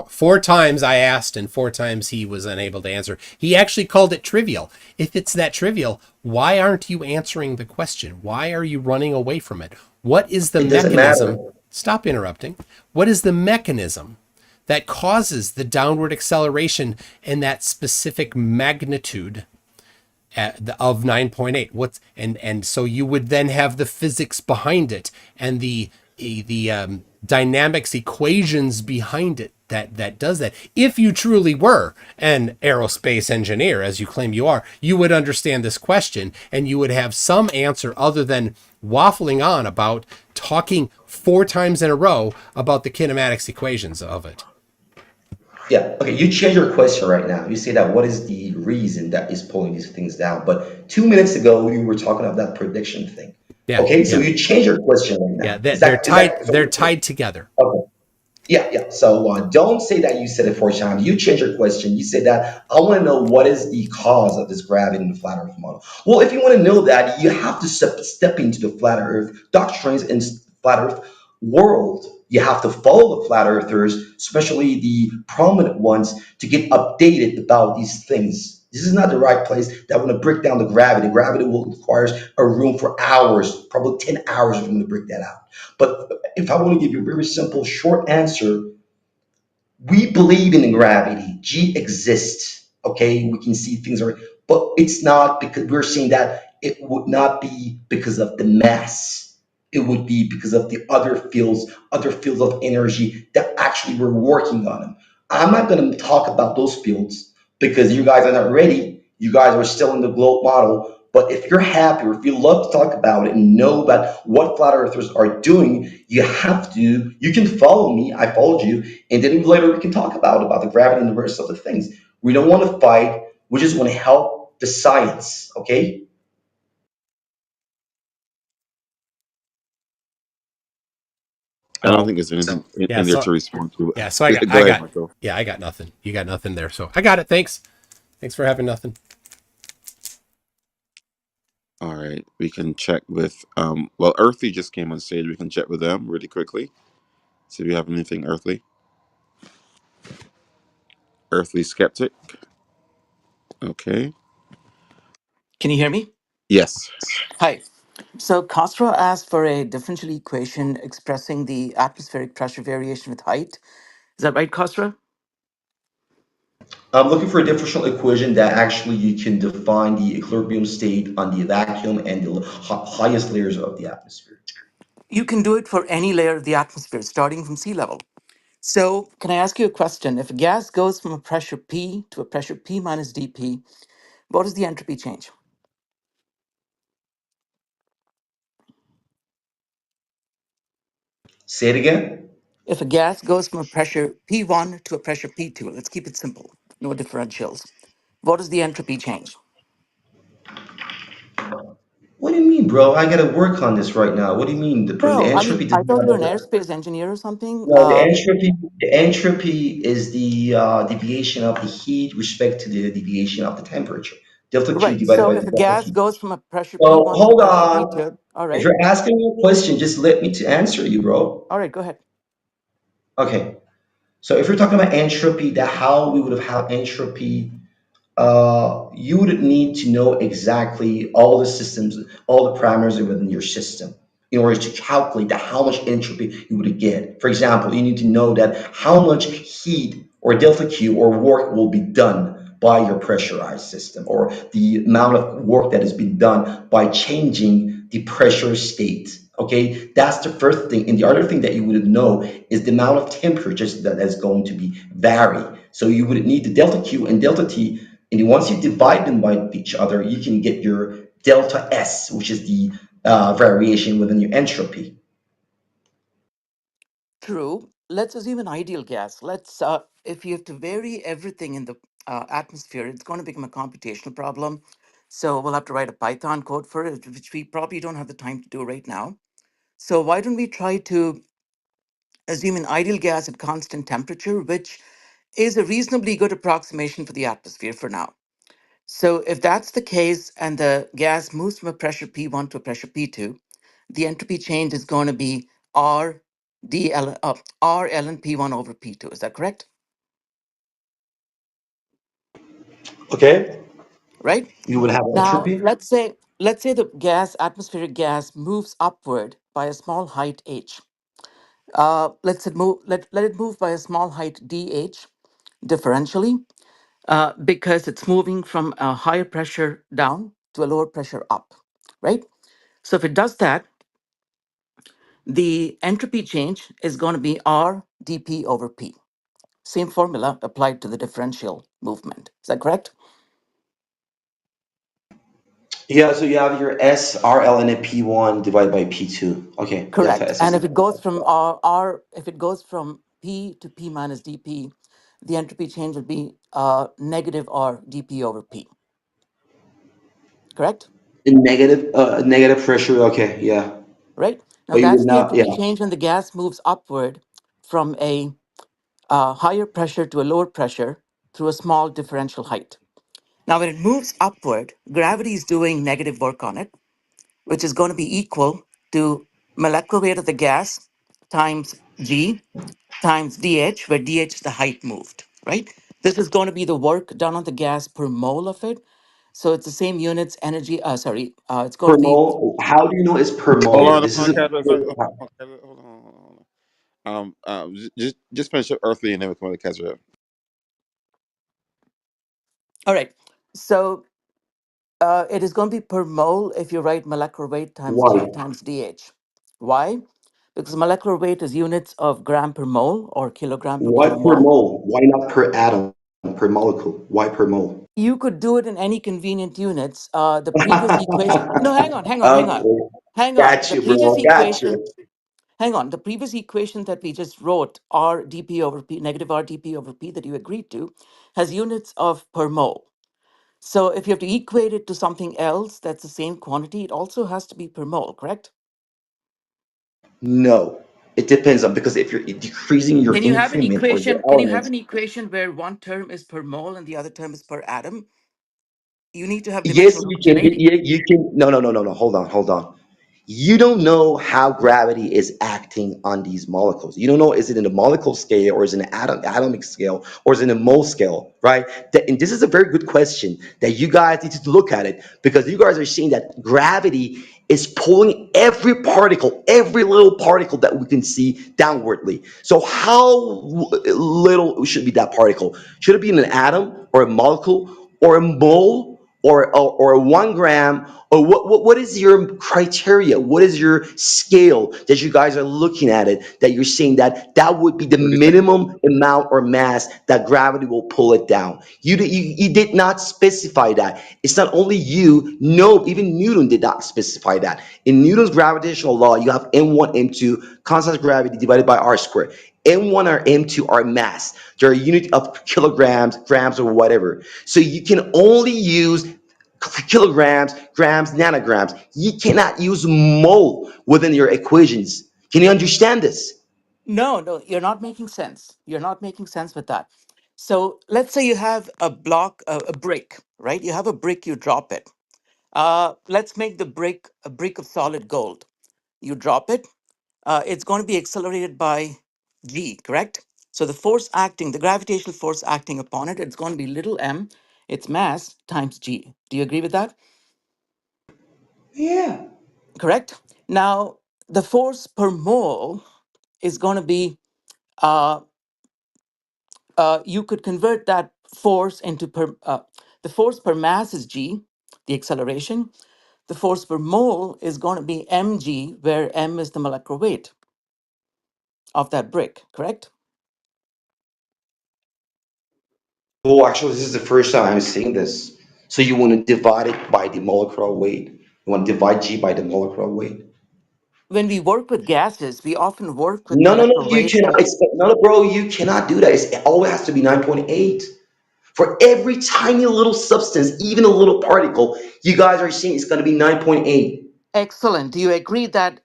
Four times I asked, and 4 times he was unable to answer. He actually called it trivial. If it's that trivial, why aren't you answering the question? Why are you running away from it? What is the It doesn't matter. mechanism? Stop interrupting. What is the mechanism that causes the downward acceleration in that specific magnitude of 9.8? And so you would then have the physics behind it and the dynamics equations behind it that does that. If you truly were an aerospace engineer, as you claim you are, you would understand this question and you would have some answer other than waffling on about talking 4 times in a row about the kinematics equations of it. Yeah. Okay. You change your question right now. You say that what is the reason that is pulling these things down? But 2 minutes ago you were talking about that prediction thing. Yeah. Okay. So Yeah. you change your question right Yeah. now. They're Is tied. that They're so? tied together. Okay. Yeah, yeah. So don't say that you said it 4 times. You change your question. You said that I want to know what is the cause of this gravity in the flat Earth model. Well, if you want to know that, you have to step into the flat Earth doctrines and flat Earth world. You have to follow the flat earthers, especially the prominent ones, to get updated about these things. This is not the right place that want to break down the gravity. Gravity will require a room for hours, probably 10 hours for them to break that out. But if I want to give you a very simple, short answer, we believe in gravity. G exists. Okay, we can see things are, but it's not because we're saying that it would not be because of the mass. It would be because of the other fields of energy that actually we're working on them. I'm not going to talk about those fields because you guys are not ready. You guys are still in the globe model. But if you're happy or if you love to talk about it and know about what flat earthers are doing, you can follow me. I followed you, and then later we can talk about the gravity and the rest of the things. We don't want to fight. We just want to help the science. Okay. I don't Oh, think there's anything yeah. in there So to respond to. yeah. So Go ahead, Michael. I got nothing. You got nothing there. So I got it. Thanks. Thanks for having nothing. All right, we can check with well, Earthy just came on stage. We can check with them really quickly. See if we have anything earthly. Earthly skeptic. Okay. Can you hear me? Yes. Hi. So Castro asked for a differential equation expressing the atmospheric pressure variation with height. Is that right, Castro? I'm looking for a differential equation that actually you can define the equilibrium state on the vacuum and the highest layers of the atmosphere. You can do it for any layer of the atmosphere, starting from sea level. So, can I ask you a question? If a gas goes from a pressure P to a pressure P minus dP, what is the entropy change? Say it again. If a gas goes from a pressure P1 to a pressure P2, let's keep it simple, no differentials. What is the entropy change? What do you mean, bro? I gotta work on this right now. What do you mean? The No, I mean, entropy does I thought you were an not. aerospace engineer or something. No, the entropy is the deviation of the heat respect to the deviation of the temperature. Delta Q Right. divided So by the if a delta gas T. goes from a pressure So P1 to a hold pressure on. P2, all If right. you're asking me a question, just let me to answer you, bro. All right, go ahead. Okay. So if you're talking about entropy, that how we would have had entropy, you would need to know exactly all the systems, all the parameters within your system in order to calculate that how much entropy you would get. For example, you need to know that how much heat or delta Q or work will be done by your pressurized system, or the amount of work that has been done by changing the pressure state. Okay, that's the first thing. And the other thing that you would know is the amount of temperatures that is going to be vary. So you would need the delta Q and delta T, and once you divide them by each other, you can get your delta S, which is the variation within your entropy. True. Let's assume an ideal gas. If you have to vary everything in the atmosphere, it's going to become a computational problem. So we'll have to write a Python code for it, which we probably don't have the time to do right now. So why don't we try to assume an ideal gas at constant temperature, which is a reasonably good approximation for the atmosphere for now. So if that's the case and the gas moves from a pressure P1 to a pressure P2, the entropy change is going to be R ln P1 over P2. Is that correct? Okay, Right? you would have Now, entropy. let's say the atmospheric gas moves upward by a small height h. Let it move by a small height dh differentially, because it's moving from a higher pressure down to a lower pressure up, right? So if it does that, the entropy change is going to be R dP over P. Same formula applied to the differential movement. Is that correct? Yeah, so you have your S R L N A P1 divided by P2. Okay, delta Correct. S And is if it goes from if it goes from P to P minus dP, the entropy change would be negative R dP over P. Correct? negative pressure. Okay, yeah. Right? Now But you that's would the not, entropy yeah. change when the gas moves upward from a higher pressure to a lower pressure through a small differential height. Now, when it moves upward, gravity is doing negative work on it, which is going to be equal to molecular weight of the gas times g times dh, where dh is the height moved, right? This is going to be the work done on the gas per mole of it. So it's the same units energy. It's going Per to be mole. How do you know it's per Hold mole? on, This hold on, isn't. Cadro. Hold on, hold on. Just finish up Earthly, and then we'll come to Cadro. all right. So it is going to be per mole if you write molecular weight times Why? G times DH. Why? Because molecular weight is units of gram per mole or kilogram per Why per kilomole. mole? Why not per atom, per molecule? Why per mole? You could do it in any convenient units. The previous equation. No, Okay, hang on. got you, bro. Got you. Hang on. The previous equation that we just wrote, R dP over P, negative R dP over P that you agreed to, has units of per mole. So if you have to equate it to something else that's the same quantity, it also has to be per mole, correct? No, it depends on, because if you're decreasing your Can you have an increment or your equation? Can you have elements, an equation where one term is per mole and the other term is per atom? You need to have yes, dimensional you can. homogeneity. You can. No, no, no, no, no. Hold on, hold on. You don't know how gravity is acting on these molecules. You don't know, is it in a molecule scale, or is it an atomic scale, or is it in a mole scale, right? And this is a very good question that you guys need to look at it, because you guys are seeing that gravity is pulling every particle, every little particle that we can see downwardly. So how little should be that particle? Should it be in an atom or a molecule or a mole? or 1 gram, or what is your criteria? What is your scale that you guys are looking at it, that you're saying that that would be the What is that? minimum amount or mass that gravity will pull it down? You did not specify that. It's not only you, no, even Newton did not specify that. In Newton's gravitational law, you have m1, m2, constant gravity divided by r squared. M1 or M2 are mass. They're a unit of kilograms, grams, or whatever. So you can only use kilograms, grams, nanograms. You cannot use mole within your equations. Can you understand this? No, no, you're not making sense. You're not making sense with that. So let's say you have a block, a brick, right? You have a brick, you drop it. Let's make the brick a brick of solid gold. You drop it, it's going to be accelerated by g, correct? So the force acting, the gravitational force acting upon it, it's going to be little m, its mass times g. Do you agree with that? Yeah. Correct? Now, the force per mole is going to be, uh, you could convert that force into the force per mass is g, the acceleration. The force per mole is going to be mg, where m is the molecular weight of that brick, correct? Oh, actually, this is the first time I'm seeing this. So you want to divide it by the molecular weight. You want to divide G by the molecular weight. When we work with gases, we often work with No, no, no, molecular you weights cannot. that, No, bro, you cannot do that. It always has to be 9.8. For every tiny little substance, even a little particle, you guys are saying it's going to be 9.8. excellent. Do you agree that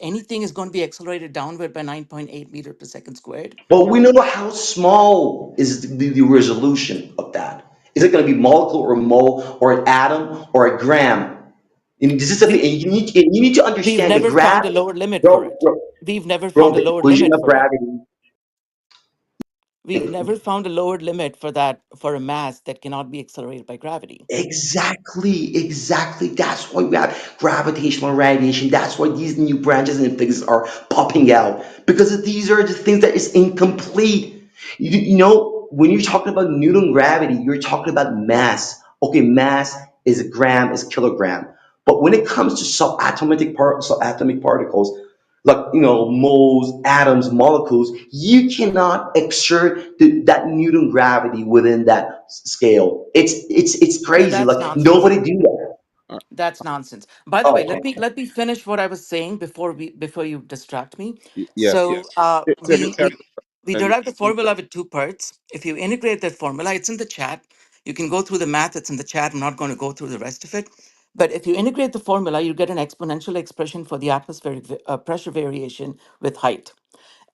anything is going to be accelerated downward by 9.8 meter per second squared? But we don't know how small is the resolution of that. Is it going to be molecule or mole or an atom or a gram? And this is something, We, and you need to we've understand the never found a gravity, lower limit for bro, it. bro, We've never bro, found a the lower equation limit of for it. gravity. We've never found a lower limit for that, for a mass that cannot be accelerated by gravity. Exactly, exactly. That's why we have gravitational radiation. That's why these new branches in physics are popping out, because these are the things that is incomplete. You know, when you're talking about Newton gravity, you're talking about mass. Okay, mass is a gram, is kilogram. But when it comes to subatomic particles, like moles, atoms, molecules, you cannot exert that Newton gravity within that scale. It's No, crazy. that's Like nonsense. nobody do that. Uh, That's nonsense. By the way, Oh, let okay. me finish what I was saying before you distract me. yes. So Timmy, carry we on, and derived the formula with two parts. If you integrate that formula, it's in the chat. You can go through the math. It's in the chat. I'm not going to go through the rest of it. But if you integrate the formula, you get an exponential expression for the atmospheric pressure variation with height.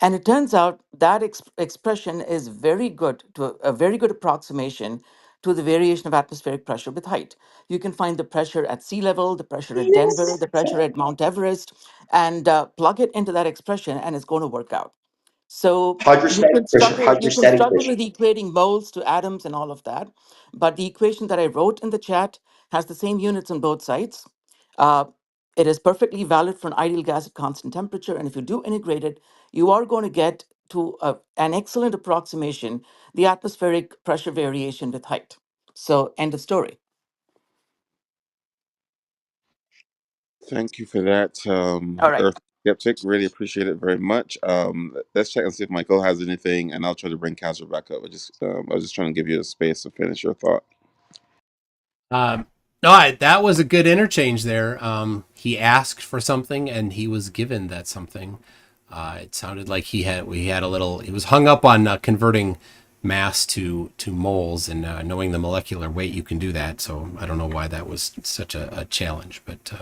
And it turns out that expression is very good to a very good approximation to the variation of atmospheric pressure with height. You can find the pressure at sea level, the pressure at Denver, Yes. the pressure at Mount Everest, and plug it into that expression, and it's going to work out. So Hydrostatic pressure, you can hydrostatic struggle pressure. with equating moles to atoms and all of that, but the equation that I wrote in the chat has the same units on both sides. Uh, it is perfectly valid for an ideal gas at constant temperature, and if you do integrate it, you are going to get to an excellent approximation, the atmospheric pressure variation with height. So end of story. thank you for that, All right. Earth Skeptic. Really appreciate it very much. Let's check and see if Michael has anything, and I'll try to bring Casper back up. I was just trying to give you a space to finish your thought. No, that was a good interchange there. He asked for something and he was given that something. It sounded like we had a little. He was hung up on converting mass to moles, and knowing the molecular weight, you can do that. So I don't know why that was such a challenge, but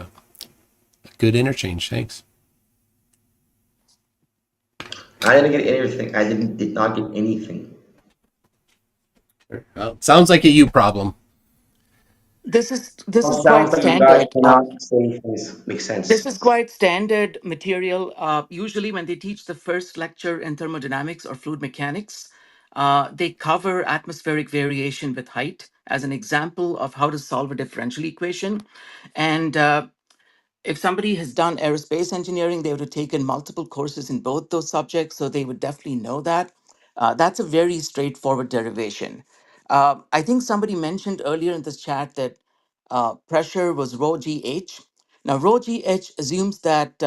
good interchange. Thanks. I didn't get anything. Did not get anything. Well, sounds like a you problem. This is quite Sounds like you guys standard. cannot say things make This sense. is quite standard material. Usually, when they teach the first lecture in thermodynamics or fluid mechanics, they cover atmospheric variation with height as an example of how to solve a differential equation. And if somebody has done aerospace engineering, they would have taken multiple courses in both those subjects, so they would definitely know that. That's a very straightforward derivation. I think somebody mentioned earlier in this chat that pressure was rho gh. Now, rho gh assumes that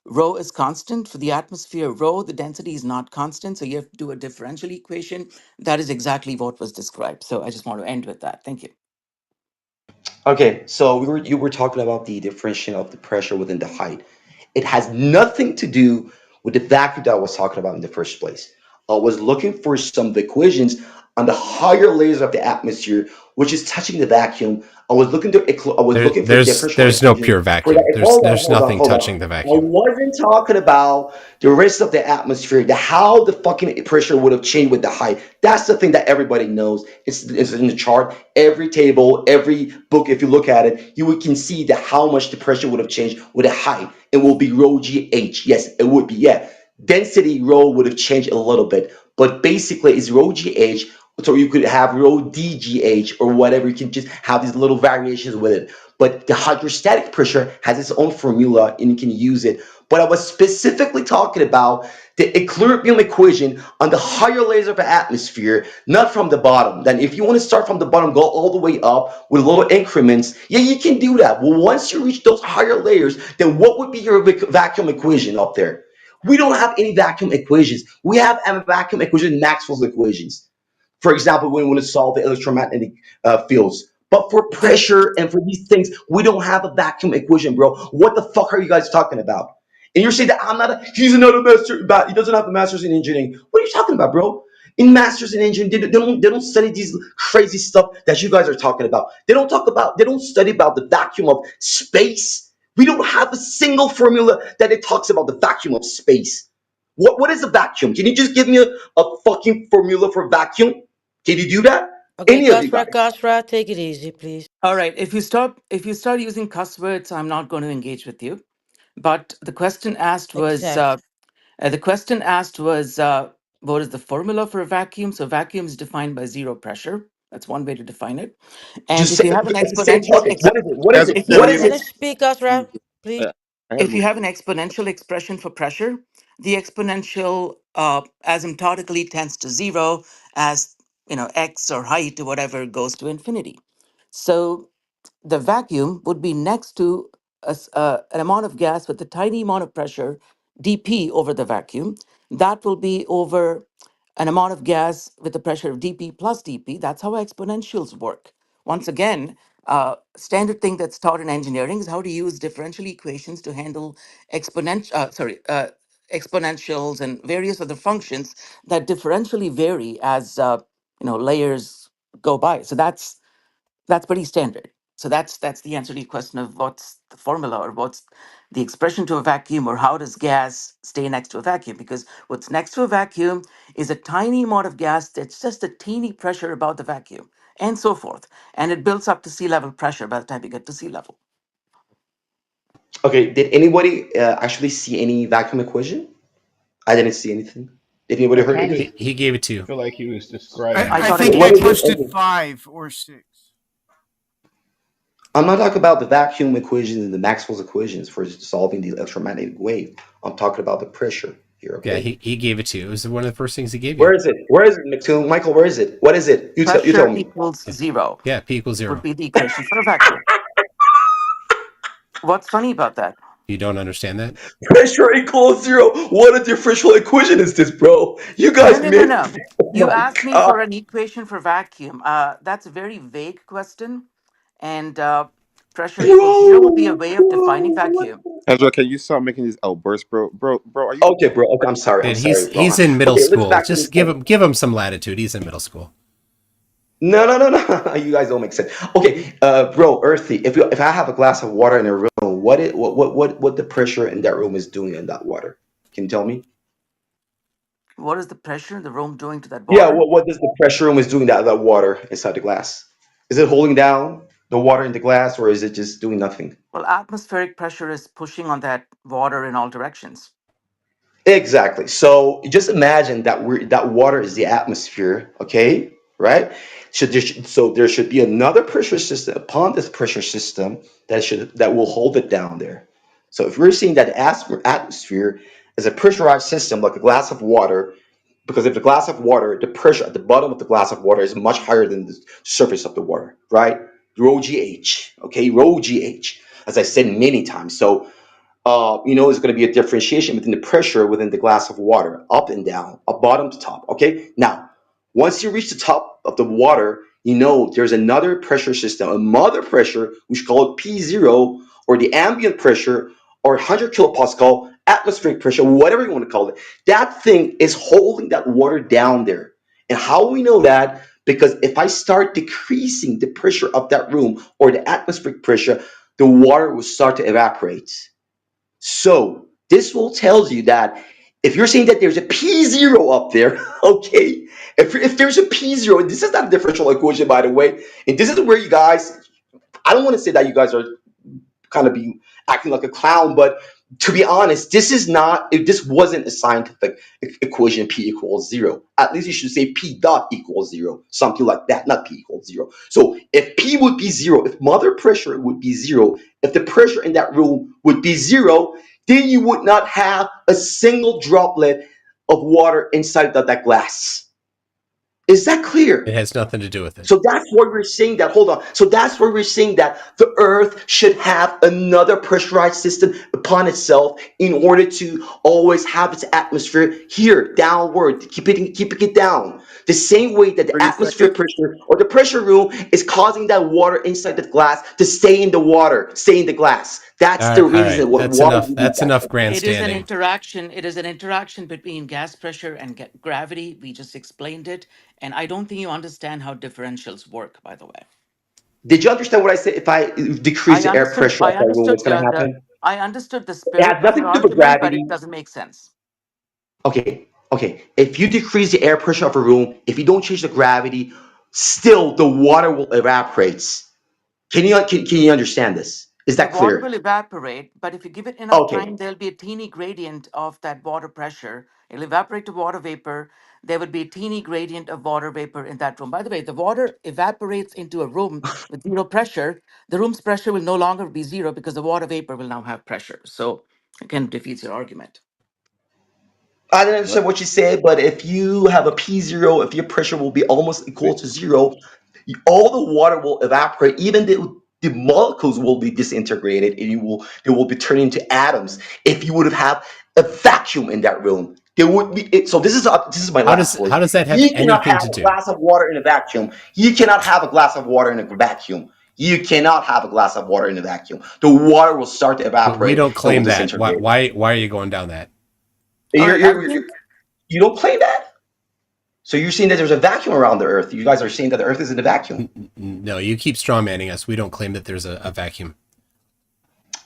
rho is constant for the atmosphere. Rho, the density is not constant, so you have to do a differential equation. That is exactly what was described. So I just want to end with that. Thank you. Okay, so you were talking about the differentiation of the pressure within the height. It has nothing to do with the vacuum that I was talking about in the first place. I was looking for some of the equations on the higher layers of the atmosphere, which is touching the vacuum. I was looking for differential There's no equations pure for vacuum. that. Hold on, There's hold on, nothing hold on. touching the I vacuum. wasn't talking about the rest of the atmosphere, the how the fucking pressure would have changed with the height. That's the thing that everybody knows. It's in the chart. Every table, every book, if you look at it, can see that how much the pressure would have changed with the height. It will be rho gh. Yes, it would be. Yeah, density rho would have changed a little bit, but basically it's rho gh. So you could have rho dgh or whatever. You can just have these little variations with it. But the hydrostatic pressure has its own formula and you can use it. But I was specifically talking about the equilibrium equation on the higher layers of the atmosphere, not from the bottom. Then if you want to start from the bottom, go all the way up with little increments, yeah, you can do that. Well, once you reach those higher layers, then what would be your vacuum equation up there? We don't have any vacuum equations. We have a vacuum equation, Maxwell's equations. For example, when we want to solve the electromagnetic fields. But for The pressure and for these things, we don't have a vacuum equation, bro. What the fuck are you guys talking about? And you're saying that he's another master, but he doesn't have a master's in engineering. What are you talking about, bro? In masters in engineering, they don't study these crazy stuff that you guys are talking about. They don't study about the vacuum of space. We don't have a single formula that it talks about the vacuum of space. What is a vacuum? Can you just give me a fucking formula for vacuum? Can you do that? Okay, Any of you Kasra, guys? Kasra, take it easy, please. All right. If you start using cuss words, I'm not going to engage with you. But Exactly. the question asked was what is the formula for a vacuum? So vacuum is defined by zero pressure. That's one way to define it. And Just if say, you have an say exponential fucking. ex- What is it? What is As it? if you What have is an it? Let ex- us speak, Kasra, please. I had if you one. have an exponential expression for pressure, the exponential asymptotically tends to zero as x or height or whatever goes to infinity. So the vacuum would be next to an amount of gas with a tiny amount of pressure, dp over the vacuum. That will be over an amount of gas with the pressure of dp plus dp. That's how exponentials work. Once again, standard thing that's taught in engineering is how to use differential equations to handle exponentials and various other functions that differentially vary as layers go by. So that's pretty standard. So that's the answer to your question of what's the formula or what's the expression to a vacuum or how does gas stay next to a vacuum? Because what's next to a vacuum is a tiny amount of gas that's just a teeny pressure above the vacuum and so forth. And it builds up to sea level pressure by the time you get to sea level. Okay. Did anybody actually see any vacuum equation? I didn't see anything. Did anybody I heard kind of anything? He gave it to you. feel like he was I, describing I I thought it. I think gave What it Ed to is you. it? listed Okay. 5 or 6. I'm not talking about the vacuum equations and the Maxwell's equations for solving the electromagnetic wave. I'm talking about the pressure here. Yeah, Okay. he gave it to you. It was one of the first things he gave you. Where is it? Where is it, McToon? Michael, where is it? What is it? You tell Pressure me. equals Yeah, zero yeah, P equals would zero. be the equation for a vacuum. What's funny about that? You don't understand that? Pressure equals zero. What a differential equation is this, bro? You No, guys no, no, made. no. Oh You my asked me god. for an equation for vacuum. That's a very vague question. And pressure equals zero would be a way of defining vacuum. Ezra, can you stop making these outbursts, bro? Bro, are you Okay, bro. Okay, I'm sorry. I'm Dude, sorry, he's Rohan. in middle Okay, let's school. back to Just this give point. him some latitude. He's in middle school. No, no, no, no. You guys don't make sense. Okay, bro, Earthy. If I have a glass of water in a room, what the pressure in that room is doing in that water? Can you tell me? What is the pressure in the room doing to that Yeah, water? what does the pressure room is doing that water inside the glass? Is it holding down the water in the glass, or is it just doing nothing? Well, atmospheric pressure is pushing on that water in all directions. Exactly. So just imagine that water is the atmosphere, okay? Right? So there should be another pressure system upon this pressure system that will hold it down there. So if we're seeing that atmosphere is a pressurized system like a glass of water, Because if the glass of water, the pressure at the bottom of the glass of water is much higher than the surface of the water, right? Rho GH, okay, rho GH, as I said many times. So it's going to be a differentiation between the pressure within the glass of water, up and down, bottom to top. Okay. Now, once you reach the top of the water, there's another pressure system, a mother pressure, which is called P0, or the ambient pressure, or 100 kilopascal atmospheric pressure, whatever you want to call it. That thing is holding that water down there. And how we know that? Because if I start decreasing the pressure of that room or the atmospheric pressure, the water will start to evaporate. So this will tell you that if you're saying that there's a P0 up there, okay, if there's a P0, and this is not a differential equation, by the way, and this is where you guys, I don't want to say that you guys are kind of be acting like a clown, but to be honest, if this wasn't a scientific equation, P equals 0. At least you should say P dot equals 0, something like that, not P equals 0. So if P would be 0, if mother pressure would be 0, if the pressure in that room would be 0, then you would not have a single droplet of water inside of that glass. Is that clear? It has nothing to do with it. So that's why we're saying that. Hold on. So that's why we're saying that the Earth should have another pressurized system upon itself in order to always have its atmosphere here downward, keeping it down. The same way that the 30 atmosphere seconds. pressure or the pressure room is causing that water inside the glass to stay in the water, stay in the glass. That's the All reason right. what That's water enough. will do That's that. enough It is an grandstanding. interaction. It is an interaction between gas pressure and gravity. We just explained it. And I don't think you understand how differentials work, by the way. Did you understand what I said? If I decrease I the air understood pressure of I that room, understood what's going to the happen? I understood the It has spirit of nothing your to do with argument, but gravity. it doesn't make sense. Okay. If you decrease the air pressure of a room, if you don't change the gravity, still the water will evaporate. Can you understand this? Is The that water clear? will evaporate, but if you give it enough Okay. time, there'll be a teeny gradient of that water pressure. It'll evaporate to water vapor. There will be a teeny gradient of water vapor in that room. By the way, the water evaporates into a room with zero pressure. The room's pressure will no longer be zero because the water vapor will now have pressure. So again, defeats your argument. I didn't Let- understand what you said, but if you have a P0, if your pressure will be almost equal wait, to 0, all the water will evaporate. Even the molecules will be disintegrated, and they will be turned into atoms. If you would have a vacuum in that room, there would be. So this is my last word. How does that have You cannot anything have to a do? glass of water in a vacuum. You cannot have a glass of water in a vacuum. You cannot have a glass of water in a vacuum. The water will start to We evaporate don't and will claim that. Why? disintegrate. Why are you going down that? All right, I You're, think you don't claim that. So you're saying that there's a vacuum around the Earth. You guys are saying that the Earth is in a vacuum. No, you keep strawmanning us. We don't claim that there's a vacuum.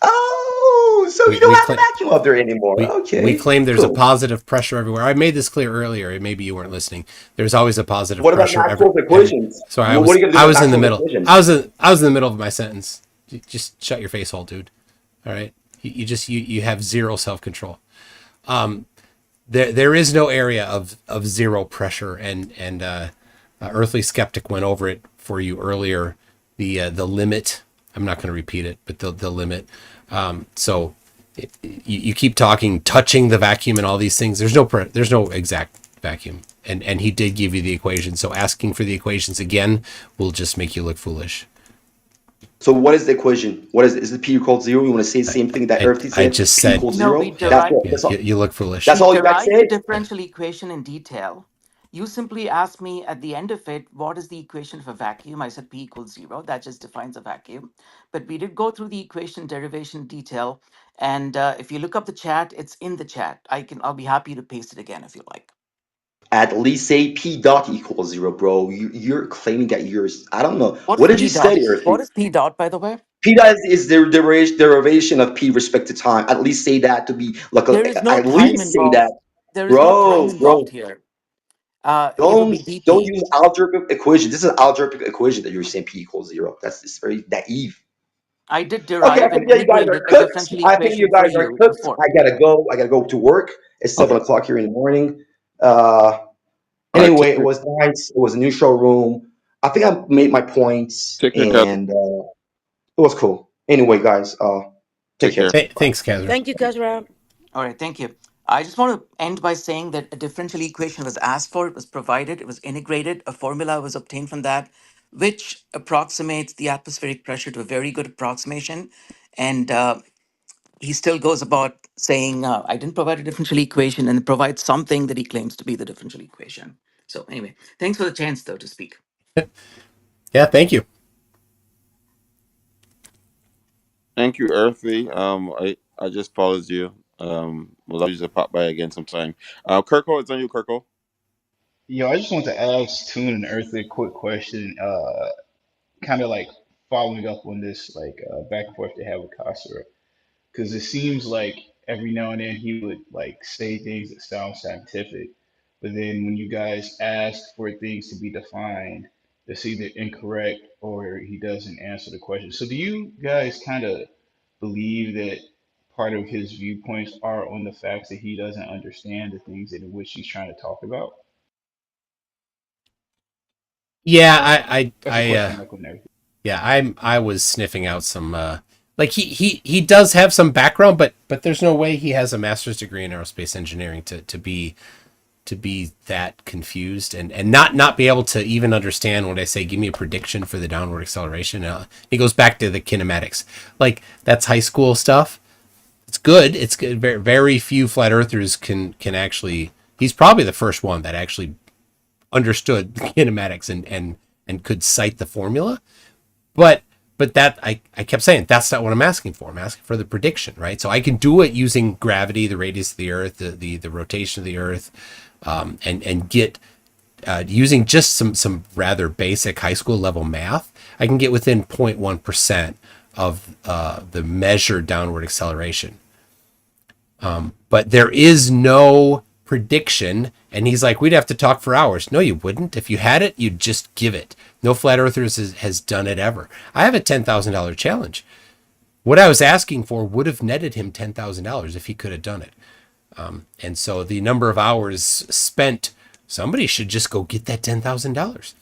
Oh, so you We don't we have a claim vacuum up there anymore. we Okay, claim there's a cool. positive pressure everywhere. I made this clear earlier. Maybe you weren't listening. There's always a positive What about pressure Maxwell's every. equations? Sorry, What are you going to do I with was in the Maxwell's middle. equations? I was in the middle of my sentence. Just shut your face hole, dude. All right. You have zero self control. There is no area of zero pressure, and Earthly Skeptic went over it for you earlier. The limit. I'm not going to repeat it, but the limit. So you keep touching the vacuum and all these things. There's no exact vacuum, and he did give you the equation. So asking for the equations again will just make you look foolish. So what is the equation? What is it? Is it P equals 0? You want to say the same thing that Earthy I said? just P said equals no, 0? we That's derived what. That's all. you look foolish. That's we all you guys derived the said. Yeah. differential equation in detail. You simply asked me at the end of it, what is the equation for vacuum? I said P equals 0. That just defines a vacuum. But we did go through the equation derivation in detail. And if you look up the chat, it's in the chat. I'll be happy to paste it again if you like. At least say P dot equals 0, bro. You're claiming that yours. I don't know. What What is did you P dot? study, Earthy? What is P dot, by the way? P dot is the derivation of P respect to time. At least say that to be like There is no at time least say that, involved. There is no time bro. involved here. It'll Don't be don't DP. use algebraic equation. This is an algebraic equation that you're saying P equals 0. That's just very naive. I did Okay, I derive and think that you guys are integrated a cooked. differential I think you equation for guys are you cooked. before. I gotta go. I gotta go to work. It's okay. 7 o'clock here in the morning. Uh, All right. anyway, it was nice. It was a new showroom. I think I made my points, Take care, cousin. and it was cool. Anyway, guys, take Take care. care. Bye. Thanks, Kazra. Thank you, Kazra. All right, thank you. I just want to end by saying that a differential equation was asked for, it was provided, it was integrated, a formula was obtained from that, which approximates the atmospheric pressure to a very good approximation. And he still goes about saying, I didn't provide a differential equation, and provides something that he claims to be the differential equation. So, anyway, thanks for the chance, though, to speak. Yeah, thank you. Thank you, Earthy. I just followed you. We'll allow you to pop by again sometime. Kirko, it's on you, Kirko. Yo, I just want to ask Tune and Earth a quick question, kind of like following up on this back and forth they have with Kasura, because it seems like every now and then he would like say things that sound scientific, but then when you guys ask for things to be defined, it's either incorrect or he doesn't answer the question. So do you guys kind of believe that part of his viewpoints are on the facts that he doesn't understand the things in which he's trying to talk about? Yeah, That's a question, Michael Nerv. yeah, I was sniffing out some like he does have some background, but there's no way he has a master's degree in aerospace engineering to be that confused and not be able to even understand when I say give me a prediction for the downward acceleration. He goes back to the kinematics. Like that's high school stuff. It's good. It's good. Very, very few flat earthers can actually. He's probably the first one that actually understood kinematics and could cite the formula. But that I kept saying that's not what I'm asking for. I'm asking for the prediction, right? So I can do it using gravity, the radius of the Earth, the rotation of the Earth, and get using just some rather basic high school level math. I can get within 0.1% of the measured downward acceleration. But there is no prediction. And he's like, we'd have to talk for hours. No, you wouldn't. If you had it, you'd just give it. No flat earthers has done it ever. I have a $10,000 challenge. What I was asking for would have netted him $10,000 if he could have done it. And so the number of hours spent, somebody should just go get that $10,000.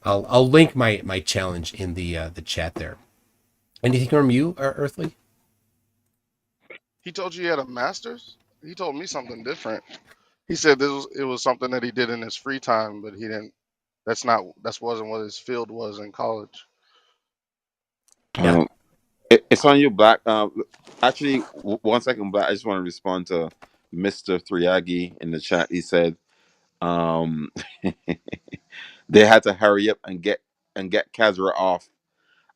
I'll link my challenge in the chat there. Anything from you, Earthly? He told you he had a master's? He told me something different. He said it was something that he did in his free time, but he didn't. That wasn't what his field was in college. Yeah. It's on you, Black. Actually, 1 second, Black. I just want to respond to Mr. Thriagi in the chat. He said, um, they had to hurry up and get Kazra off.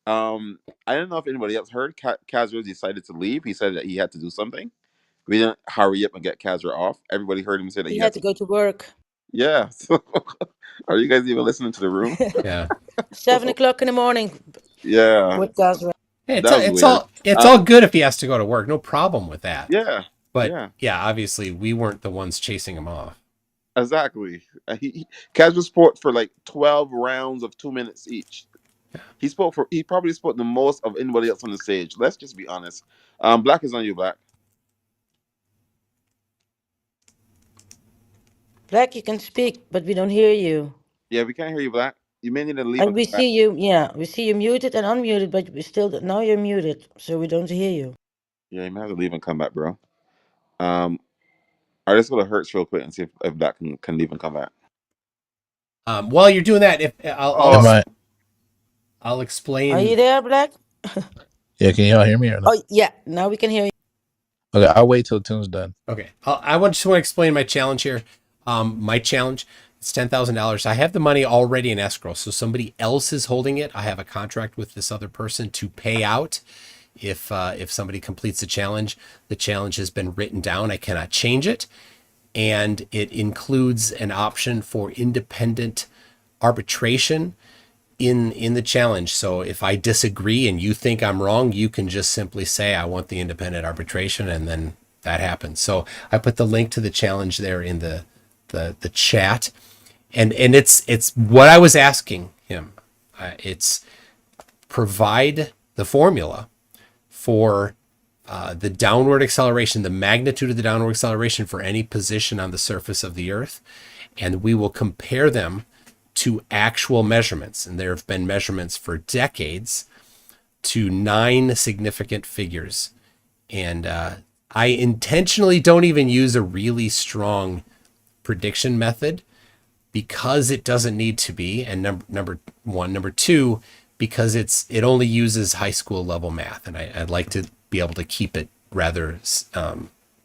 I don't know if anybody else heard. Kazra decided to leave. He said that he had to do something. We didn't hurry up and get Kazra off. Everybody heard him say that He he had had to to. go to work. Yeah. So, are you guys even listening to the room? Yeah. 7 o'clock in the morning Yeah. with Gazra. Hey, That was weird. it's all good if he has to go to work. No problem with that. Yeah. But Yeah. yeah, obviously we weren't the ones chasing him off. Exactly. Kazra spoke for like 12 rounds of 2 minutes each. He probably spoke the most of anybody else on the stage. Let's just be honest. Black is on you, Black. Black, you can speak, but we don't hear you. Yeah, we can't hear you, Black. You may need to leave And and we come back. see you, yeah, we see you muted and unmuted, but we still, now you're muted, so we don't hear you. Yeah, you may have to leave and come back, bro. All right, let's go to Hertz real quick and see if Black can leave and come back. While you're doing that, if Am I? I'll Are explain. you there, Black? Yeah, can y'all hear me or no? Oh, yeah, now we can hear you. Okay, I'll wait till Tune's done. Okay, I just want to explain my challenge here. My challenge is $10,000. I have the money already in escrow, so somebody else is holding it. I have a contract with this other person to pay out if somebody completes the challenge. The challenge has been written down. I cannot change it, and it includes an option for independent arbitration in the challenge. So if I disagree and you think I'm wrong, you can just simply say I want the independent arbitration, and then that happens. So I put the link to the challenge there in the chat, and it's what I was asking him. It's provide the formula for the downward acceleration, the magnitude of the downward acceleration for any position on the surface of the Earth, and we will compare them to actual measurements. And there have been measurements for decades to 9 significant figures. And I intentionally don't even use a really strong prediction method because it doesn't need to be. And number one, number two, because it only uses high school level math, and I'd like to be able to keep it rather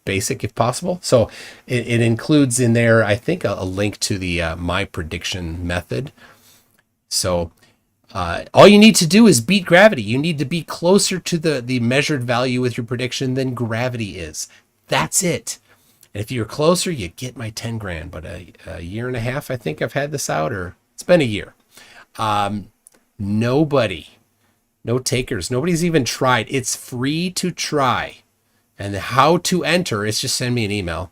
basic if possible. So it includes in there, I think, a link to the my prediction method. So all you need to do is beat gravity. You need to be closer to the measured value with your prediction than gravity is. That's it. And if you're closer, you get my 10 grand. But a year and a half, I think I've had this out, or it's been a year. Nobody, no takers. Nobody's even tried. It's free to try. And how to enter is just send me an email.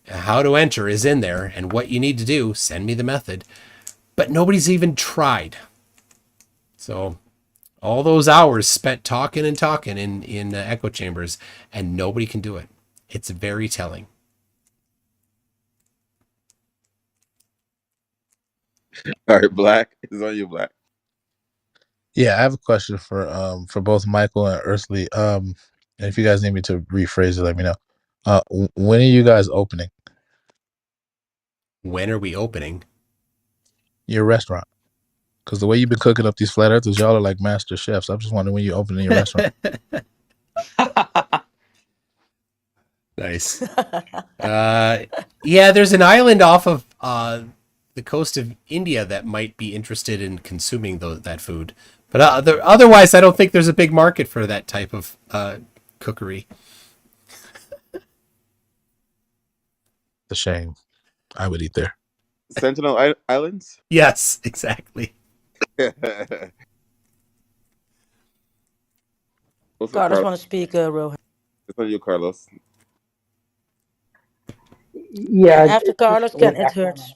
How to enter is in there. And what you need to do, send me the method. But nobody's even tried. So all those hours spent talking and talking in echo chambers, and nobody can do it. It's very telling. All right, Black is on you, Black. Yeah, I have a question for both Michael and Earthly. And if you guys need me to rephrase it, let me know. When are you guys opening When are we opening? your restaurant? Because the way you've been cooking up these flat earthers, y'all are like master chefs. I'm just wondering when you opening your restaurant. Nice. Yeah, there's an island off of the coast of India that might be interested in consuming that food. But otherwise, I don't think there's a big market for that type of cookery. It's a shame. I would eat there. Sentinel Islands. Yes, exactly. What's up, Carlos Carlos? want to speak, Rohan. It's on you, Carlos. And Yeah, after just Carlos, a little can it background hurts.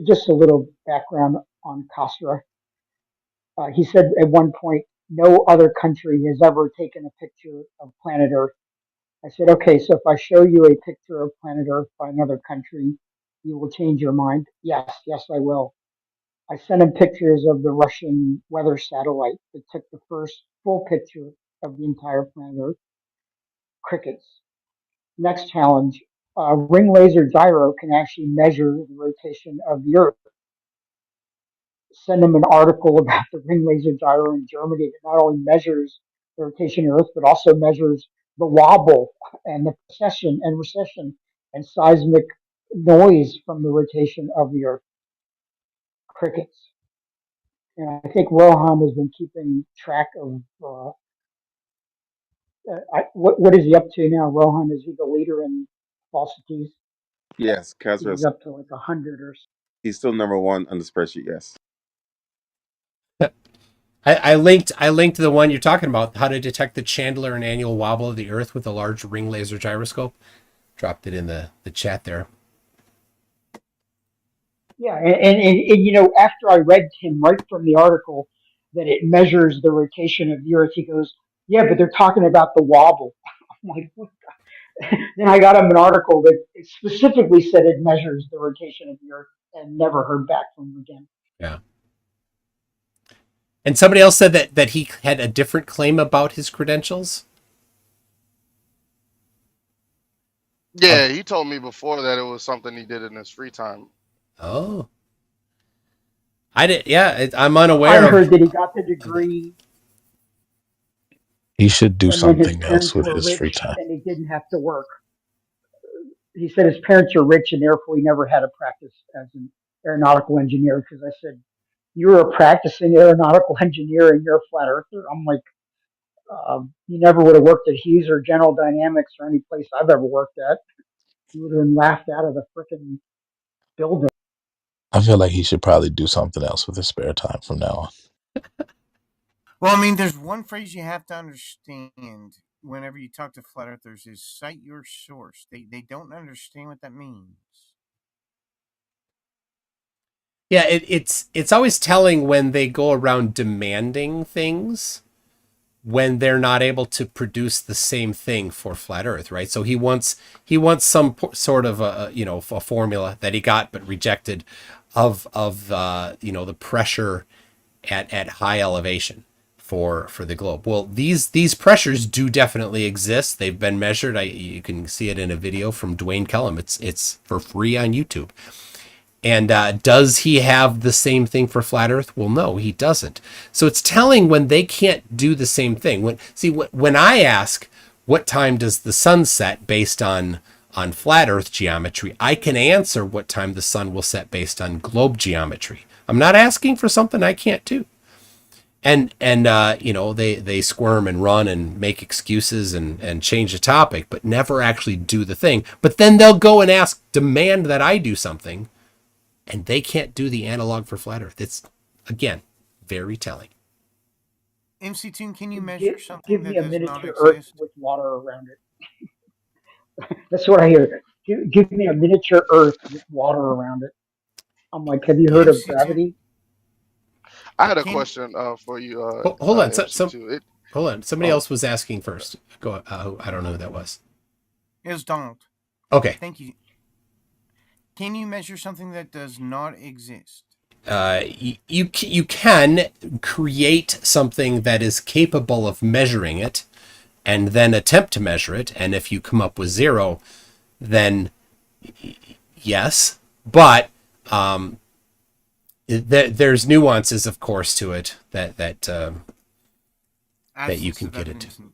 just a little background on Khosrow. He said at one point, no other country has ever taken a picture of planet Earth. I said, okay, so if I show you a picture of planet Earth by another country, you will change your mind. Yes, yes, I will. I sent him pictures of the Russian weather satellite that took the first full picture of the entire planet Earth. Crickets. Next challenge. Ring laser gyro can actually measure the rotation of the Earth. Send them an article about the ring laser gyro in Germany that not only measures the rotation of Earth, but also measures the wobble and the precession and recession and seismic noise from the rotation of the Earth. Crickets. And I think Rohan has been keeping track of what is he up to now? Rohan, is he the leader in falsities? Yes, He's Kazras. up to like 100 or so. He's still number one on the spreadsheet. Yes. I linked the one you're talking about, how to detect the Chandler and annual wobble of the Earth with a large ring laser gyroscope. Dropped it in the chat there. Yeah, and you know, after I read him right from the article that it measures the rotation of the Earth, he goes, "Yeah, but they're talking about the wobble." I'm like, what? Then I got him an article that specifically said it measures the rotation of the Earth, and never heard back from him again. Yeah. And somebody else said that he had a different claim about his credentials. Yeah, he told me before that it was something he did in his free time. Oh, I did. Yeah, I'm I unaware heard that he got the of that. degree, He should do and then his something else parents with were his free rich, time. and he didn't have to work. He said his parents are rich, and therefore he never had to practice as an aeronautical engineer. Because I said, "You're a practicing aeronautical engineer, and you're a flat earther." I'm like, "You never would have worked at Hughes or General Dynamics or any place I've ever worked at. You would have been laughed out of the frickin' building." I feel like he should probably do something else with his spare time from now on. Well, I mean, there's one phrase you have to understand whenever you talk to flat earthers is cite your source. They don't understand what that means. Yeah, it's always telling when they go around demanding things when they're not able to produce the same thing for flat Earth, right? So he wants some sort of a formula that he got but rejected of the pressure at high elevation. for the globe. Well, these pressures do definitely exist. They've been measured. You can see it in a video from Dwayne Kellum. It's for free on YouTube. And does he have the same thing for flat Earth? Well, no, he doesn't. So it's telling when they can't do the same thing. When I ask what time does the sun set based on flat Earth geometry, I can answer what time the sun will set based on globe geometry. I'm not asking for something I can't do. And they squirm and run and make excuses and change the topic, but never actually do the thing. But then they'll go and demand that I do something, and they can't do the analog for flat Earth. It's, again, very telling. MC Toon, can you measure something Give that me a does not miniature Earth exist? with water around it. That's what I hear. Give me a miniature Earth with water around it. I'm like, have you heard of MC Toon, gravity? I had a can question for you, Hold on. MC2. Hold on. Somebody Oh, else was asking first. Go. I don't know who that was. it was Donald. Okay. Thank you. Can you measure something that does not exist? You can create something that is capable of measuring it, and then attempt to measure it. And if you come up with zero, then yes. But there's nuances, of course, to it that you Absence can of get it to. evidence.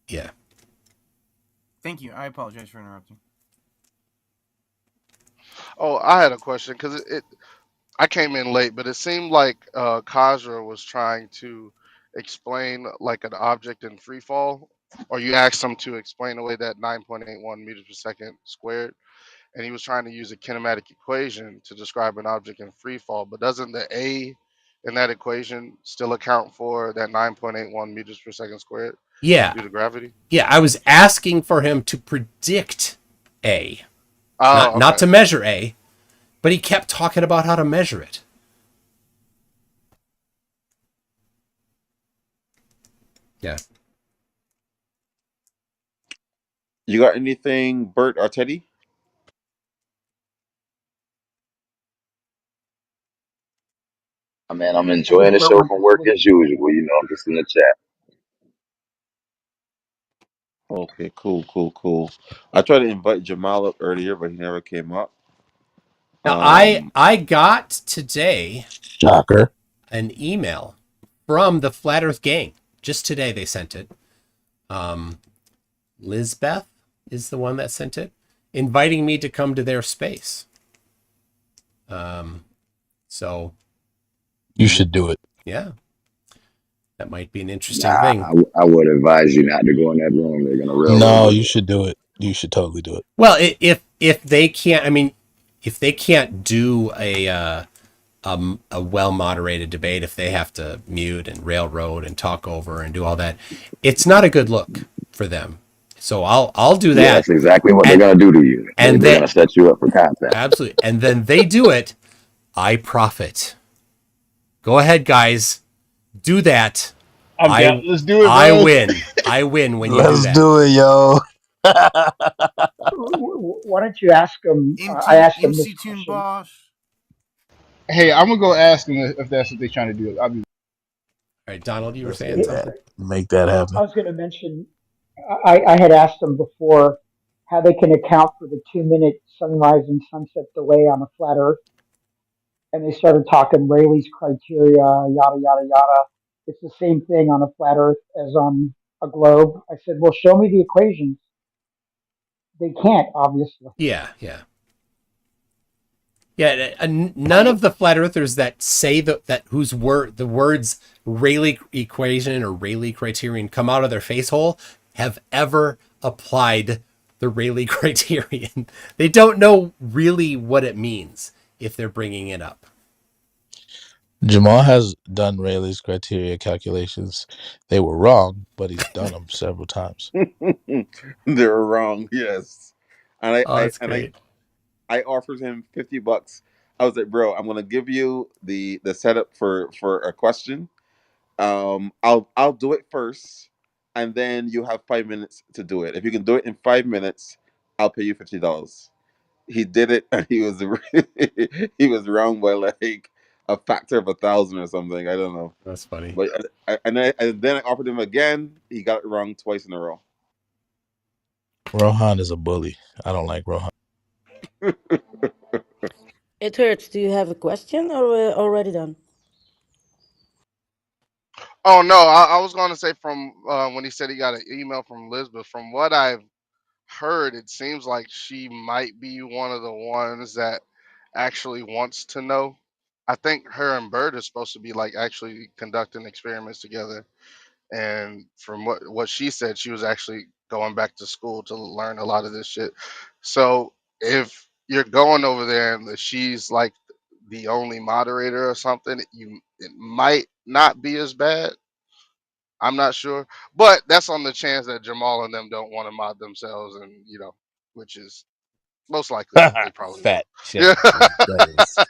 Yeah. Thank you. I apologize for interrupting. oh, I had a question because I came in late, but it seemed like Kajra was trying to explain like an object in free fall, or you asked him to explain away that 9.81 meters per second squared, and he was trying to use a kinematic equation to describe an object in free fall. But doesn't the A in that equation still account for that 9.81 meters per second squared Yeah. due to gravity? Yeah. I was asking for him to predict A, Oh, not okay. to measure A, but he kept talking about how to measure it. Yeah. You got anything, Bert or Teddy? Man, I'm I enjoying think the Bert show went from to work sleep. as usual. I'm just in the chat. Okay, cool, cool, cool. I tried to invite Jamal up earlier, but he never came up. Now Um, I got today Shocker. an email from the Flat Earth Gang. Just today they sent it. Lizbeth is the one that sent it, inviting me to come to their space. So You should do it. yeah, that might be an interesting Nah, thing. I would advise you not to go in that room. They're gonna railroad No, you. you should do it. You should totally do it. Well, if they can't, I mean, if they can't do a well moderated debate, if they have to mute and railroad and talk over and do all that, it's not a good look for them. So I'll do Yeah, that, that's exactly what they're and gonna do to you. and They're gonna that set you up for content. absolutely, and then they do it. I profit. Go ahead, guys, do that. I'm down. I Let's do it, I bro. win. I win when you do Let's that. do it, yo. Why don't you ask him? I asked him this MC Toon question. boss. Hey, I'm gonna go ask them if that's what they're trying to do. I'll be. All right, Donald, you were Let's saying get that. something. Make that I happen. was going to mention, I had asked them before how they can account for the 2 minute sunrise and sunset delay on a flat Earth. And they started talking Rayleigh's criteria, yada, yada, yada. It's the same thing on a flat Earth as on a globe. I said, well, show me the equations. They can't, obviously. Yeah, yeah. Yeah, none of the flat earthers that say that whose word the words Rayleigh equation or Rayleigh criterion come out of their face hole have ever applied the Rayleigh criterion. They don't know really what it means if they're bringing it up. Jamal has done Rayleigh's criteria calculations. They were wrong, but he's done them several times. they're wrong. Yes, and I, Oh, I that's and I great. I offered him $50. I was like, bro, I'm gonna give you the setup for a question. I'll do it first, and then you have 5 minutes to do it. If you can do it in 5 minutes, I'll pay you $50. He did it, and he was he was wrong by like a factor of 1,000 or something. I don't know. That's funny. But and then I offered him again. He got it wrong twice in a row. Rohan is a bully. I don't like Rohan. It hurts. Do you have a question or already done? Oh no, I was going to say from when he said he got an email from Lisbeth. From what I've heard, it seems like she might be one of the ones that actually wants to know. I think her and Bird is supposed to be like actually conducting experiments together. And from what she said, she was actually going back to school to learn a lot of this shit. So if you're going over there and she's like the only moderator or something, it might not be as bad. I'm not sure, but that's on the chance that Jamal and them don't want to mod themselves, and which is most likely they probably will. Fat check. Yeah, That is.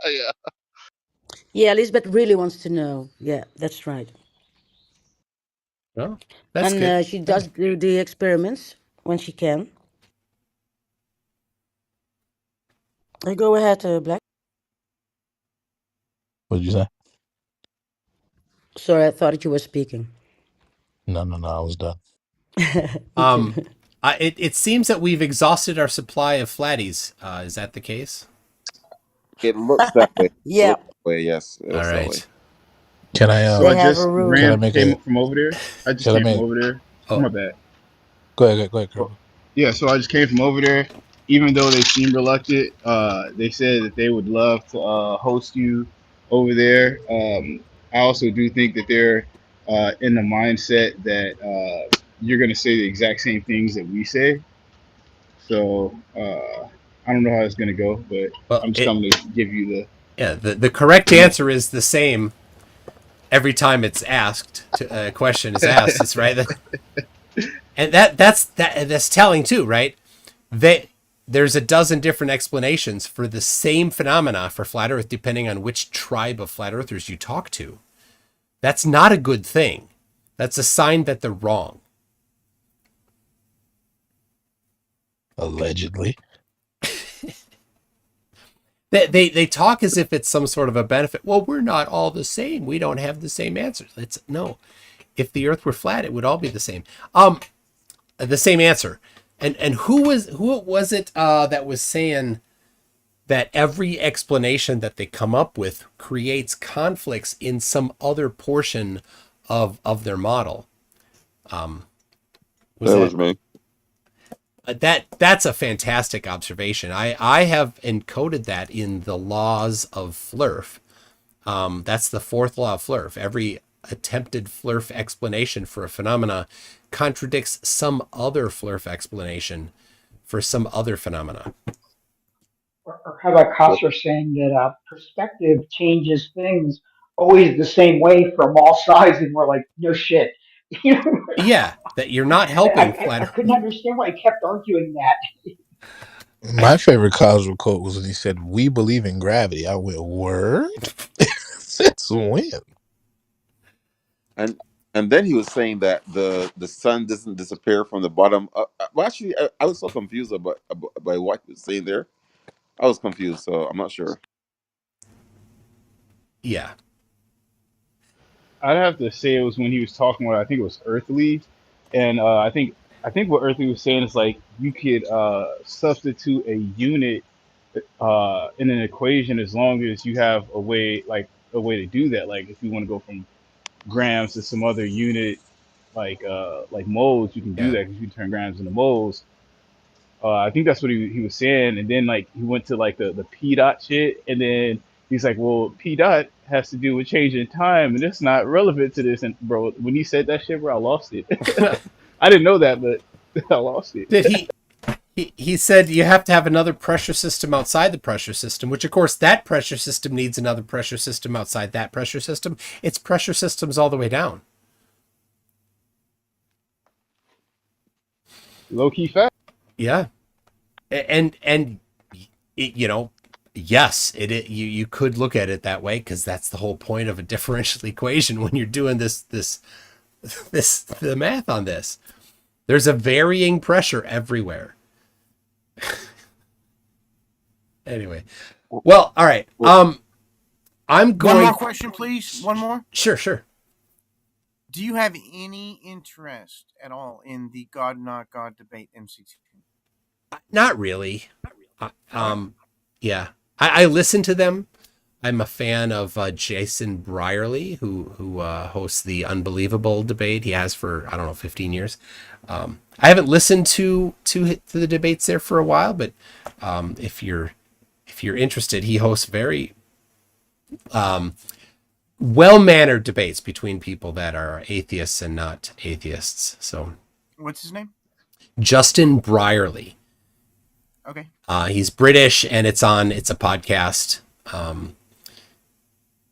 yeah. Yeah, Lisbeth really wants to know. Yeah, that's right. Well, that's And good. she Yeah. does do the experiments when she can. Go ahead, Black. What did you say? Sorry, I thought that you were speaking. No, no, no. I was done. Me too. It seems that we've exhausted our supply of flatties. Is that the case? It looks that way. It Yeah, looks that way. Yes, it All looks that way. right. Can I So they I have a just can rule. I ran make came a from over there. I just can I came from make over there. Oh, Oh, my bad. go ahead, Oh, Kirby. yeah, so I just came from over there. Even though they seem reluctant, they said that they would love to host you over there. I also do think that they're in the mindset that you're going to say the exact same things that we say. So I don't know how it's going to go, but well, I'm just coming to give you yeah. The correct the answer message. is the same every time it's asked. A question is asked. It's right, and that's telling too, right? There's a dozen different explanations for the same phenomena for flat Earth, depending on which tribe of flat earthers you talk to. That's not a good thing. That's a sign that they're wrong. Allegedly. They talk as if it's some sort of a benefit. Well, we're not all the same. We don't have the same answers. It's no. If the Earth were flat, it would all be the same. The same answer. And who was it that was saying that every explanation that they come up with creates conflicts in some other portion of their model? Was That was that me. that's a fantastic observation. I have encoded that in the laws of Flerf. That's the fourth law of Flerf. Every attempted Flerf explanation for a phenomena contradicts some other Flerf explanation for some other phenomena. Or how about Kosser saying that perspective changes things always the same way from all sides, and we're like, no shit. You know, Yeah, that you're not helping I flat. couldn't understand why he kept arguing that. My favorite Cosmo quote was when he said, "We believe in gravity." I went, "Word? Since when?" And and then he was saying that the sun doesn't disappear from the bottom. Well, actually, I was so confused by what he was saying there. I was confused, so I'm not sure. Yeah, I'd have to say it was when he was talking about, I think it was Earthly, and I think what Earthly was saying is like you could substitute a unit in an equation as long as you have a way to do that. Like if you want to go from grams to some other unit, like moles, you can do yeah. that because you can turn grams into moles. I think that's what he was saying, and then like he went to like the P dot shit, and then he's like, well, P dot has to do with changing time, and it's not relevant to this. And bro, when he said that shit, bro, I lost it. I didn't know that, but I lost it. Did he said you have to have another pressure system outside the pressure system, which of course that pressure system needs another pressure system outside that pressure system. It's pressure systems all the way down. Low key fact. Yeah, and yes, you could look at it that way because that's the whole point of a differential equation when you're doing the math on this. There's a varying pressure everywhere. Anyway, well, all right. Well, I'm One more going. question, please. One more. Sure, sure. Do you have any interest at all in the God not God debate MC2? Not really. Okay. Yeah, I listen to them. I'm a fan of Jason Brierly, who hosts the Unbelievable debate. He has for I don't know 15 years. I haven't listened to the debates there for a while, but if you're interested, he hosts very well mannered debates between people that are atheists and not atheists. So What's his name? Justin Brierly. Okay. He's British, and it's a podcast.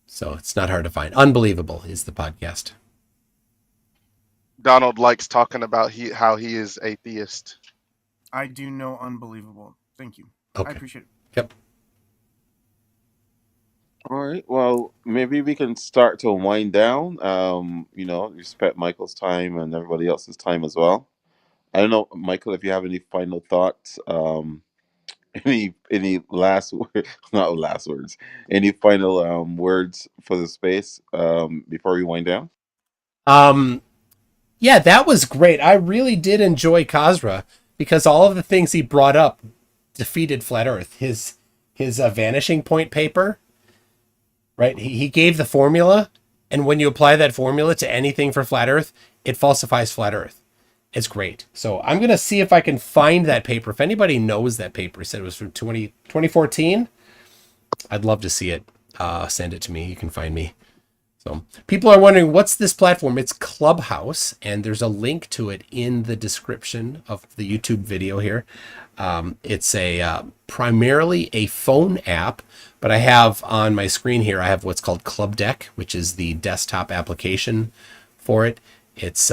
So it's not hard to find. Unbelievable is the podcast. Donald likes talking about how he is atheist. I do know unbelievable. Thank you. I Okay. appreciate it. Yep. All right. Well, maybe we can start to wind down. Respect Michael's time and everybody else's time as well. I don't know, Michael, if you have any final thoughts. Any last not last words. Any final words for the space before we wind down? Um, yeah, that was great. I really did enjoy Kazra because all of the things he brought up defeated Flat Earth. His vanishing point paper, right? He gave the formula, and when you apply that formula to anything for Flat Earth, it falsifies Flat Earth. It's great. So I'm gonna see if I can find that paper. If anybody knows that paper, he said it was from 2014. I'd love to see it. Send it to me. You can find me. So people are wondering what's this platform? It's Clubhouse, and there's a link to it in the description of the YouTube video here. It's a primarily a phone app, but I have on my screen here, I have what's called Club Deck, which is the desktop application for it. It's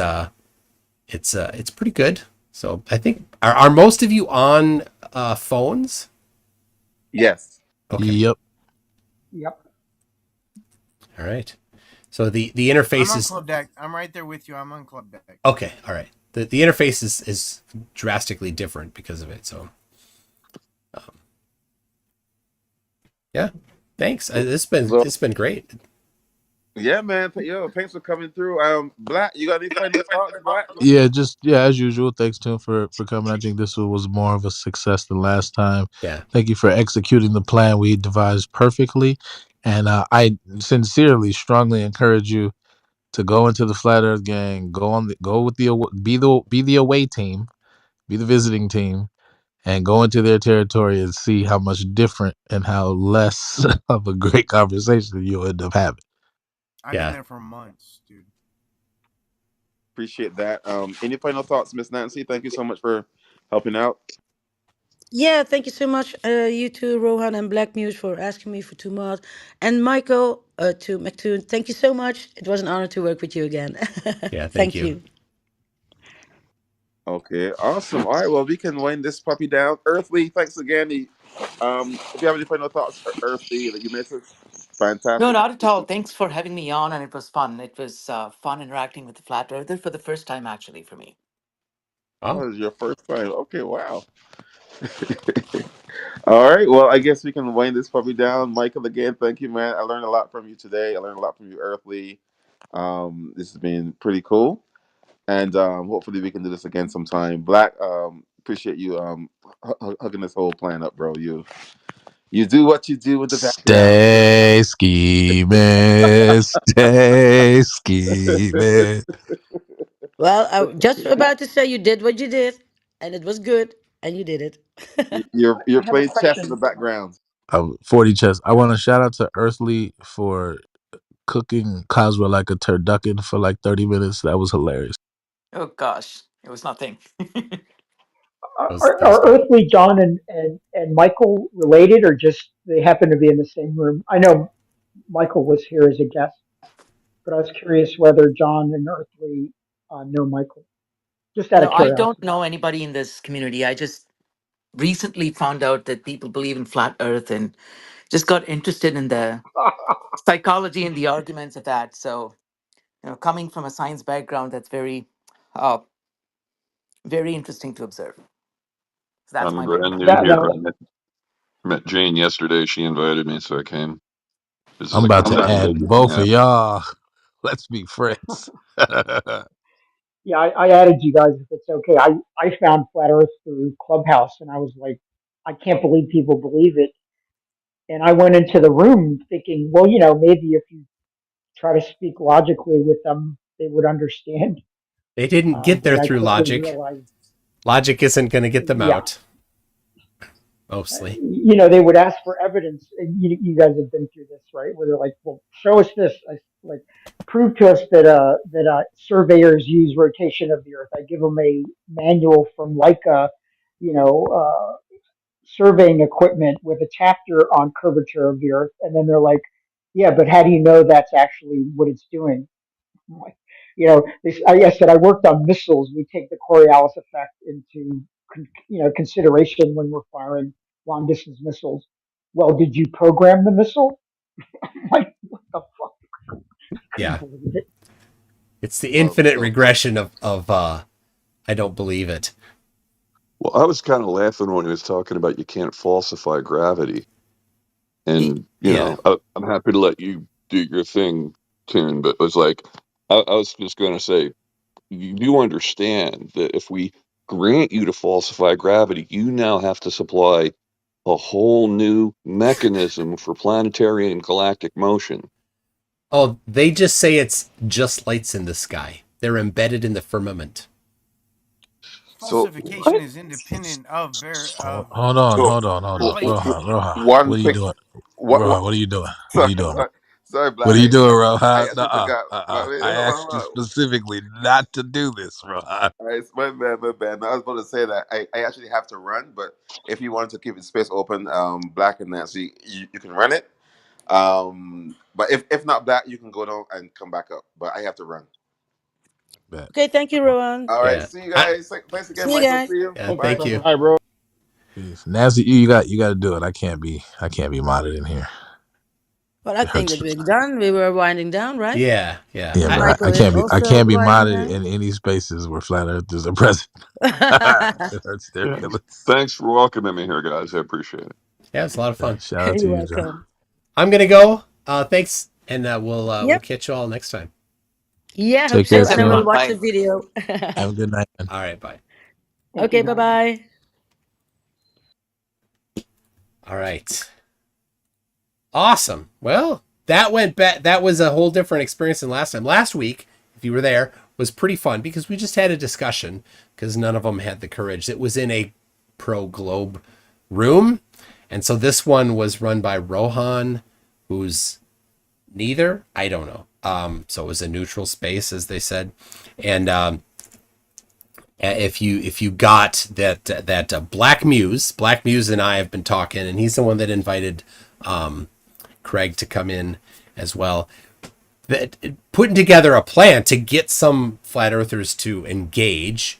pretty good. So I think are most of you on phones? Yes. Okay. Yep. Yep. All right. So the I'm interface on is Club Deck. I'm right there with you. I'm on Club Deck. okay. All right. The interface is drastically different because of it. So yeah. Thanks. So It's been great. yeah, man. Yo, thanks for coming through. Black, you got any final thoughts, Black? Yeah, just as usual. Thanks, Tim, for coming. I think this was more of a success than last time. Yeah. Thank you for executing the plan we devised perfectly, and I sincerely, strongly encourage you to go into the Flat Earth Gang. Go with be the away team, be the visiting team, and go into their territory and see how much different and how less of a great conversation you'll end up having. I've been Yeah. there for months, dude. Appreciate that. Any final thoughts, Miss Nancy? Thank you so much for helping out. Yeah, thank you so much, you two, Rohan and Black Muse, for asking me for 2 months. And Michael, to McToon, thank you so much. It was an honor to work with you again. Yeah. Thank Thank you. you. Okay, awesome. All right, well, we can wind this puppy down. Earthly, thanks again. If you have any final thoughts, Earthly, that you missed us, No, fantastic. not at all. Thanks for having me on, and it was fun. It was fun interacting with the flat earther for the first time, actually, for me. Oh, Oh, this is your first time. Okay, wow. All right, well, I guess we can wind this puppy down. Michael, again, thank you, man. I learned a lot from you today. I learned a lot from you, Earthly. This has been pretty cool, and hopefully we can do this again sometime. Black, appreciate you hugging this whole plan up, bro. You do what you do in the background. Stay scheming, stay scheming. Well, I was just about to say you did what you did, and it was good, and you did it. You're I have a playing chess in the question. background. 40 chess. I want to shout out to Earthly for cooking Cosmo like a turducken for like 30 minutes. That was hilarious. Oh gosh, it was nothing. that was Are good. Earthly John and Michael related, or just they happen to be in the same room? I know Michael was here as a guest, but I was curious whether John and Earthly know Michael. Just out No, of I don't curiosity. know anybody in this community. I just recently found out that people believe in flat Earth and just got interested in the psychology and the arguments of that. So, coming from a science background, that's uh, very interesting to observe. So I that's my remember background. ending that here. that I met Jane yesterday. She invited me, so I came. This is I'm a about to conversation add we can both of have. y'all. Let's be friends. Yeah, I added you guys if it's okay. I found Flat Earth through Clubhouse and I was like, I can't believe people believe it. And I went into the room thinking, well, maybe if you try to speak logically with them, they would understand. They didn't get But there I through quickly logic. realized, Logic isn't going to get them yeah, out, mostly. they would ask for evidence. And you guys have been through this, right? Where they're like, well, show us this. Like, prove to us that surveyors use rotation of the Earth. I give them a manual from Leica, you know, surveying equipment with a chapter on curvature of the Earth, and then they're like, yeah, but how do you know that's actually what it's doing? I'm like, I said I worked on missiles. We take the Coriolis effect into consideration when we're firing long distance missiles. Well, did you program the missile? I'm like, what the fuck? I couldn't Yeah. believe it. It's the Well, infinite so regression of I don't believe it. Well, I was kind of laughing when he was talking about you can't falsify gravity. And, Yeah. I'm happy to let you do your thing, Tune, but it was like, I was just going to say, you do understand that if we grant you to falsify gravity, you now have to supply a whole new mechanism for planetary and galactic motion. Oh, they just say it's just lights in the sky. They're embedded in the firmament. so Falsification is independent of hold, of hold on, so hold on, hold on. w- Plato. Rohan. one What are you thing. doing? What? Rohan, what are you doing? What are Sorry, you doing, bro? sorry, What Black. are you doing, I Rohan? actually Nuh-uh. forgot. But wait, I hold on, asked hold you on. specifically not to do this, Rohan. All right, it's my bad. No, I was about to say that I actually have to run, but if you wanted to keep the space open, Black and Nancy, you can run it. But if not Black, you can go down and come back up. But I have to run. Bet. Okay, thank you, Rowan. All right, Yeah. see you guys. Thanks again, See you Michael. guys. See you. Yeah. Thank you Bye. Thank so you. much. All right, bro. Peace. Nancy, you got to do it. I can't be modded in here. Well, I It think hurts. that we're done. We were winding down, right? Yeah. Yeah. Yeah, And but Michael I is can't be I also can't be winding modded down. in any spaces where flat earthers are present. It hurts their feelings. Thanks for welcoming me here, guys. I appreciate it. Yeah, it's a lot of fun. Shout out to You're you, John. welcome. I'm gonna go. Thanks, and we'll Yep. catch you all next time. Yeah, I hope Take care, so. Thanks, And I will Tune. everyone. watch the Bye. video. Have a good night, man. All right. Bye. Thank you, Okay, bye guys. bye. All right. Awesome. Well, that went back. That was a whole different experience than last time. Last week, if you were there, was pretty fun because we just had a discussion because none of them had the courage. It was in a pro globe room, and so this one was run by Rohan, who's neither. I don't know. So it was a neutral space, as they said, and if you got that Black Muse and I have been talking, and he's the one that invited Craig to come in as well. That putting together a plan to get some flat earthers to engage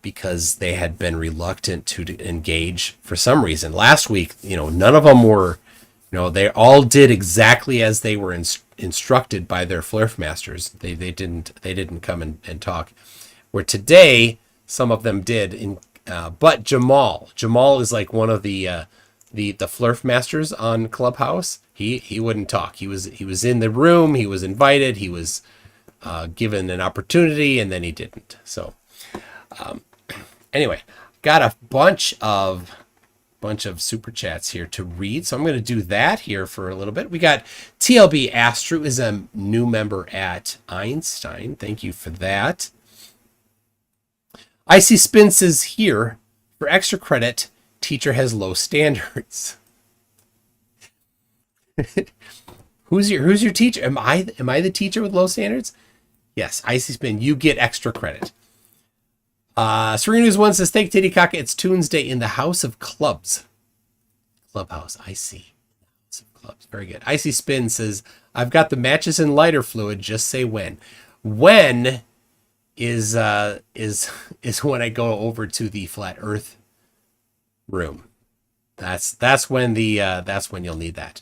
because they had been reluctant to engage for some reason. Last week, none of them were, they all did exactly as they were instructed by their Flurf masters. They didn't come and talk. Where today, some of them did, but Jamal is like one of the Flurf masters on Clubhouse. He wouldn't talk. He was in the room. He was invited. He was given an opportunity, and then he didn't. So anyway, got a bunch of super chats here to read. So I'm going to do that here for a little bit. We got TLB Astro is a new member at Einstein. Thank you for that. Icy Spin says here, for extra credit, teacher has low standards. Who's your teacher? Am I the teacher with low standards? Yes, Icy Spin, you get extra credit. Serena News 1 says, thank Titicaca, it's Tuesday in the House of Clubs. Clubhouse, I see. House of Clubs, very good. Icy Spin says, I've got the matches and lighter fluid, just say when. When is when I go over to the flat earth room. That's when you'll need that.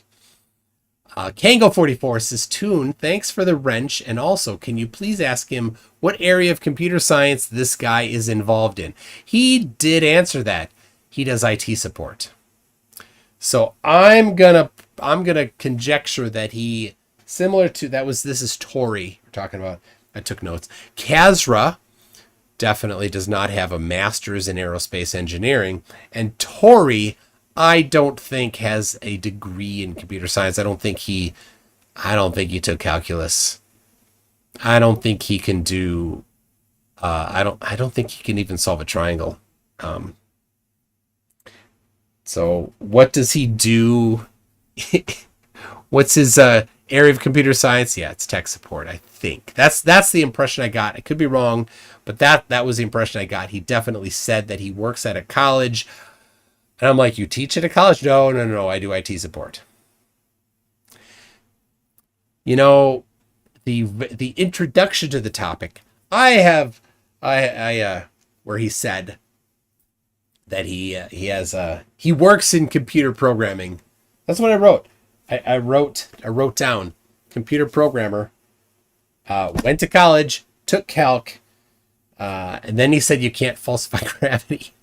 Kango44 says, Toon, thanks for the wrench, and also, can you please ask him what area of computer science this guy is involved in? He did answer that. He does IT support. So I'm gonna I'm gonna conjecture that he, similar to this is Tori we're talking about. I took notes. Kazra definitely does not have a master's in aerospace engineering, and Tori, I don't think has a degree in computer science. I don't think he took calculus. I don't think he can do. I don't think he can even solve a triangle. So what does he do? What's his area of computer science? Yeah, it's tech support. I think that's the impression I got. I could be wrong, but that was the impression I got. He definitely said that he works at a college, and I'm like, you teach at a college? No. I do IT support. You know, the introduction to the topic, I where he said that he works in computer programming. That's what I wrote. I wrote down computer programmer, went to college, took calc, and then he said you can't falsify gravity.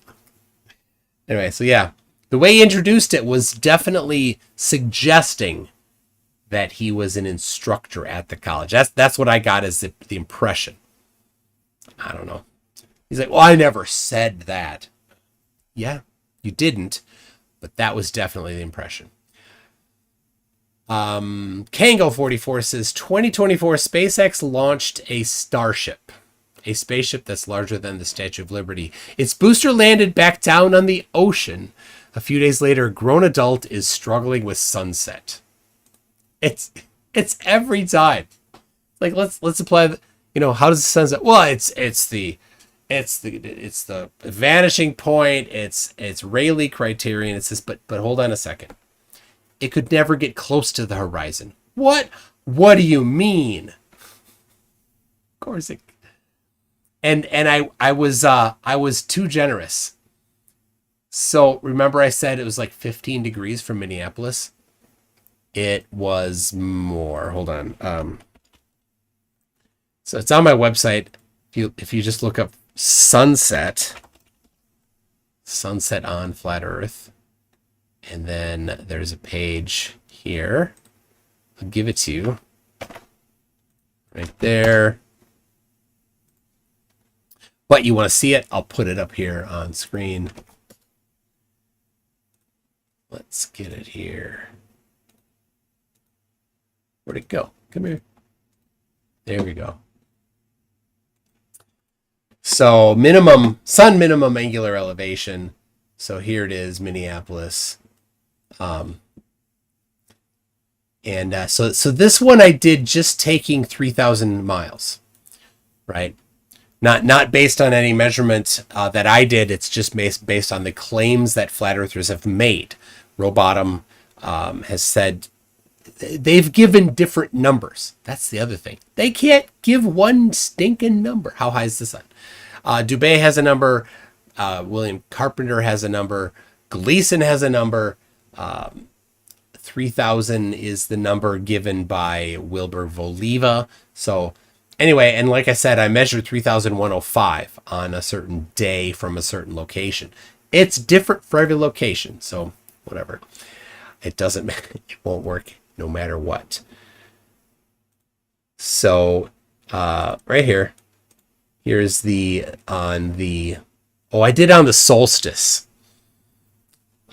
Anyway, so yeah, the way he introduced it was definitely suggesting that he was an instructor at the college. That's what I got as the impression. I don't know. He's like, well, I never said that. Yeah, you didn't, but that was definitely the impression. Kango44 says 2024 SpaceX launched a Starship, a spaceship that's larger than the Statue of Liberty. Its booster landed back down on the ocean. A few days later, a grown adult is struggling with sunset. It's every time. Like let's apply the, how does the sunset? Well, it's the vanishing point. It's Rayleigh criterion. It's this, but hold on a second. It could never get close to the horizon. What do you mean? Of course it. And I was too generous. So remember I said it was like 15 degrees from Minneapolis. It was more. Hold on. So it's on my website. If you just look up sunset on flat Earth, and then there's a page here. I'll give it to you right there. But you want to see it? I'll put it up here on screen. Let's get it here. Where'd it go? Come here. There we go. So sun minimum angular elevation. So here it is, Minneapolis. So this one I did just taking 3,000 miles, right? Not based on any measurement that I did. It's just based on the claims that flat earthers have made. Rowbottom has said they've given different numbers. That's the other thing. They can't give one stinking number. How high is the sun? Dubé has a number. William Carpenter has a number. Gleason has a number. 3,000 is the number given by Wilbur Voliva. So anyway, and like I said, I measured 3,105 on a certain day from a certain location. It's different for every location. So whatever. It won't work no matter what. So right here, here's I did on the solstice.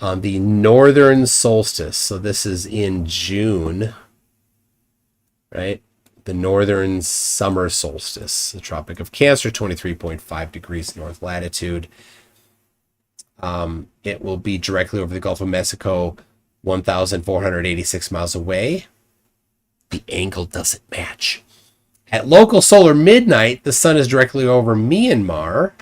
On the northern solstice. So this is in June, right? The northern summer solstice, the Tropic of Cancer, 23.5 degrees north latitude. It will be directly over the Gulf of Mexico, 1,486 miles away. The angle doesn't match. At local solar midnight, the sun is directly over Myanmar,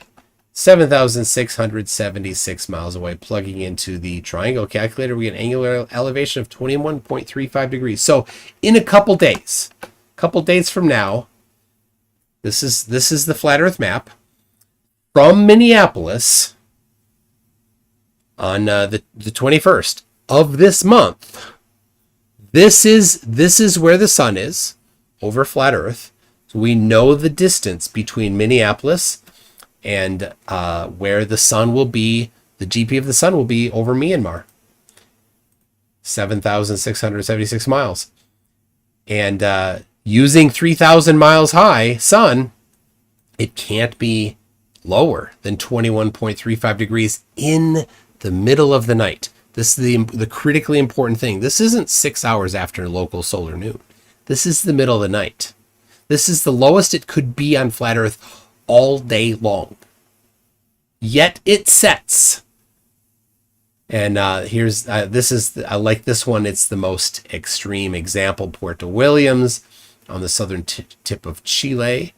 7,676 miles away. Plugging into the triangle calculator, we get an angular elevation of 21.35 degrees. So in a couple days from now, this is the flat Earth map from Minneapolis on the 21st of this month. This is where the sun is over flat Earth. So we know the distance between Minneapolis and where the sun will be, the GP of the sun will be over Myanmar. 7,676 miles. And using 3,000 miles high sun, it can't be lower than 21.35 degrees in the middle of the night. This is the critically important thing. This isn't 6 hours after local solar noon. This is the middle of the night. This is the lowest it could be on flat Earth all day long. Yet it sets. And I like this one. It's the most extreme example. Puerto Williams on the southern tip of Chile.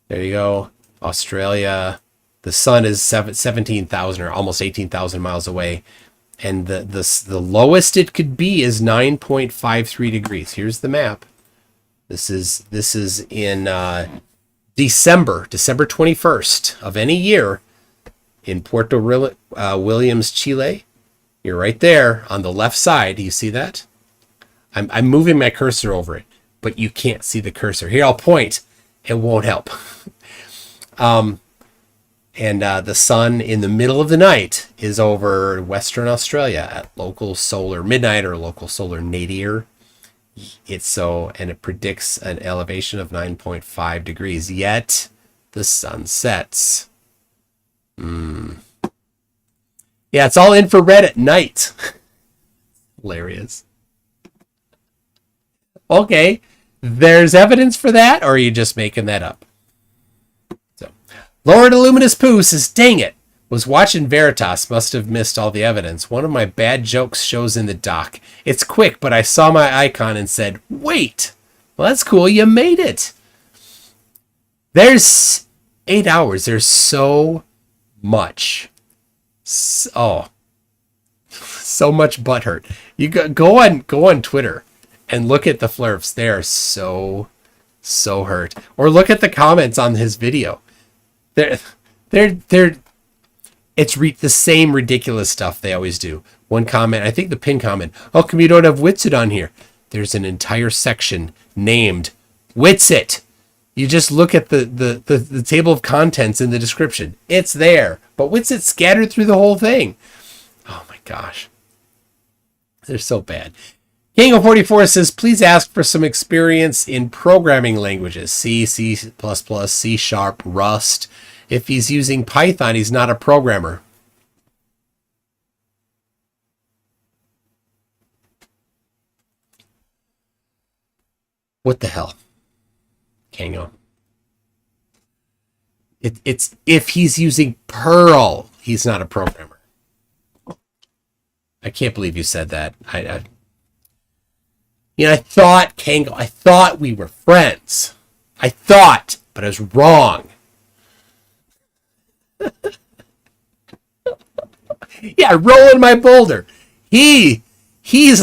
There you go. Australia. The sun is 17,000 or almost 18,000 miles away. And the lowest it could be is 9.53 degrees. Here's the map. This is in December 21st of any year in Puerto Williams, Chile. You're right there on the left side. Do you see that? I'm moving my cursor over it, but you can't see the cursor. Here, I'll point. It won't help. And the sun in the middle of the night is over Western Australia at local solar midnight or local solar nadir. And it predicts an elevation of 9.5 degrees. Yet the sun sets. Yeah, it's all infrared at night. Hilarious. Okay, there's evidence for that, or are you just making that up? So, Lord Illuminous Pooh says, dang it, was watching Veritas, must have missed all the evidence. One of my bad jokes shows in the doc. It's quick, but I saw my icon and said, wait. Well, that's cool, you made it. There's 8 hours. There's so much. So much butthurt. You go on Twitter and look at the flurfs. They are so hurt. Or look at the comments on his video. It's the same ridiculous stuff they always do. One comment, I think the pin comment, how come you don't have Witsit on here? There's an entire section named Witsit. You just look at the table of contents in the description. It's there. But Witsit's scattered through the whole thing. Oh my gosh. They're so bad. Kango44 says, please ask for some experience in programming languages. C, C++, C#, Rust. If he's using Python, he's not a programmer. What the hell? Kango. It's if he's using Perl, he's not a programmer. I can't believe you said that. I thought, Kango, I thought we were friends. I thought, but I was wrong. Yeah, rolling my boulder. He's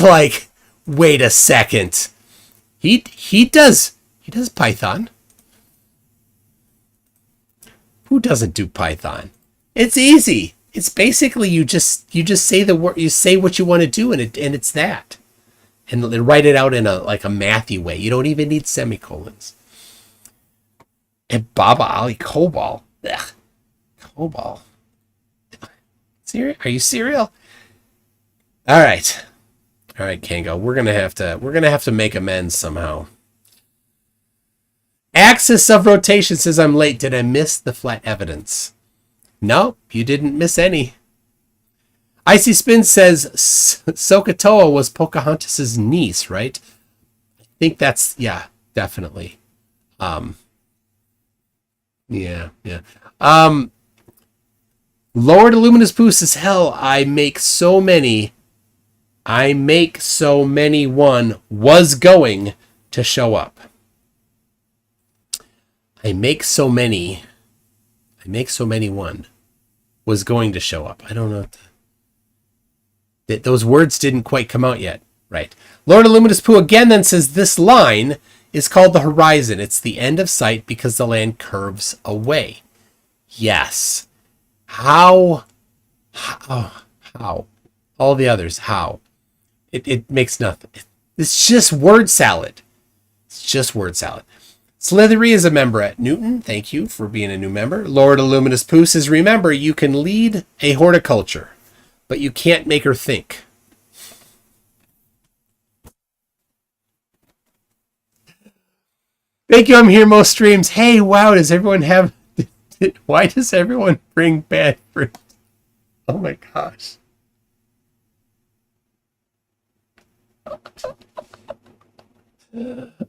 like, wait a second. He does Python. Who doesn't do Python? It's easy. It's basically you just say the word, you say what you want to do, and it's that, and write it out in a mathy way. You don't even need semicolons. And Baba Ali Cobol, Cobol. Are you serial? All right, Kango. We're gonna have to make amends somehow. Axis of rotation says I'm late. Did I miss the flat evidence? No, you didn't miss any. Icy Spin says Sokotoa was Pocahontas's niece, right? I think that's, yeah, definitely. Yeah. Lord Illuminous Poo says, hell, I make so many one was going to show up. I make so many one was going to show up. I don't know. Those words didn't quite come out yet. Right. Lord Illuminous Poo again then says this line is called the horizon. It's the end of sight because the land curves away. Yes. How? All the others, how? It makes nothing. It's just word salad. Slithery is a member at Newton. Thank you for being a new member. Lord Illuminous Poo says, remember, you can lead a horticulture, but you can't make her think. Thank you. I'm here most streams. Hey, wow. Does everyone have? Why does everyone bring bad fruit? Oh my gosh.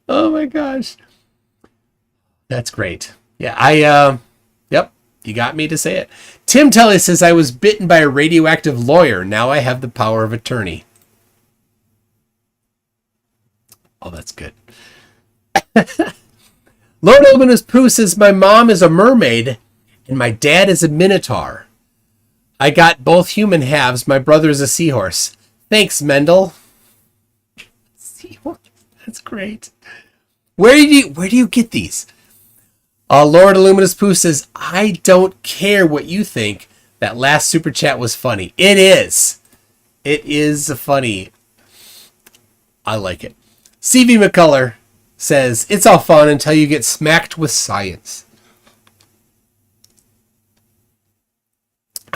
Oh my gosh. That's great. Yeah, yep, you got me to say it. Tim Tully says I was bitten by a radioactive lawyer. Now I have the power of attorney. Oh, that's good. Lord Luminous Pooh says my mom is a mermaid and my dad is a minotaur. I got both human halves. My brother is a seahorse. Thanks, Mendel. Seahorse. That's great. Where do you get these? Lord Illuminous Pooh says, I don't care what you think. That last super chat was funny. It is. It is funny. I like it. CV McCullough says, it's all fun until you get smacked with science.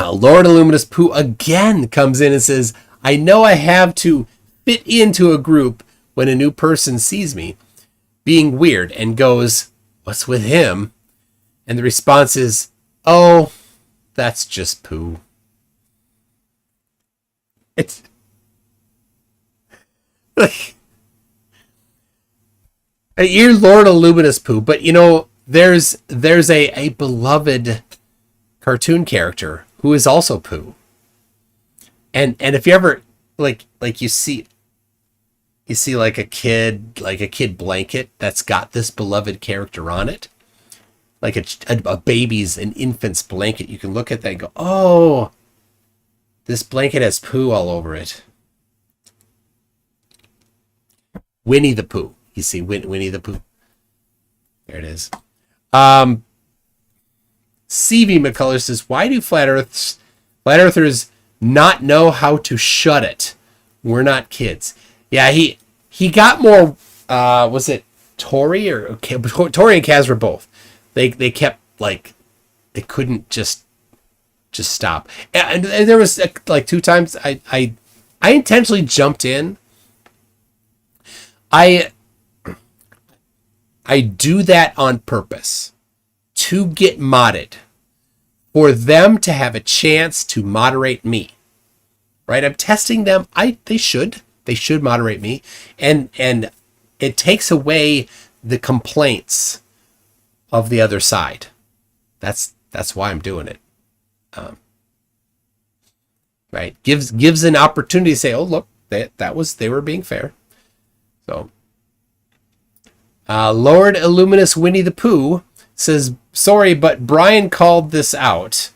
Lord Illuminous Pooh again comes in and says, I know I have to fit into a group when a new person sees me being weird and goes, what's with him? And the response is, oh, that's just Pooh. It's like, you're Lord Illuminous Pooh, but you know, there's a beloved cartoon character who is also Pooh. And if you ever like you see like a kid blanket that's got this beloved character on it, like a baby's, an infant's blanket, you can look at that and go, oh, this blanket has Pooh all over it. Winnie the Pooh. You see Winnie the Pooh. There it is. CV McCullough says, why do flat earthers not know how to shut it? We're not kids. Yeah, he got more, was it Tori or okay, Tori and Kaz were both. They kept like, they couldn't just stop. And there was like two times I intentionally jumped in. I do that on purpose to get modded, for them to have a chance to moderate me. Right? I'm testing them. They should moderate me, and it takes away the complaints of the other side. That's why I'm doing it. Right? Gives an opportunity to say, oh look, they were being fair. So, Lord Illuminous Winnie the Pooh says, sorry, but Brian called this out.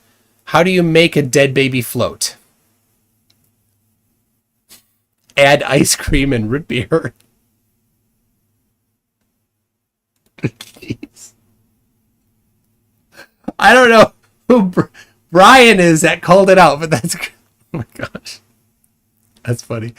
How do you make a dead baby float? Add ice cream and root beer. Jeez. I don't know who Brian is that called it out, but that's, oh my gosh, that's funny.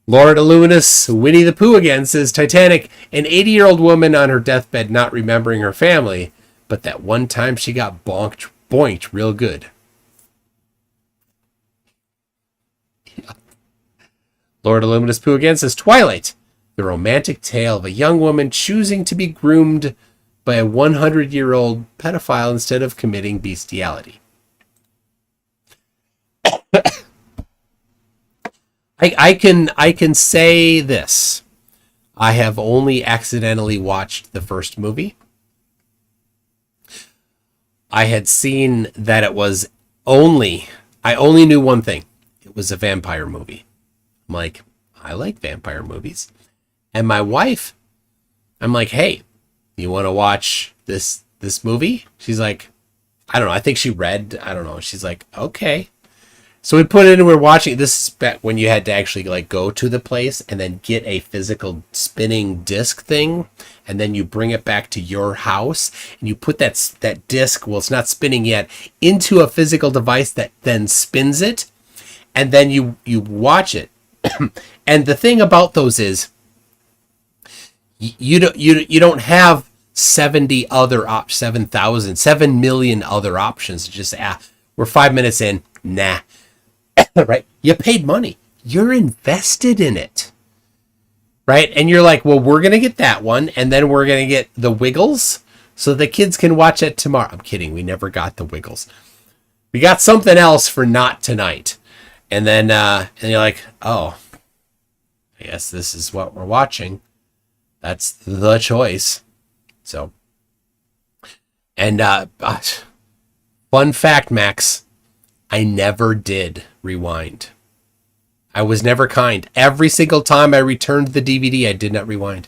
Lord Illuminous Winnie the Pooh again says, Titanic, an 80-year-old woman on her deathbed not remembering her family, but that one time she got boinked real good. Yeah. Lord Illuminous Pooh again says, Twilight, the romantic tale of a young woman choosing to be groomed by a 100-year-old pedophile instead of committing bestiality. I can say this. I have only accidentally watched the first movie. I had seen that it was I only knew one thing. It was a vampire movie. I'm like, I like vampire movies. And my wife, I'm like, hey, you want to watch this movie? She's like, I don't know. I think she read, I don't know. She's like, okay. So we put it in and we're watching. This is back when you had to actually like go to the place and then get a physical spinning disc thing. And then you bring it back to your house and you put that disc, well, it's not spinning yet, into a physical device that then spins it. And then you watch it. And the thing about those is you don't have 7 million other options. Just, we're 5 minutes in. Nah. Right? You paid money. You're invested in it. right? And you're like, well, we're going to get that one, and then we're going to get the Wiggles so the kids can watch it tomorrow. I'm kidding. We never got the Wiggles. We got something else for not tonight. And then and you're like, oh, I guess this is what we're watching. That's the choice. So, and fun fact, Max, I never did rewind. I was never kind. Every single time I returned the DVD, I did not rewind.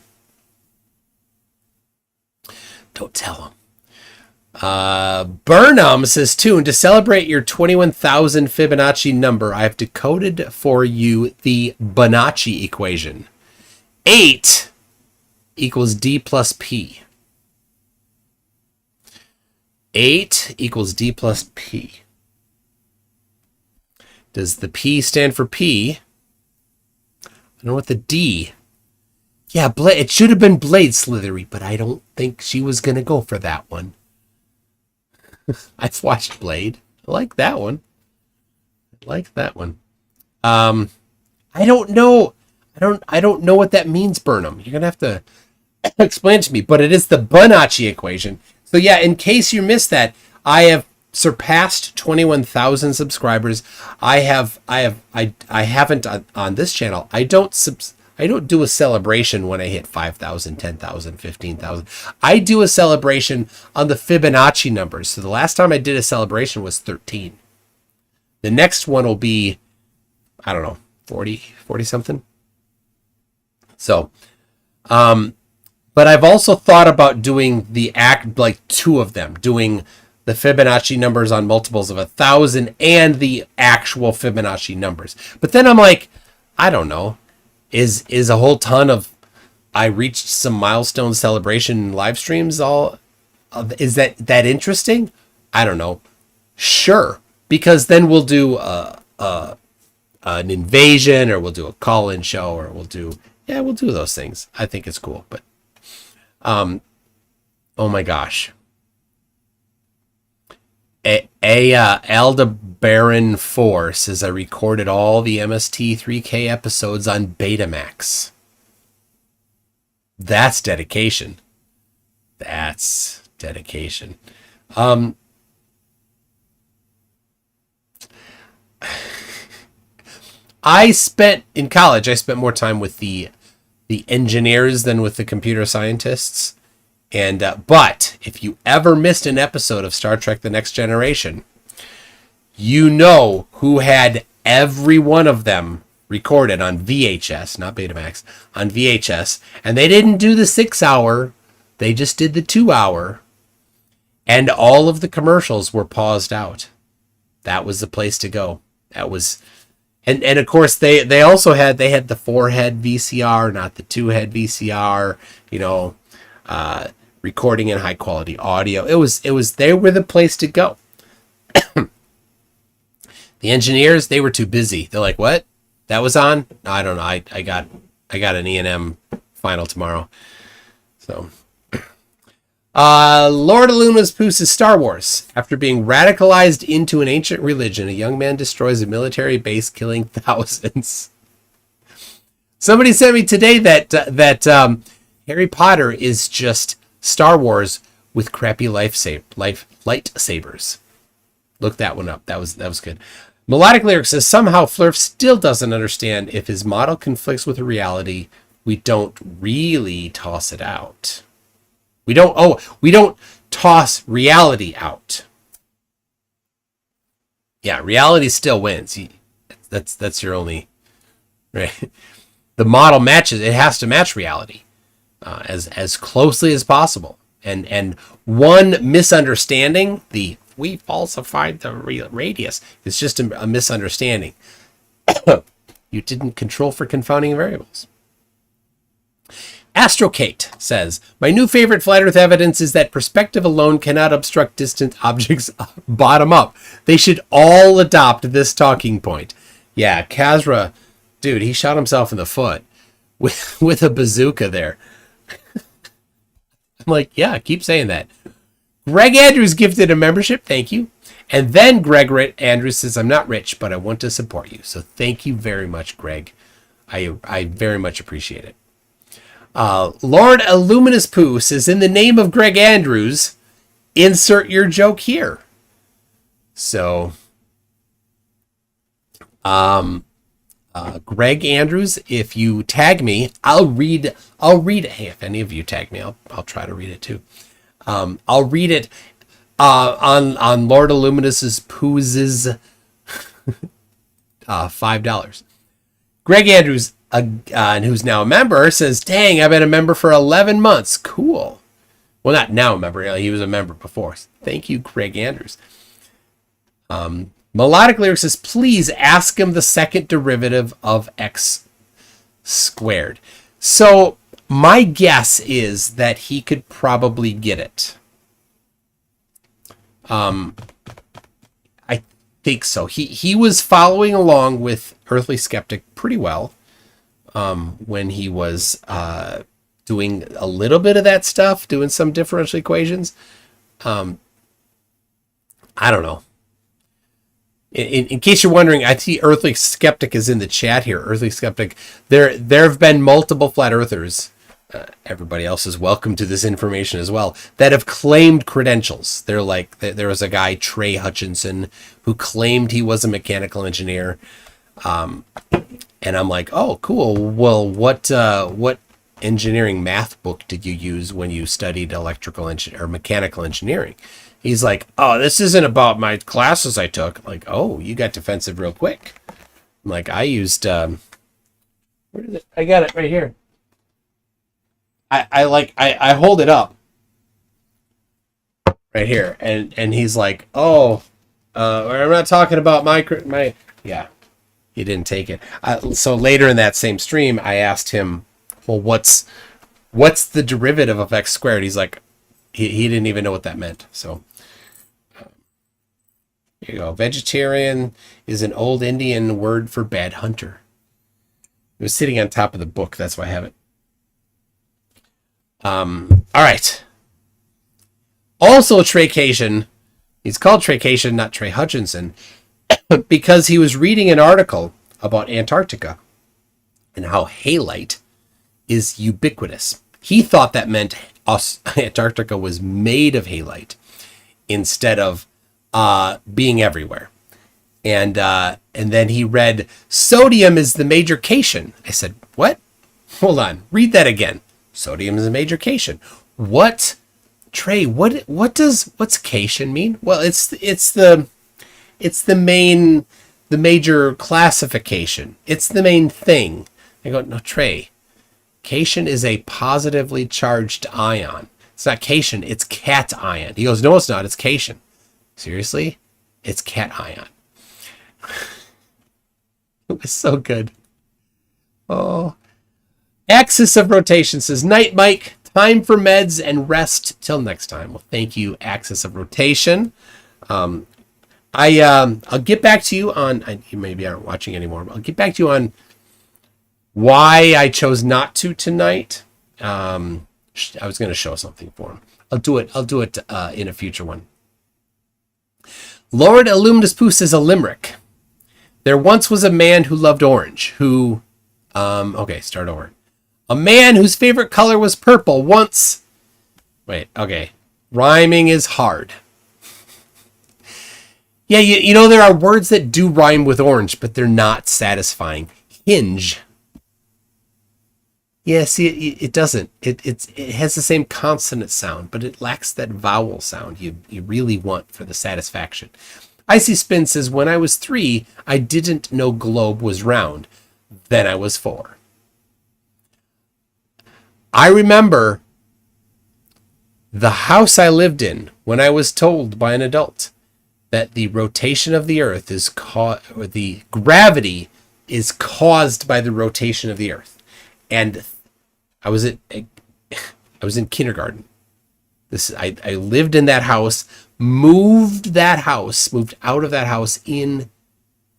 Don't tell him. Burnham says, Tune, to celebrate your 21,000 Fibonacci number, I've decoded for you the Bonacci equation. 8 equals D plus P. 8 equals D plus P. Does the P stand for P? I don't know what the D. Yeah, it should have been Blade Slithery, but I don't think she was going to go for that one. I've watched Blade. I like that one. I don't know. I don't know what that means, Burnham. You're going to have to explain it to me, but it is the Bonacci equation. So yeah, in case you missed that, I have surpassed 21,000 subscribers. I haven't on this channel. I don't do a celebration when I hit 5,000, 10,000, 15,000. I do a celebration on the Fibonacci numbers. So the last time I did a celebration was 13. The next one will be, I don't know, 40 something. So, but I've also thought about doing like 2 of them, doing the Fibonacci numbers on multiples of 1,000 and the actual Fibonacci numbers. But then I'm like, I don't know. Is a whole ton of I reached some milestone celebration live streams is that interesting? I don't know. Sure, because then we'll do an invasion, or we'll do a call-in show, or we'll do those things. I think it's cool, but oh my gosh. Aldebaran 4 says I recorded all the MST3K episodes on Betamax. That's dedication. In college, I spent more time with the engineers than with the computer scientists. And but if you ever missed an episode of Star Trek The Next Generation, you know who had every one of them recorded on VHS, not Betamax, on VHS. And they didn't do the 6-hour, they just did the 2-hour. And all of the commercials were paused out. That was the place to go. That was... And of course, they also had the 4-head VCR, not the 2-head VCR, recording in high quality audio. They were the place to go. The engineers, they were too busy. They're like, what? That was on? I don't know. I got an E&M final tomorrow. So Lord of Luna's Poos is Star Wars. After being radicalized into an ancient religion, a young man destroys a military base, killing thousands. Somebody sent me today that Harry Potter is just Star Wars with crappy lightsabers. Look that one up. That was good. Melodic Lyric says somehow Flurf still doesn't understand if his model conflicts with reality. We don't really toss it out. We don't toss reality out. Yeah, reality still wins. That's your only right. The model matches. It has to match reality as closely as possible. And one misunderstanding, we falsified the radius, is just a misunderstanding. You didn't control for confounding variables. Astrokate says, my new favorite flat earth evidence is that perspective alone cannot obstruct distant objects bottom up. They should all adopt this talking point. Yeah, Kazra, dude, he shot himself in the foot with a bazooka there. I'm like, yeah, keep saying that. Greg Andrews gifted a membership. Thank you. And then Greg Andrews says, I'm not rich, but I want to support you. So thank you very much, Greg. I very much appreciate it. Lord Illuminous Poo says, in the name of Greg Andrews, insert your joke here. So, Greg Andrews, if you tag me, I'll read it. Hey, if any of you tag me, I'll try to read it too. I'll read it on Lord Illuminous's Pooh's $5. Greg Andrews, who's now a member, says, dang, I've been a member for 11 months. Cool. Well, not now a member. He was a member before. Thank you, Greg Andrews. Melodic Lyric says, please ask him the second derivative of x squared. So my guess is that he could probably get it. I think so. He was following along with Earthly Skeptic pretty well when he was doing a little bit of that stuff, doing some differential equations. I don't know. In case you're wondering, I see Earthly Skeptic is in the chat here. Earthly Skeptic, there have been multiple flat earthers. Everybody else is welcome to this information as well, that have claimed credentials. They're like, there was a guy, Trey Hutchinson, who claimed he was a mechanical engineer. And I'm like, oh, cool. Well, what engineering math book did you use when you studied electrical or mechanical engineering? He's like, oh, this isn't about my classes I took. I'm like, oh, you got defensive real quick. I'm like, I used, where is it? I got it right here. I hold it up right here. And he's like, oh, I'm not talking about my, yeah, he didn't take it. So later in that same stream, I asked him, well, what's the derivative of x squared? He's like, he didn't even know what that meant. So here you go. Vegetarian is an old Indian word for bad hunter. It was sitting on top of the book. That's why I have it. All right. Also, Treycation. He's called Treycation, not Trey Hutchinson, because he was reading an article about Antarctica and how halite is ubiquitous. He thought that meant Antarctica was made of halite instead of being everywhere. And then he read, sodium is the major cation. I said, what? Hold on, read that again. Sodium is a major cation. What? Trey, what's cation mean? Well, it's the major classification. It's the main thing. I go, no, Trey, cation is a positively charged ion. It's not cation, it's cation. He goes, no, it's not, it's cation. Seriously? It's cation. It was so good. Oh. Axis of rotation says, night, Mike. Time for meds and rest till next time. Well, thank you, Axis of rotation. I'll get back to you on. You maybe aren't watching anymore, but I'll get back to you on why I chose not to tonight. I was going to show something for him. I'll do it in a future one. Lord Illuminous Poo says a limerick. There once was a man who loved orange, who, okay, start over. A man whose favorite color was purple once, rhyming is hard. Yeah, you know, there are words that do rhyme with orange, but they're not satisfying. Hinge. Yeah, see, it doesn't. It has the same consonant sound, but it lacks that vowel sound you really want for the satisfaction. Icy Spin says, when I was 3, I didn't know globe was round. Then I was 4. I remember the house I lived in when I was told by an adult that the rotation of the earth is the gravity is caused by the rotation of the earth. And I was in kindergarten. I lived in that house, moved out of that house in,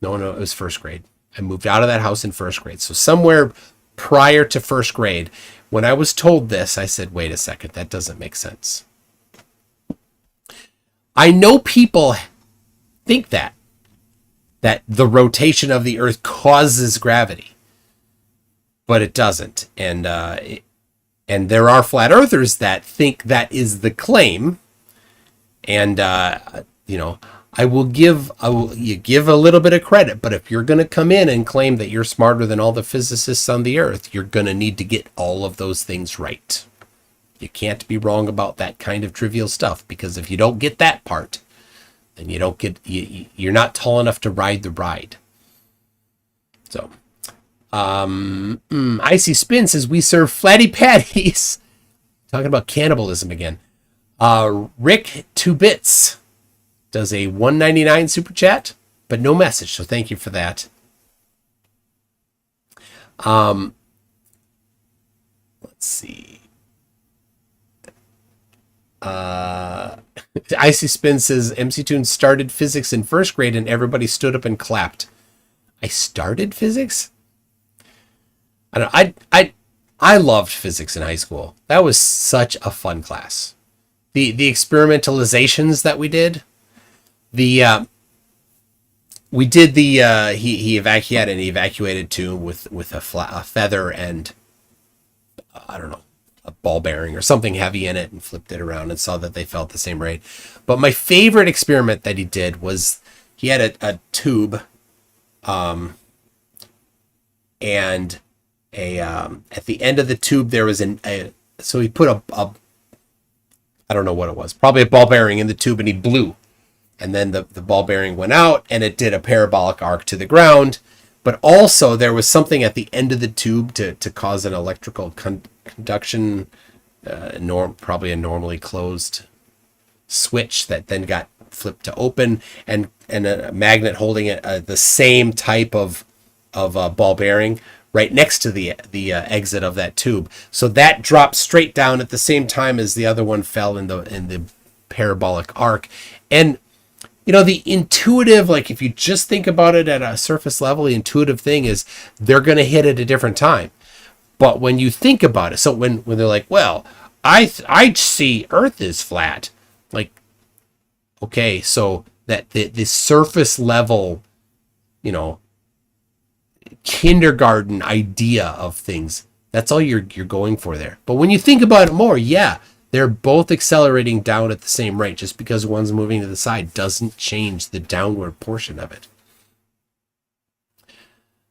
no, it was first grade. I moved out of that house in first grade. So somewhere prior to first grade, when I was told this, I said, wait a second, that doesn't make sense. I know people think that the rotation of the earth causes gravity, but it doesn't. And And there are flat earthers that think that is the claim. And, you give a little bit of credit, but if you're going to come in and claim that you're smarter than all the physicists on the earth, you're going to need to get all of those things right. You can't be wrong about that kind of trivial stuff, because if you don't get that part, then you're not tall enough to ride the ride. So, Icy Spin says we serve flatty patties. Talking about cannibalism again. Rick 2 Bits does a $1.99 super chat, but no message, so thank you for that. Let's see. Icy Spin says MC Toon started physics in first grade and everybody stood up and clapped. I started physics? I don't know. I loved physics in high school. That was such a fun class. The experimentalizations that we did. We did he had an evacuated tube with a feather and I don't know, a ball bearing or something heavy in it, and flipped it around and saw that they felt the same rate. But my favorite experiment that he did was he had a tube, and at the end of the tube there was so he put a I don't know what it was, probably a ball bearing in the tube, and he blew. And then the ball bearing went out and it did a parabolic arc to the ground. But also there was something at the end of the tube to cause an electrical conduction, probably a normally closed switch that then got flipped to open, and a magnet holding it, the same type of ball bearing right next to the exit of that tube. So that dropped straight down at the same time as the other one fell in the parabolic arc. And the intuitive, like if you just think about it at a surface level, the intuitive thing is they're going to hit at a different time. But when you think about it, so when they're like, well, I see Earth is flat, like, okay, so that the surface level, kindergarten idea of things, that's all you're going for there. But when you think about it more, yeah, they're both accelerating down at the same rate. Just because one's moving to the side doesn't change the downward portion of it.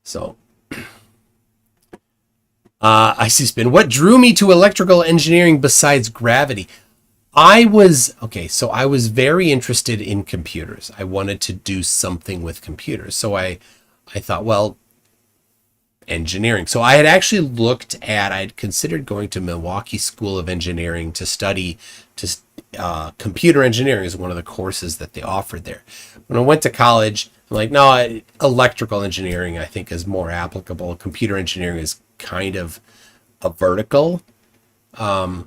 So, Icy Spin, what drew me to electrical engineering besides gravity? I was very interested in computers. I wanted to do something with computers. So I thought, well, engineering. So I had considered going to Milwaukee School of Engineering to study computer engineering is one of the courses that they offered there. When I went to college, I'm like, no, electrical engineering I think is more applicable. Computer engineering is kind of a vertical. And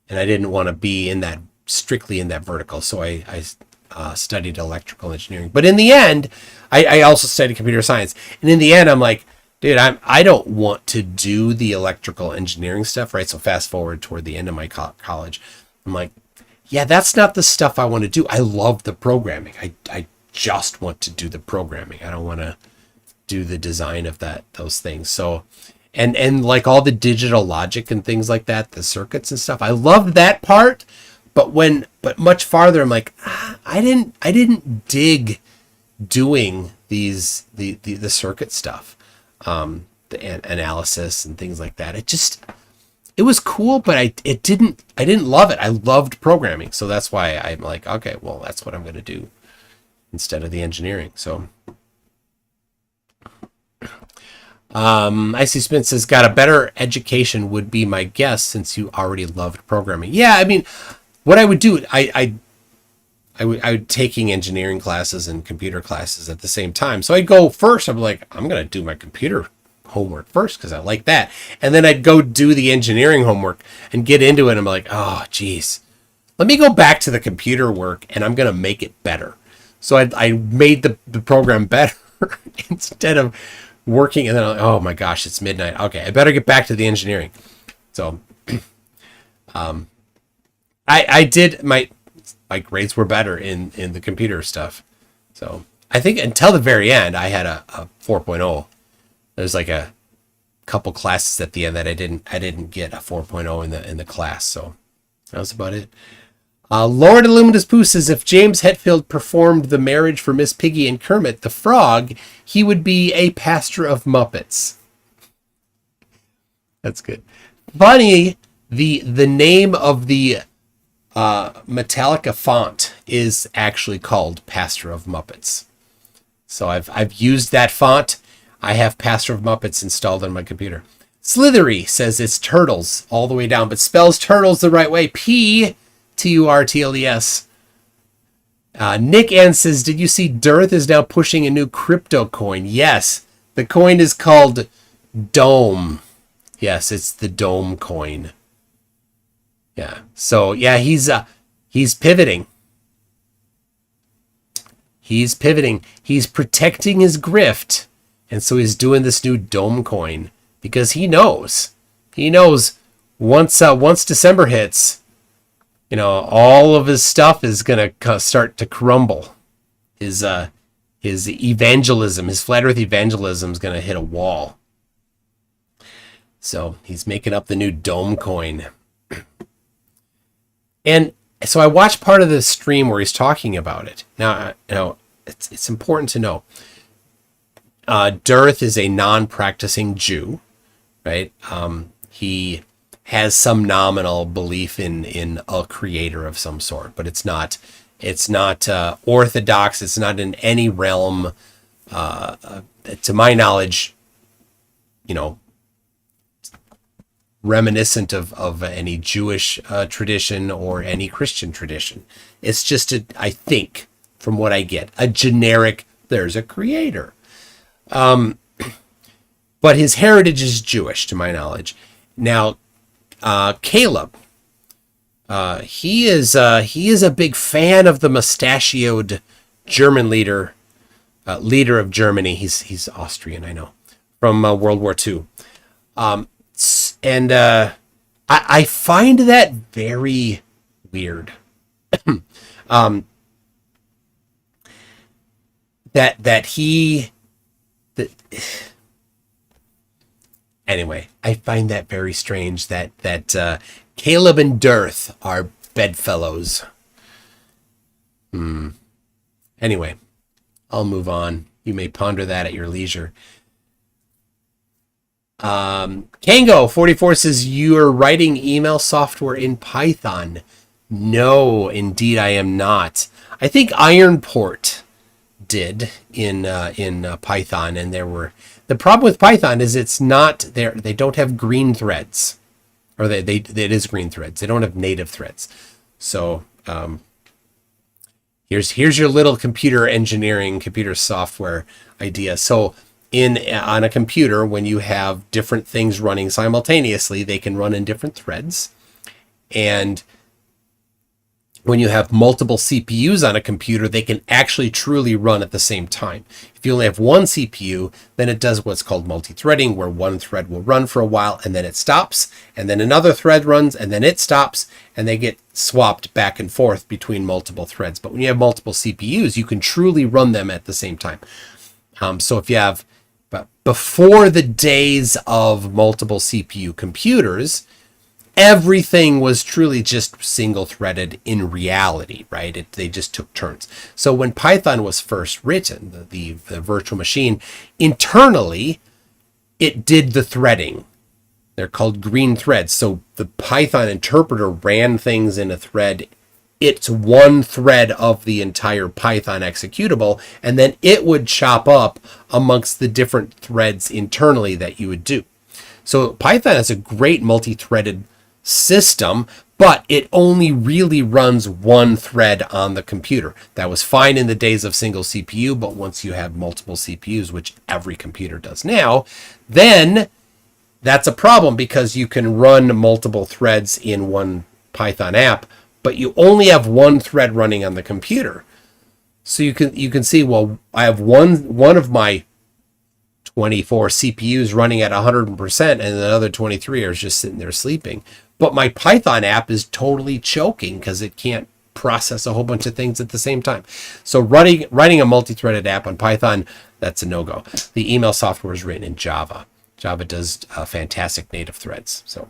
I didn't want to be strictly in that vertical. So I studied electrical engineering. But in the end, I also studied computer science. And in the end, I'm like, dude, I don't want to do the electrical engineering stuff, right? So fast forward toward the end of my college, I'm like, yeah, that's not the stuff I want to do. I love the programming. I just want to do the programming. I don't want to do the design of those things. So, and like all the digital logic and things like that, the circuits and stuff, I loved that part. But much farther, I'm like, I didn't dig doing the circuit stuff. The analysis and things like that. It was cool, but I didn't love it. I loved programming. So that's why I'm like, okay, well, that's what I'm going to do instead of the engineering. So, Icy Spin says, got a better education would be my guess since you already loved programming. Yeah. I mean, what I would do, I would taking engineering classes and computer classes at the same time. So I'd go first. I'm like, I'm going to do my computer homework first because I like that. And then I'd go do the engineering homework and get into it. I'm like, oh, geez, let me go back to the computer work and I'm going to make it better. So I made the program better instead of working. And then I'm like, oh my gosh, it's midnight. Okay, I better get back to the engineering. So I did my grades were better in the computer stuff. So I think until the very end, I had a 4.0. There's like a couple classes at the end that I didn't get a 4.0 in the class. So that was about it. Lord Illuminous Pooh says, if James Hetfield performed the marriage for Miss Piggy and Kermit the Frog, he would be a pastor of Muppets. That's good. Funny, the name of the Metallica font is actually called Pastor of Muppets. So I've used that font. I have Pastor of Muppets installed on my computer. Slithery says it's turtles all the way down, but spells turtles the right way. P-T-U-R-T-L-E-S. Nick N says, did you see Dearth is now pushing a new crypto coin? Yes. The coin is called Dome. Yes, it's the Dome coin. Yeah. So yeah, he's pivoting. He's pivoting. He's protecting his grift. And so he's doing this new Dome coin because he knows once December hits, all of his stuff is going to start to crumble. His evangelism, his flat earth evangelism is going to hit a wall. So he's making up the new Dome coin. And so I watched part of the stream where he's talking about it. Now, it's important to know. Dearth is a non-practicing Jew, right? He has some nominal belief in a creator of some sort, but it's not orthodox. It's not in any realm, to my knowledge, reminiscent of any Jewish tradition or any Christian tradition. It's just, I think, from what I get, a generic, there's a creator. But his heritage is Jewish, to my knowledge. Now, Caleb, he is a big fan of the mustachioed German leader of Germany. He's Austrian, I know, from World War II. And I find that very weird. Anyway, I find that very strange that Caleb and Dearth are bedfellows. Anyway, I'll move on. You may ponder that at your leisure. Kango44 says, you're writing email software in Python. No, indeed I am not. I think Ironport did in Python, and the problem with Python is it's not there. They don't have green threads, or it is green threads. They don't have native threads. So here's your little computer software idea. So on a computer, when you have different things running simultaneously, they can run in different threads. And when you have multiple CPUs on a computer, they can actually truly run at the same time. If you only have one CPU, then it does what's called multi-threading, where one thread will run for a while and then it stops, and then another thread runs and then it stops, and they get swapped back and forth between multiple threads. But when you have multiple CPUs, you can truly run them at the same time. So if you have, before the days of multiple CPU computers, everything was truly just single-threaded in reality, right? They just took turns. So when Python was first written, the virtual machine, internally, it did the threading. They're called green threads. So the Python interpreter ran things in a thread. It's one thread of the entire Python executable, and then it would chop up amongst the different threads internally that you would do. So Python is a great multi-threaded system, but it only really runs one thread on the computer. That was fine in the days of single CPU, but once you have multiple CPUs, which every computer does now, then that's a problem, because you can run multiple threads in one Python app, but you only have one thread running on the computer. So you can see, well, I have one of my 24 CPUs running at 100%, and the other 23 are just sitting there sleeping. But my Python app is totally choking because it can't process a whole bunch of things at the same time. So writing a multi-threaded app on Python, that's a no-go. The email software is written in Java. Java does fantastic native threads. So,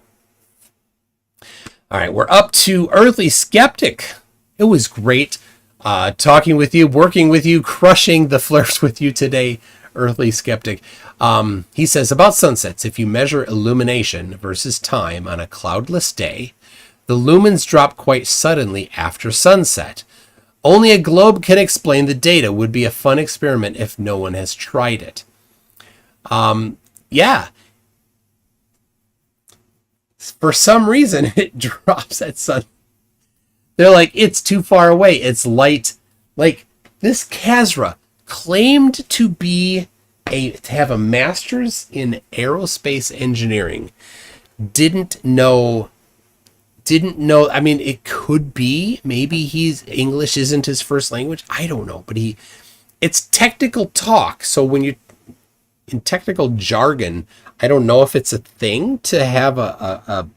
all right, we're up to Earthly Skeptic. It was great talking with you, working with you, crushing the flirts with you today, Earthly Skeptic. He says, about sunsets, if you measure illumination versus time on a cloudless day, the lumens drop quite suddenly after sunset. Only a globe can explain the data. Would be a fun experiment if no one has tried it. Yeah. For some reason, it drops at sun. They're like, it's too far away. It's light. Like, this Kazra claimed to have a master's in aerospace engineering. Didn't know. I mean, it could be. Maybe English isn't his first language. I don't know. But it's technical talk. So when you're in technical jargon, I don't know if it's a thing to have a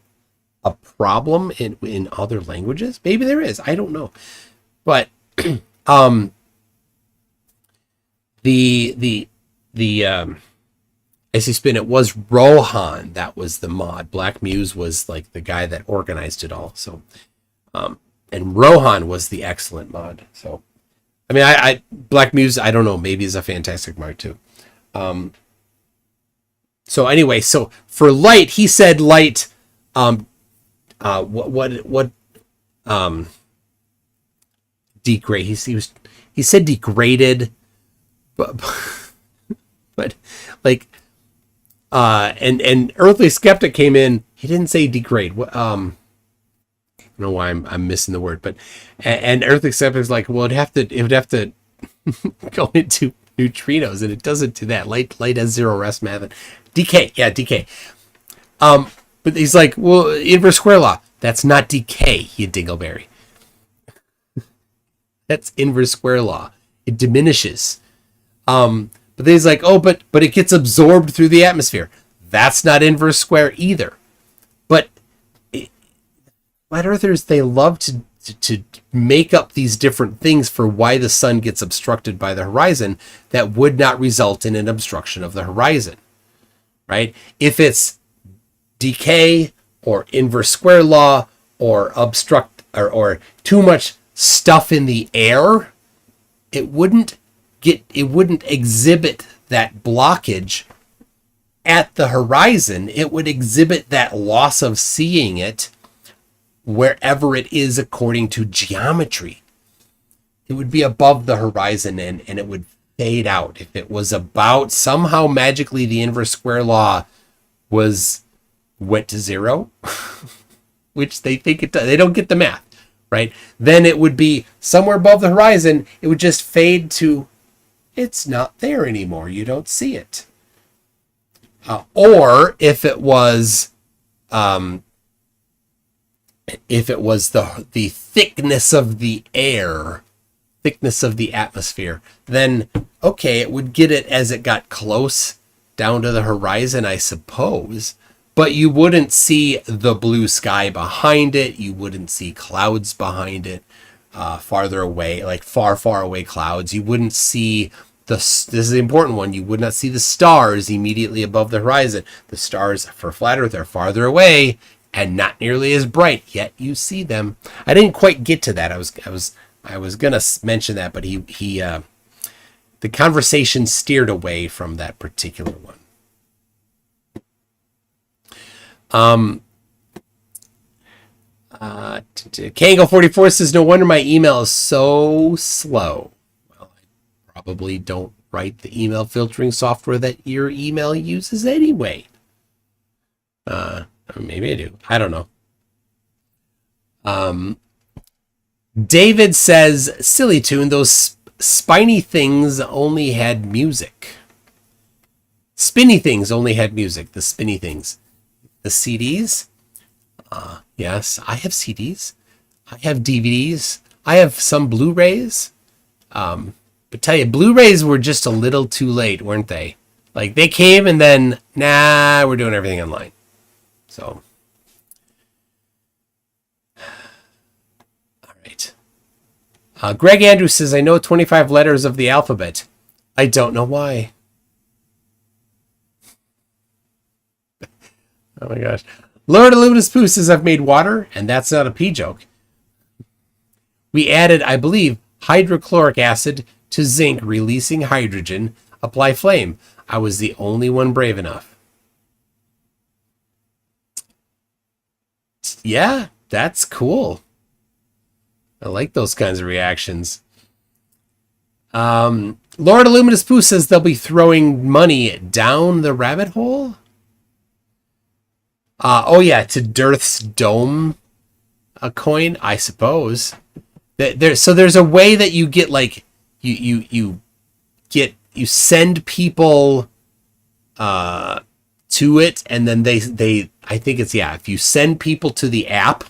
problem in other languages. Maybe there is. I don't know. But the I see spin, it was Rohan that was the mod. Black Muse was like the guy that organized it all. So and Rohan was the excellent mod. So I mean, I Black Muse, I don't know, maybe is a fantastic mod too. So anyway, so for light, he said light what degrade, he said degraded, but like and Earthly Skeptic came in, he didn't say degrade. I don't know why I'm missing the word, but and Earthly Skeptic's like, well, it would have to go into neutrinos, and it doesn't do that. Light has zero rest method. Decay, yeah, decay. But he's like, well, inverse square law. That's not decay, you dingleberry. That's inverse square law. It diminishes. But then he's like, oh, but it gets absorbed through the atmosphere. That's not inverse square either. But flat earthers, they love to make up these different things for why the sun gets obstructed by the horizon that would not result in an obstruction of the horizon, right? If it's decay or inverse square law or obstruct or too much stuff in the air, it wouldn't exhibit that blockage at the horizon. It would exhibit that loss of seeing it wherever it is according to geometry. It would be above the horizon and it would fade out. If it was about somehow magically the inverse square law went to zero, which they think it does. They don't get the math, right? Then it would be somewhere above the horizon. It would just fade to, it's not there anymore. You don't see it. Or if it was the thickness of the air, thickness of the atmosphere, then okay, it would get it as it got close down to the horizon, I suppose. But you wouldn't see the blue sky behind it. You wouldn't see clouds behind it, farther away, like far, far away clouds. You wouldn't see this is the important one. You would not see the stars immediately above the horizon. The stars for flat Earth are farther away and not nearly as bright, yet you see them. I didn't quite get to that. I was gonna mention that, but he the conversation steered away from that particular one. Kango 44 says, no wonder my email is so slow. Well, I probably don't write the email filtering software that your email uses anyway. Maybe I do. I don't know. David says, silly tune, those spiny things only had music. Spinny things only had music. The spinny things. The CDs? Yes, I have CDs. I have DVDs. I have some Blu-rays. But tell you, Blu-rays were just a little too late, weren't they? Like, they came and then, nah, we're doing everything online. So, all right. Greg Andrews says, I know 25 letters of the alphabet. I don't know why. Oh my gosh. Lord Illuminous Pooh says I've made water, and that's not a pee joke. We added, I believe, hydrochloric acid to zinc, releasing hydrogen. Apply flame. I was the only one brave enough. Yeah, that's cool. I like those kinds of reactions. Lord Illuminous Pooh says they'll be throwing money down the rabbit hole. Oh yeah, to Dearth's Dome, a coin, I suppose. So there's a way that you get like you send people to it, and then they I think it's, yeah, if you send people to the app,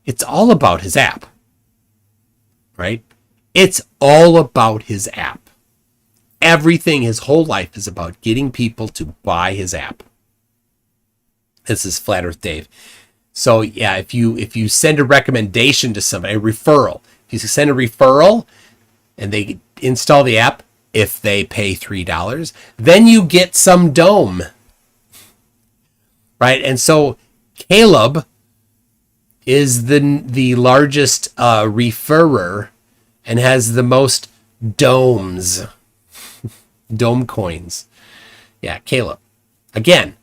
it's all about his app, right? It's all about his app. Everything, his whole life is about getting people to buy his app. This is Flat Earth Dave. So yeah, if you send a recommendation to somebody, a referral, if you send a referral and they install the app, if they pay $3, then you get some dome, right? And so Caleb is the largest referrer and has the most domes, dome coins. Yeah, Caleb. Again,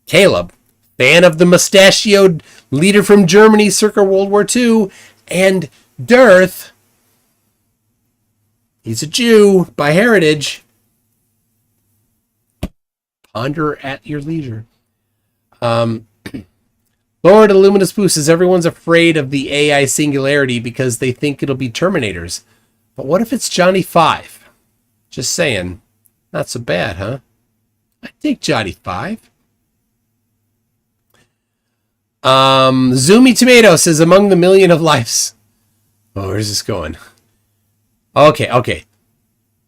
Caleb, fan of the mustachioed leader from Germany circa World War II, and Dearth, he's a Jew by heritage. Ponder at your leisure. Lord Illuminous Pooh says everyone's afraid of the AI singularity because they think it'll be Terminators. But what if it's Johnny 5? Just saying. Not so bad, huh? I take Johnny 5. Zoomy Tomato says among the million of lives. Oh, where's this going? Okay. All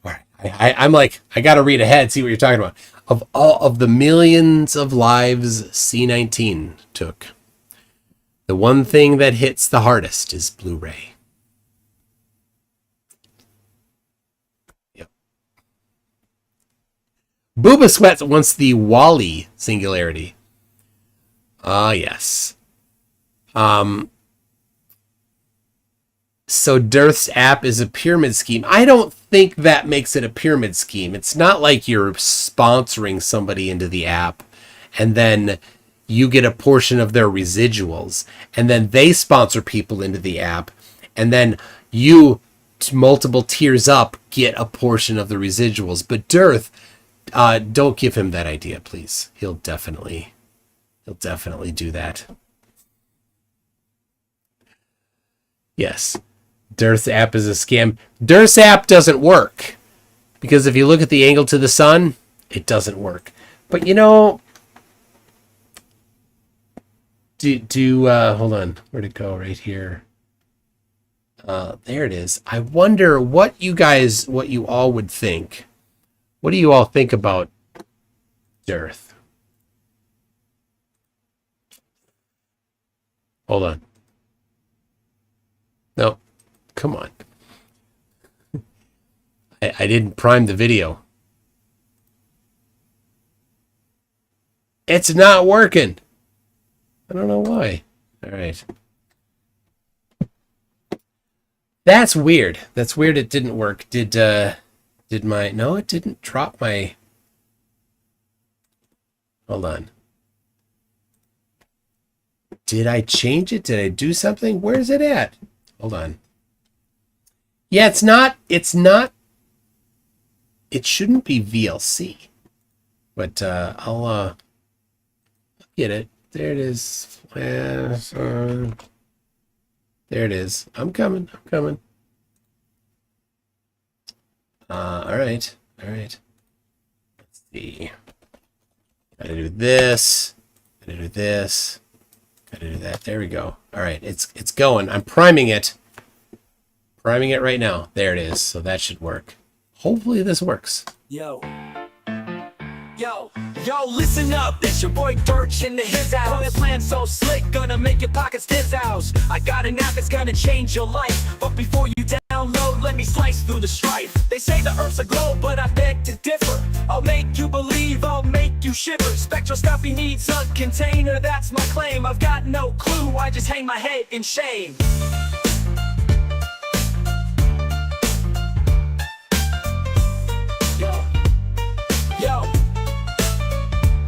right. I'm like, I gotta read ahead, see what you're talking about. Of all of the millions of lives C19 took, the one thing that hits the hardest is Blu-ray. Yep. Booba Sweats wants the Wally singularity. Ah, yes. So Dearth's app is a pyramid scheme. I don't think that makes it a pyramid scheme. It's not like you're sponsoring somebody into the app and then you get a portion of their residuals, and then they sponsor people into the app, and then you, multiple tiers up, get a portion of the residuals. But Dearth, don't give him that idea, please. He'll definitely do that. Yes. Dearth's app is a scam. Dearth's app doesn't work because if you look at the angle to the sun, it doesn't work. But you know, hold on, where'd it go? Right here. There it is. I wonder what you all would think. What do you all think about Dearth? Hold on. No, come on. I didn't prime the video. It's not working. I don't know why. All right. That's weird. That's weird. It didn't work. Did my... No, it didn't drop my... Hold on. Did I change it? Did I do something? Where's it at? Hold on. Yeah, it's not, it shouldn't be VLC, but I'll get it. There it is. There it is. I'm coming. All right. Let's see. Gotta do this. Gotta do this. Gotta do that. There we go. All right, it's going. I'm priming it. Priming it right now. There it is. So that should work. Hopefully this works. Yo, listen up. This your boy Dirch in the his house. This plan so slick, gonna make your pockets this house. I got an app that's gonna change your life. But before you download, let me slice through the strife. They say the earth's a globe, but I beg to differ. I'll make you believe, I'll make you shivers. Spectroscopy needs a container, that's my claim. I've got no clue, I just hang my head in shame. Yo,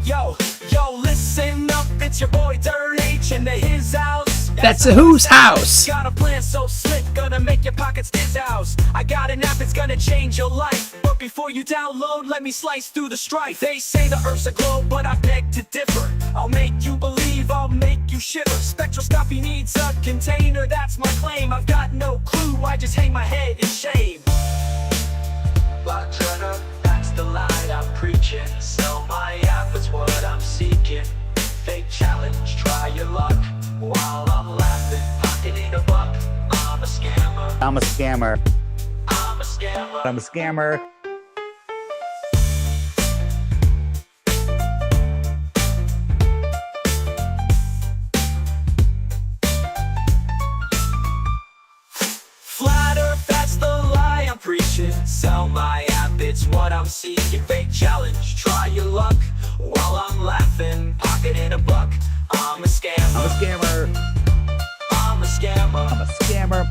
yo, yo, listen up, it's your boy Dirt H into his house. That's a whose house? Got a plan so slick, gonna make your pockets house. I got an app, it's gonna change your life. But before you download, let me slice through the strife. They say the Earth's a globe, but I beg to differ. I'll make you believe, I'll make you shiver. Spectroscopy needs a container, that's my claim. I've got no clue, I just hang my head in shame. But turn up, that's the light I'm preaching. Sell my app, it's what I'm seeking. Fake challenge, try your luck. While I'm laughing, pocketing a buck. I'm a scammer. I'm a scammer. I'm a scammer. I'm a scammer. Flat Earth, that's the lie I'm preaching. Sell my app, it's what I'm seeking. Fake challenge, try your luck. While I'm laughing, pocketing a buck. I'm a scammer. I'm a scammer. I'm a scammer. I'm a scammer.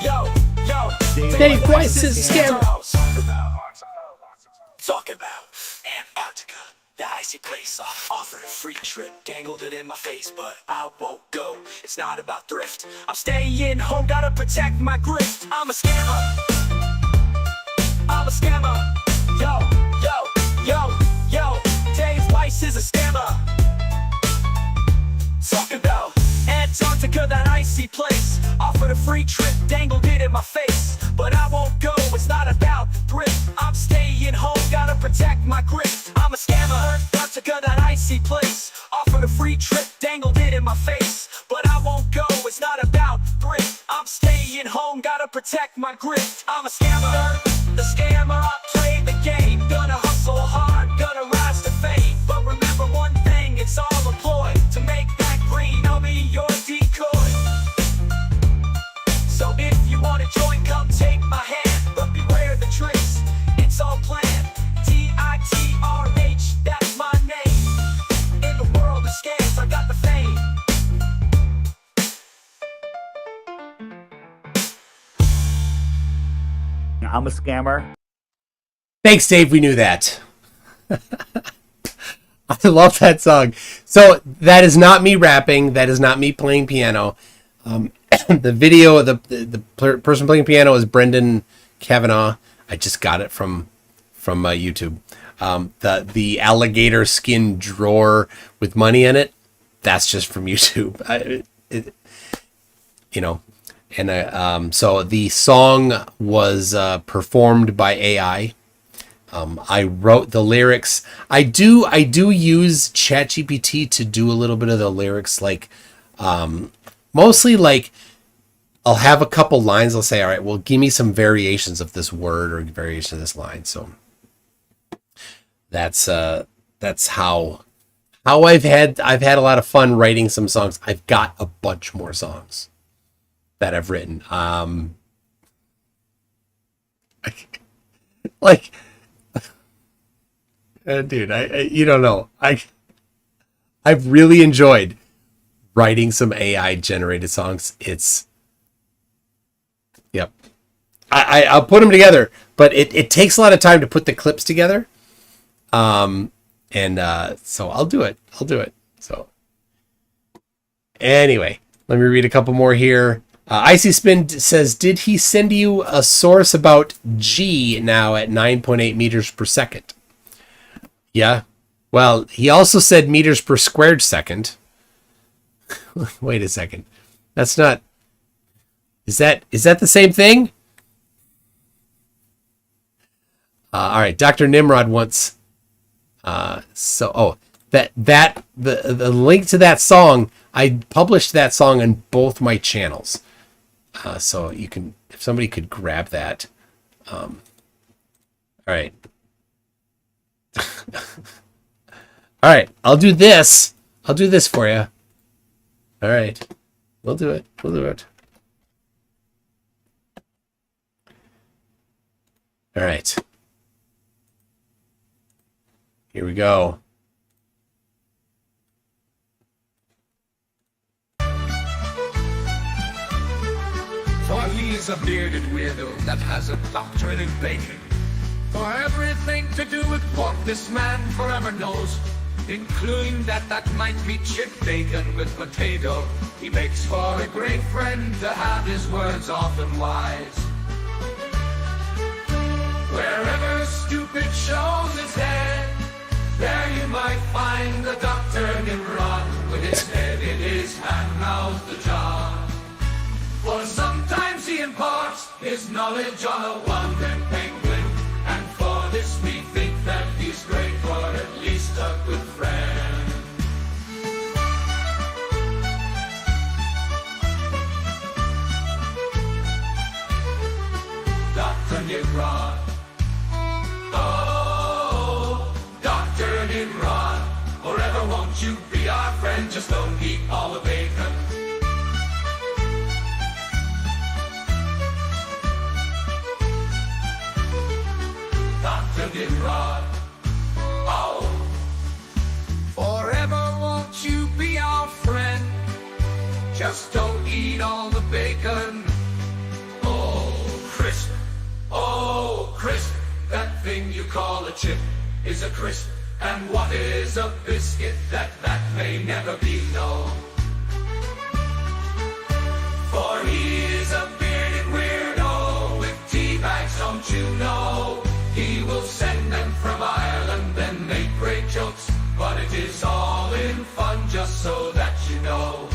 Yo, Dave Weiss is a scammer. Talk about Antarctica, the icy place. I offered a free trip, dangled it in my face, but I won't go. It's not about thrift. I'm staying home, gotta protect my grift. I'm a scammer. I'm a scammer. Yo, Dave Weiss is a scammer. Talk about Antarctica, that icy place. Offered a free trip, dangled it in my face, but I won't go, it's not about thrift. I'm staying home, gotta protect my grift. I'm a scammer. Antarctica, that icy place. Offered a free trip, dangled it in my face, but I won't go, it's not about thrift. I'm staying home, gotta protect my grift. I'm a scammer. The scammer, I play the game. Gonna hustle hard, gonna rise to fame. But remember one thing, it's all a ploy to make that green, I'll be your decoy. So if you wanna join, come take my hand. But beware the tricks, it's all planned. Titrh, that's my name. In the world of scams, I got the fame. I'm a scammer. Thanks, Dave. We knew that. I love that song. So that is not me rapping. That is not me playing piano. The video of the person playing piano is Brendan Kavanaugh. I just got it from YouTube. The alligator skin drawer with money in it, that's just from YouTube. So the song was performed by AI. I wrote the lyrics. I do use ChatGPT to do a little bit of the lyrics, like mostly like I'll have a couple lines. I'll say, all right, well, give me some variations of this word or variation of this line. So that's how I've had a lot of fun writing some songs. I've got a bunch more songs that I've written. Dude, you don't know. I've really enjoyed writing some AI generated songs. Yep. I'll put them together, but it takes a lot of time to put the clips together. So I'll do it. So anyway, let me read a couple more here. Icy Spin says, did he send you a source about G now at 9.8 meters per second? Yeah. Well, he also said meters per squared second. Wait a second. That's not... Is that the same thing? All right. Dr. Nimrod wants... the link to that song, I published that song on both my channels. So you can, if somebody could grab that. All right. All right. I'll do this for you. All right. We'll do it. All right. Here we go. For he is a bearded weirdo that has a doctorate in bacon. For everything to do with what this man forever knows, including that might be chip bacon with potato. He makes for a great friend to have his words often wise. Wherever stupid shows his head, there you might find the doctor Nimrod with his head in his hand, mouth ajar. For sometimes he imparts his knowledge on a wandering penguin, and for this we think that he's great, or at least a good friend. Dr. Nimrod. Oh, Dr. Nimrod, forever won't you be our friend? Just don't eat all the bacon. Dr. Nimrod. Oh, forever won't you be our friend? Just don't eat all the bacon. Oh, crisp, that thing you call a chip is a crisp. And what is a biscuit? That may never be known. For he is a bearded weirdo with tea bags, don't you know? He will send them from Ireland and make great jokes, but it is all in fun, just so that you know.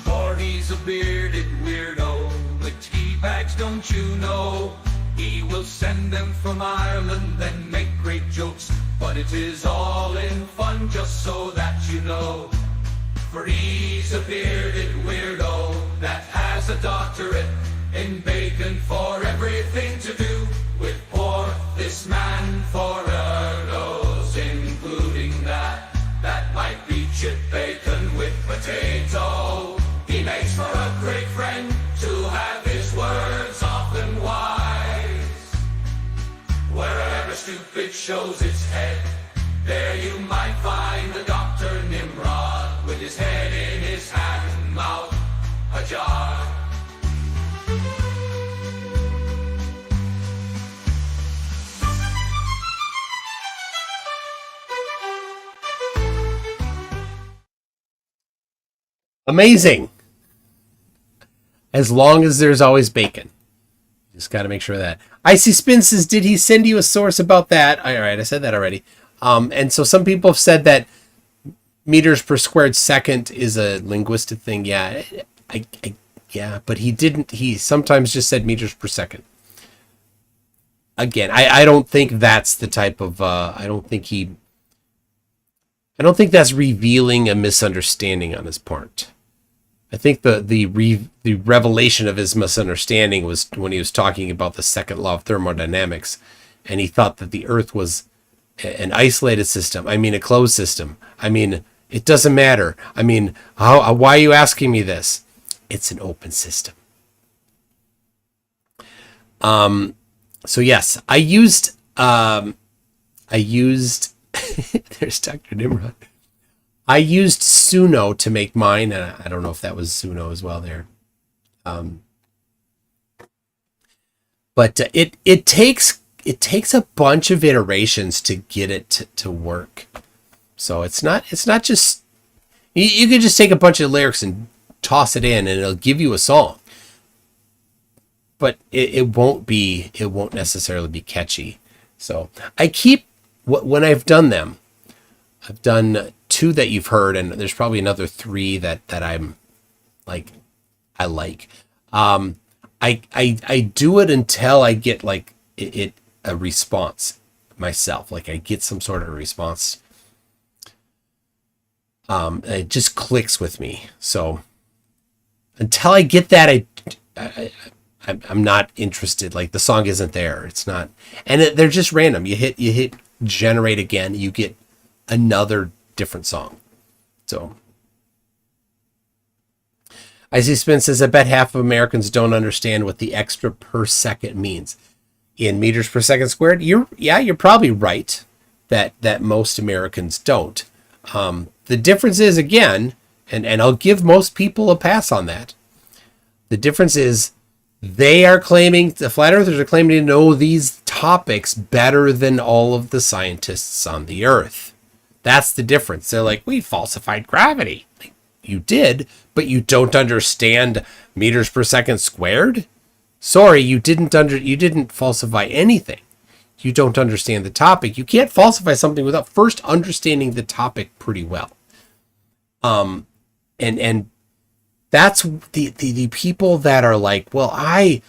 For he's a bearded weirdo with tea bags, don't you know? He will send them from Ireland and make great jokes, but it is all in fun, just so that you know. For he's a bearded weirdo that has a doctorate in bacon, for everything to do with pork. This man forever knows, including that might be chip bacon with potato. He makes for a great friend to have his words often wise. Wherever stupid shows its head, there you might find the Dr. Nimrod with his head in his hand and mouth ajar. Amazing. As long as there's always bacon. Just got to make sure of that. Icy Spin says, did he send you a source about that? All right, I said that already. And so some people have said that meters per squared second is a linguistic thing. Yeah, yeah, but he didn't. He sometimes just said meters per second. Again, I don't think that's the type of. I don't think that's revealing a misunderstanding on his part. I think the revelation of his misunderstanding was when he was talking about the second law of thermodynamics, and he thought that the Earth was an isolated system. I mean, a closed system. I mean, it doesn't matter. I mean, why are you asking me this? It's an open system. So yes, I used there's Dr. Nimrod. I used Suno to make mine, and I don't know if that was Suno as well there. But it takes a bunch of iterations to get it to work. So it's not just you can just take a bunch of lyrics and toss it in, and it'll give you a song. But it won't necessarily be catchy. So I keep when I've done them, I've done 2 that you've heard, and there's probably another 3 that I'm like I like. I do it until I get like a response myself. Like I get some sort of a response. It just clicks with me. So until I get that, I'm not interested. Like the song isn't there. It's not, and they're just random. You hit generate again, you get another different song. So Icy Spin says, I bet half of Americans don't understand what the extra per second means. In meters per second squared, you're probably right that most Americans don't. The difference is, again, and I'll give most people a pass on that. The difference is the flat earthers are claiming to know these topics better than all of the scientists on the earth. That's the difference. They're like, we falsified gravity. Like, you did, but you don't understand meters per second squared? Sorry, you didn't falsify anything. You don't understand the topic. You can't falsify something without first understanding the topic pretty well. And that's the people that are like, well, I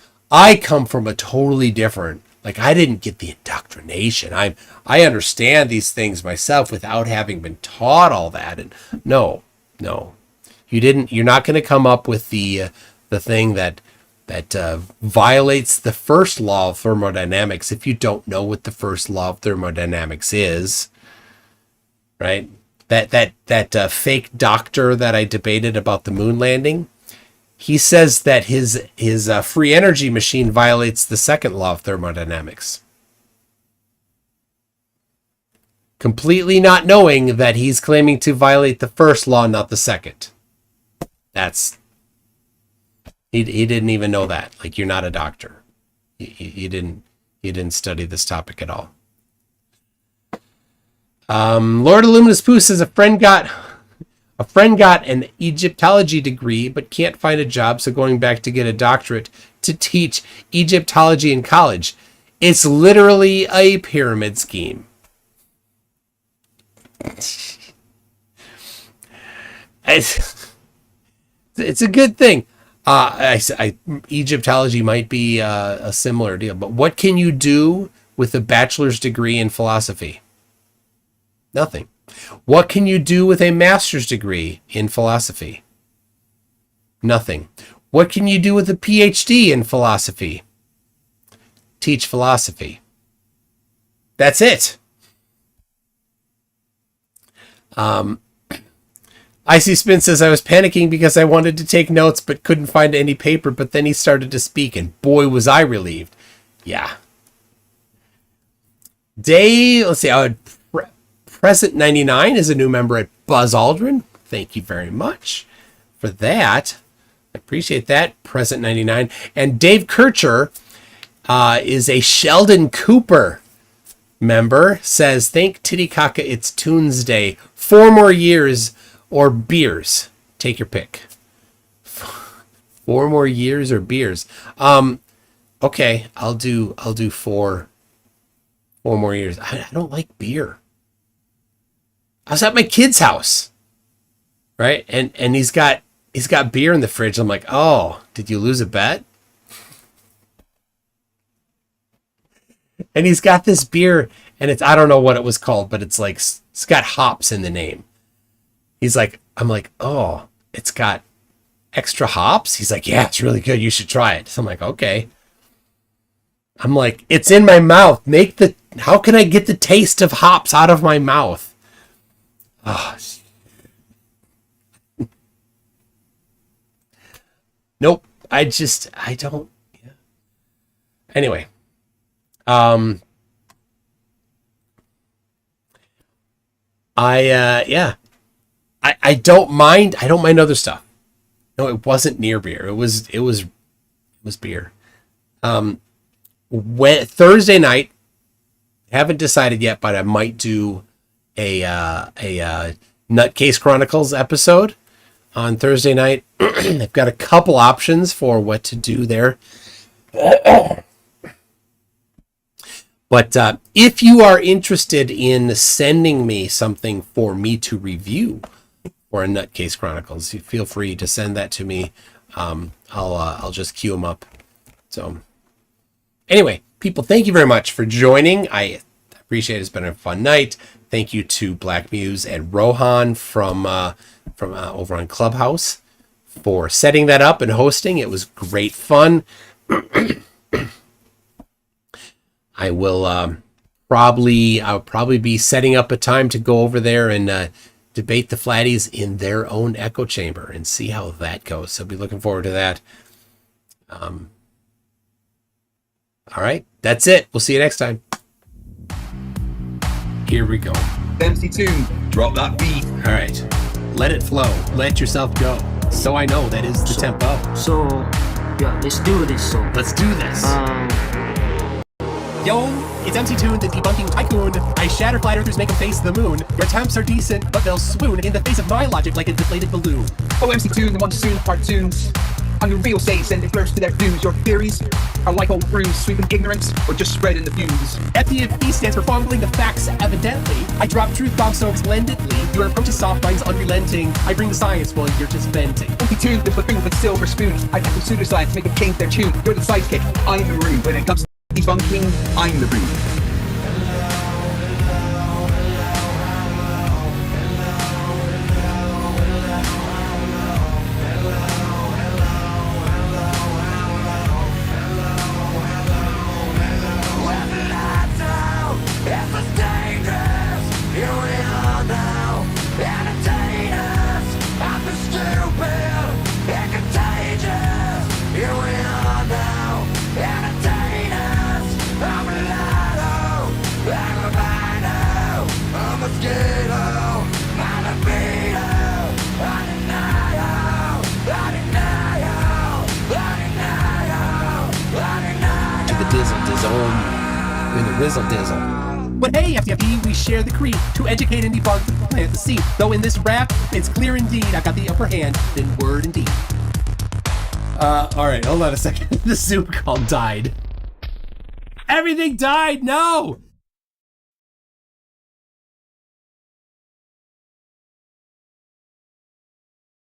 come from a totally different, like, I didn't get the indoctrination. I understand these things myself without having been taught all that. And no, you didn't. You're not going to come up with the thing that violates the first law of thermodynamics if you don't know what the first law of thermodynamics is, right? That fake doctor that I debated about the moon landing, he says that his free energy machine violates the second law of thermodynamics, completely not knowing that he's claiming to violate the first law, not the second. He didn't even know that. Like, you're not a doctor. He didn't study this topic at all. Lord Illuminous Pooh says a friend got an Egyptology degree but can't find a job, so going back to get a doctorate to teach Egyptology in college. It's literally a pyramid scheme. It's a good thing. Egyptology might be a similar deal, but what can you do with a bachelor's degree in philosophy? Nothing. What can you do with a master's degree in philosophy? Nothing. What can you do with a PhD in philosophy? Teach philosophy. That's it. Icy Spin says, I was panicking because I wanted to take notes but couldn't find any paper, but then he started to speak, and boy, was I relieved. Yeah. Let's see, Present 99 is a new member at Buzz Aldrin. Thank you very much for that. I appreciate that, Present 99. And Dave Kircher is a Sheldon Cooper member, says, thank Titicaca, it's Tuesday. 4 more years or beers. Take your pick. 4 more years or beers. Okay, I'll do 4 more years. I don't like beer. I was at my kid's house, right? And he's got beer in the fridge. I'm like, oh, did you lose a bet? And he's got this beer, and I don't know what it was called, but it's like, it's got hops in the name. He's like, I'm like, oh, it's got extra hops? He's like, yeah, it's really good. You should try it. So I'm like, okay. I'm like, it's in my mouth. How can I get the taste of hops out of my mouth? Oh. Nope. I don't. Yeah. Anyway. I don't mind. I don't mind other stuff. No, it wasn't near beer. It was beer. Thursday night, haven't decided yet, but I might do a Nutcase Chronicles episode on Thursday night. I've got a couple options for what to do there. But if you are interested in sending me something for me to review for a Nutcase Chronicles, you feel free to send that to me. I'll just queue them up. So anyway, people, thank you very much for joining. I appreciate it. It's been a fun night. Thank you to Black Muse and Rohan from over on Clubhouse for setting that up and hosting. It was great fun. I'll probably be setting up a time to go over there and debate the flatties in their own echo chamber and see how that goes. So be looking forward to that. All right, that's it. We'll see you next time. Here we go. MC Tune, drop that beat. All right, let it flow. Let yourself go. So I know that is the tempo. So, yeah, let's do this. So let's do this. Yo, it's MC Toon, the debunking tycoon. I shatter flat earthers, make them face the moon. Your attempts are decent, but they'll swoon in the face of my logic like a deflated balloon. Oh, MC Toon, the one to soon cartoons. On your real say, send it first to their views. Your theories are like old brooms, sweeping ignorance or just spreading the views. FDFB stands for fumbling the facts, evidently. I drop truth bombs so splendidly. Your approach is soft, mine's unrelenting. I bring the science while you're just venting. MC Toon, the buffoon with silver spoon. I tackle pseudoscience, make them change their tune. You're the sidekick, I'm the rude. When it comes to debunking, I'm the rude. In the rizzle dizzle. But hey, FTFE, we share the creed to educate and debunk the plant the seed. Though in this rap, it's clear indeed I've got the upper hand in word and deed. Alright, hold on a second. The Zoom call died. Everything died, no!